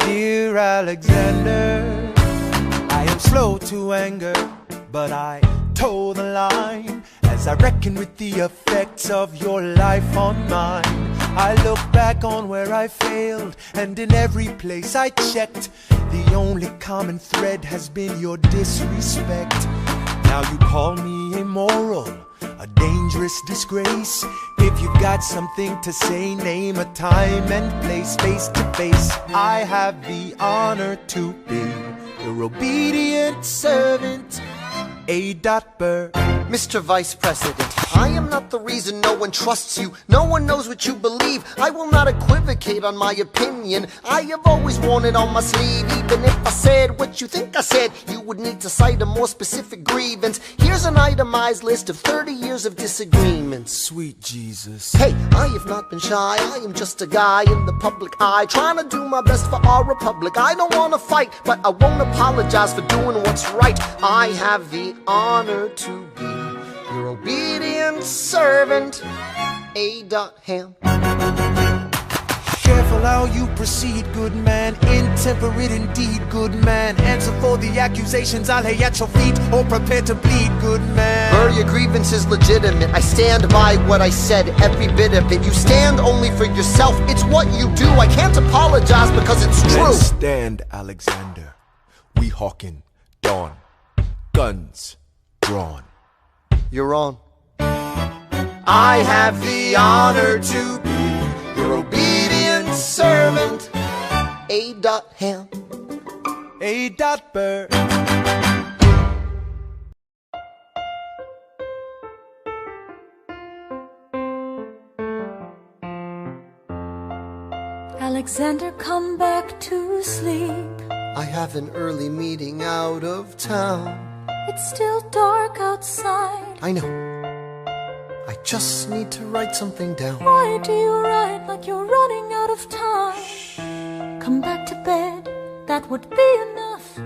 Dear Alexander, I am slow to anger, but I toe the line as I reckon with the effects of your life on mine. I look back on where I failed, and in every place I checked, the only common thread has been your disrespect. Now you call me immoral, a dangerous disgrace. If you've got something to say, name a time and place, face to face. I have the honor to be your obedient servant, A. Burr. Mr. Vice President, I am not the reason no one trusts you. No one knows what you believe. I will not equivocate on my opinion. I have always worn it on my sleeve. Even if I said what you think I said, you would need to cite a more specific grievance. Here's an itemized list of 30 years of disagreements. Sweet Jesus. Hey, I have not been shy. I am just a guy in the public eye, trying to do my best for our republic. I don't want to fight, but I won't apologize for doing what's right. I have the honor to be your obedient servant, A. Ham. Careful how you proceed, good man. Intemperate indeed, good man. Answer for the accusations I'll lay at your feet, or prepare to bleed, good man. Burr, your grievance is legitimate. I stand by what I said, every bit of it. You stand only for yourself. It's what you do. I can't apologize because it's true. Then stand, Alexander. We hawkin' dawn. Guns drawn. You're on. I have the honor to be your obedient servant, A. Ham. A. Burr. Alexander, come back to sleep. I have an early meeting out of town. It's still dark outside. I know. I just need to write something down. Why do you write like you're running out of time? Come back to bed, that would be enough.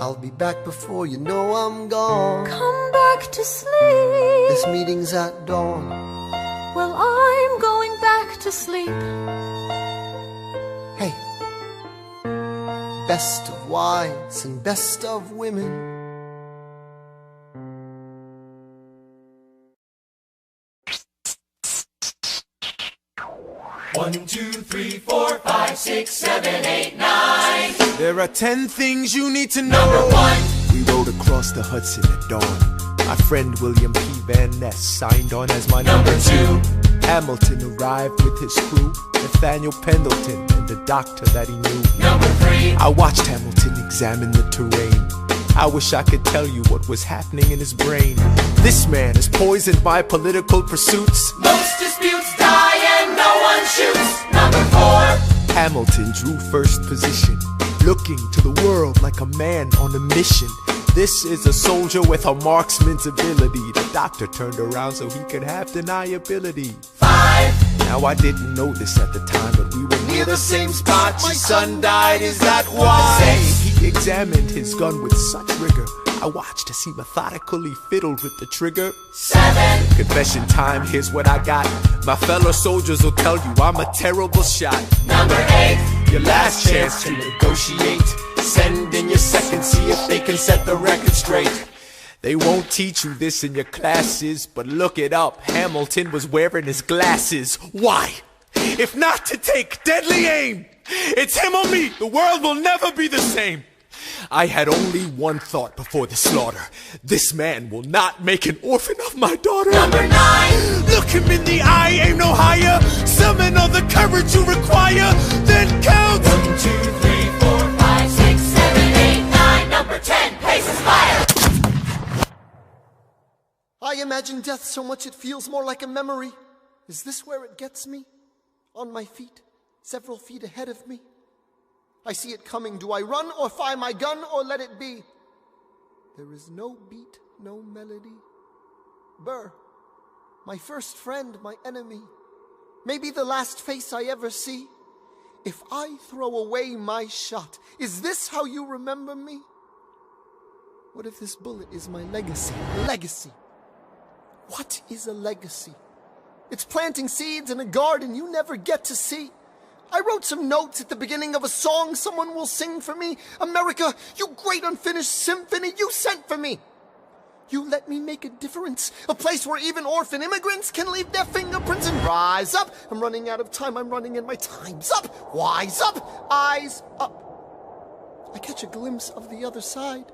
I'll be back before you know I'm gone. Come back to sleep. This meeting's at dawn. Well, I'm going back to sleep. Hey, best of wives and best of women. 1, 2, 3, 4, 5, 6, 7, 8, 9. There are 10 things you need to know. Number 1. We rode across the Hudson at dawn. My friend William P. Van Ness signed on as my Number 2. Hamilton arrived with his crew, Nathaniel Pendleton and the doctor that he knew. Number 3. I watched Hamilton examine the terrain. I wish I could tell you what was happening in his brain. This man has poisoned my political pursuits. Most disputes die and no one shoots. Number 4. Hamilton drew first position, looking to the world like a man on a mission. This is a soldier with a marksman's ability. The doctor turned around so he could have deniability. 5. Now I didn't know this at the time, but we were near the same spot. My son died, is that why? He examined his gun with such rigor. I watched as he methodically fiddled with the trigger. 7. Confession time, here's what I got. My fellow soldiers will tell you I'm a terrible shot. Number 8. Your last chance to negotiate. Send in your second, see if they can set the record straight. They won't teach you this in your classes, but look it up. Hamilton was wearing his glasses. Why? If not to take deadly aim. It's him or me. The world will never be the same. I had only one thought before the slaughter. This man will not make an orphan of my daughter. Number 9. Look him in the eye, aim no higher. Summon all the courage you require. Then count. 1, 2, 3, 4, 5, 6, 7, 8, 9. Number 10. Paces fire. I imagine death so much it feels more like a memory. Is this where it gets me? On my feet, several feet ahead of me. I see it coming. Do I run or fire my gun or let it be? There is no beat, no melody. Burr, my first friend, my enemy. Maybe the last face I ever see. If I throw away my shot, is this how you remember me? What if this bullet is my legacy? Legacy. What is a legacy? It's planting seeds in a garden you never get to see. I wrote some notes at the beginning of a song someone will sing for me. America, you great unfinished symphony you sent for me. You let me make a difference, a place where even orphan immigrants can leave their fingerprints and rise up. I'm running out of time, I'm running and my time's up. Wise up, eyes up. I catch a glimpse of the other side.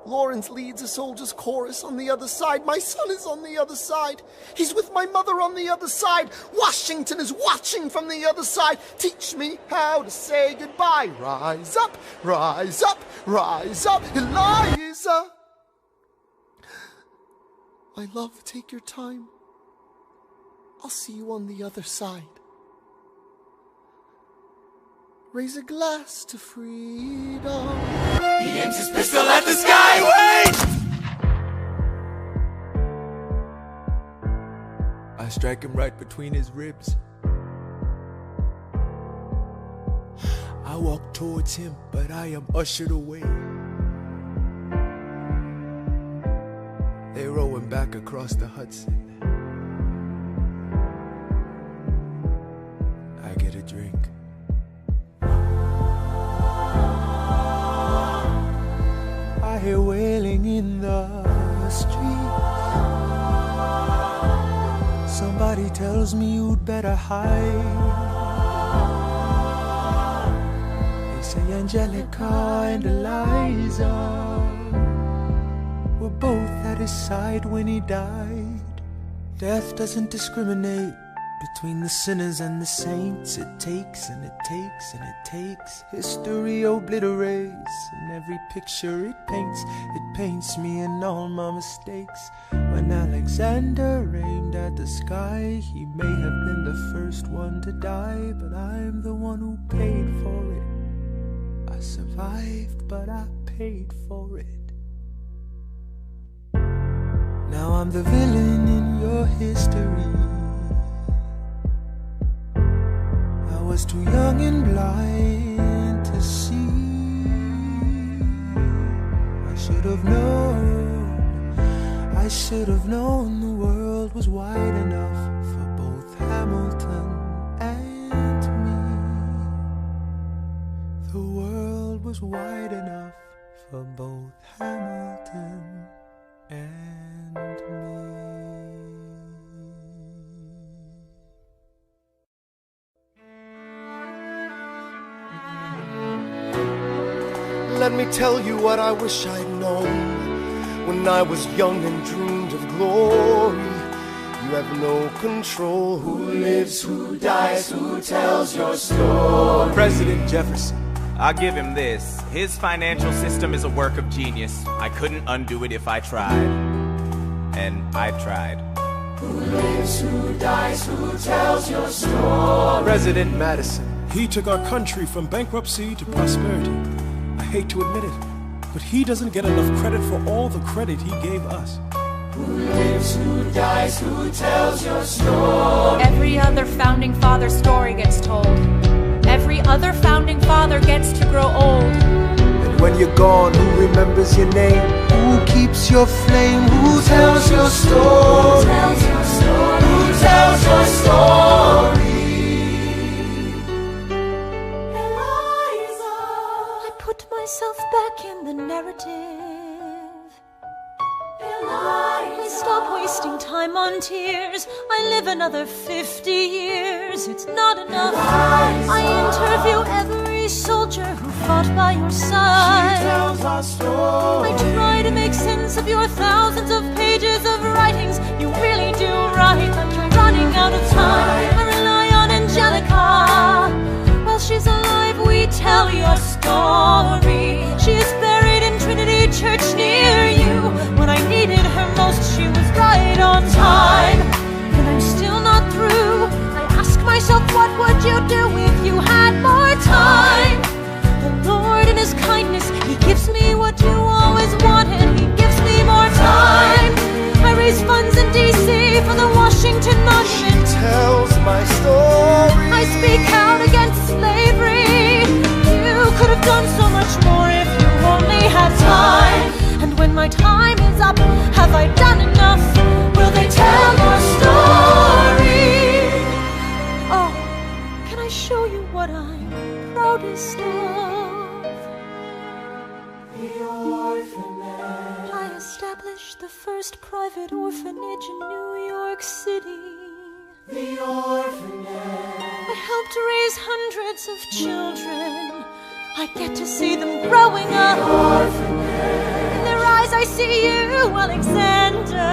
Lawrence leads a soldier's chorus on the other side. My son is on the other side. He's with my mother on the other side. Washington is watching from the other side. Teach me how to say goodbye. Rise up, rise up, rise up, Eliza. My love, take your time. I'll see you on the other side. Raise a glass to freedom. He aims his pistol at the sky. Wait! I strike him right between his ribs. I walk towards him, but I am ushered away. They row him back across the Hudson. I get a drink. I hear wailing in the street. Somebody tells me you'd better hide. They say Angelica and Eliza were both at his side when he died. Death doesn't discriminate between the sinners and the saints. It takes and it takes and it takes. History obliterates, and every picture it paints me in all my mistakes. When Alexander aimed at the sky, he may have been the first one to die, but I'm the one who paid for it. I survived, but I paid for it. Now I'm the villain in your history. I was too young and blind to see. I should have known the world was wide enough for both Hamilton and me. The world was wide enough for both Hamilton and me. Let me tell you what I wish I'd known when I was young and dreamed of glory. You have no control. Who lives, who dies, who tells your story? President Jefferson. I'll give him this. His financial system is a work of genius. I couldn't undo it if I tried. And I tried. Who lives, who dies, who tells your story? President Madison. He took our country from bankruptcy to prosperity. I hate to admit it, but he doesn't get enough credit for all the credit he gave us. Who lives, who dies, who tells your story? Every other founding father story gets told. Every other founding father gets to grow old. And when you're gone, who remembers your name? Who keeps your flame? Who tells your story? Who tells your story? Who tells your story? Myself back in the narrative. I stop wasting time on tears. I live another 50 years. It's not enough. I interview every soldier who fought by your side. She tells our story. I try to make sense of your thousands of pages of writings. You really do write, but you're running out of time. I rely on Angelica. While she's alive, we tell your story. She is buried in Trinity Church near you. When I needed her most, she was right on time. And I'm still not through. I ask myself, what would you do if you had more time? The Lord in His kindness, He gives me what you always wanted. He gives me more time. I raise funds in D.C. for the Washington Monument. She tells my story. I speak out against slavery. You could have done so much more if you only had time. And when my time is up, have I done enough? Will they tell your story? Oh, can I show you what I'm proudest of? The orphanage. I established the first private orphanage in New York City. The orphanage. I helped raise hundreds of children. I get to see them growing up. The orphanage. In their eyes I see you, Alexander.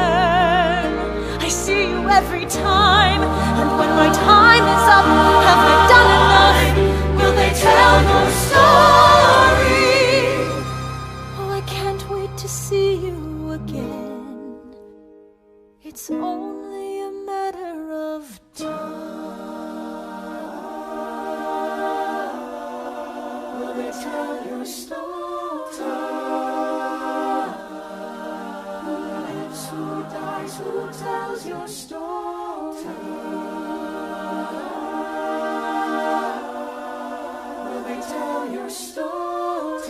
I see you every time. And when my time is up, have they done enough? Will they tell your story? Oh, I can't wait to see you again. It's only a matter of time. Will they tell your story? Who lives, who dies, who tells your story? Will they tell your story?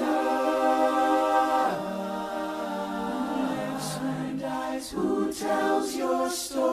Who lives, who dies, who tells your story?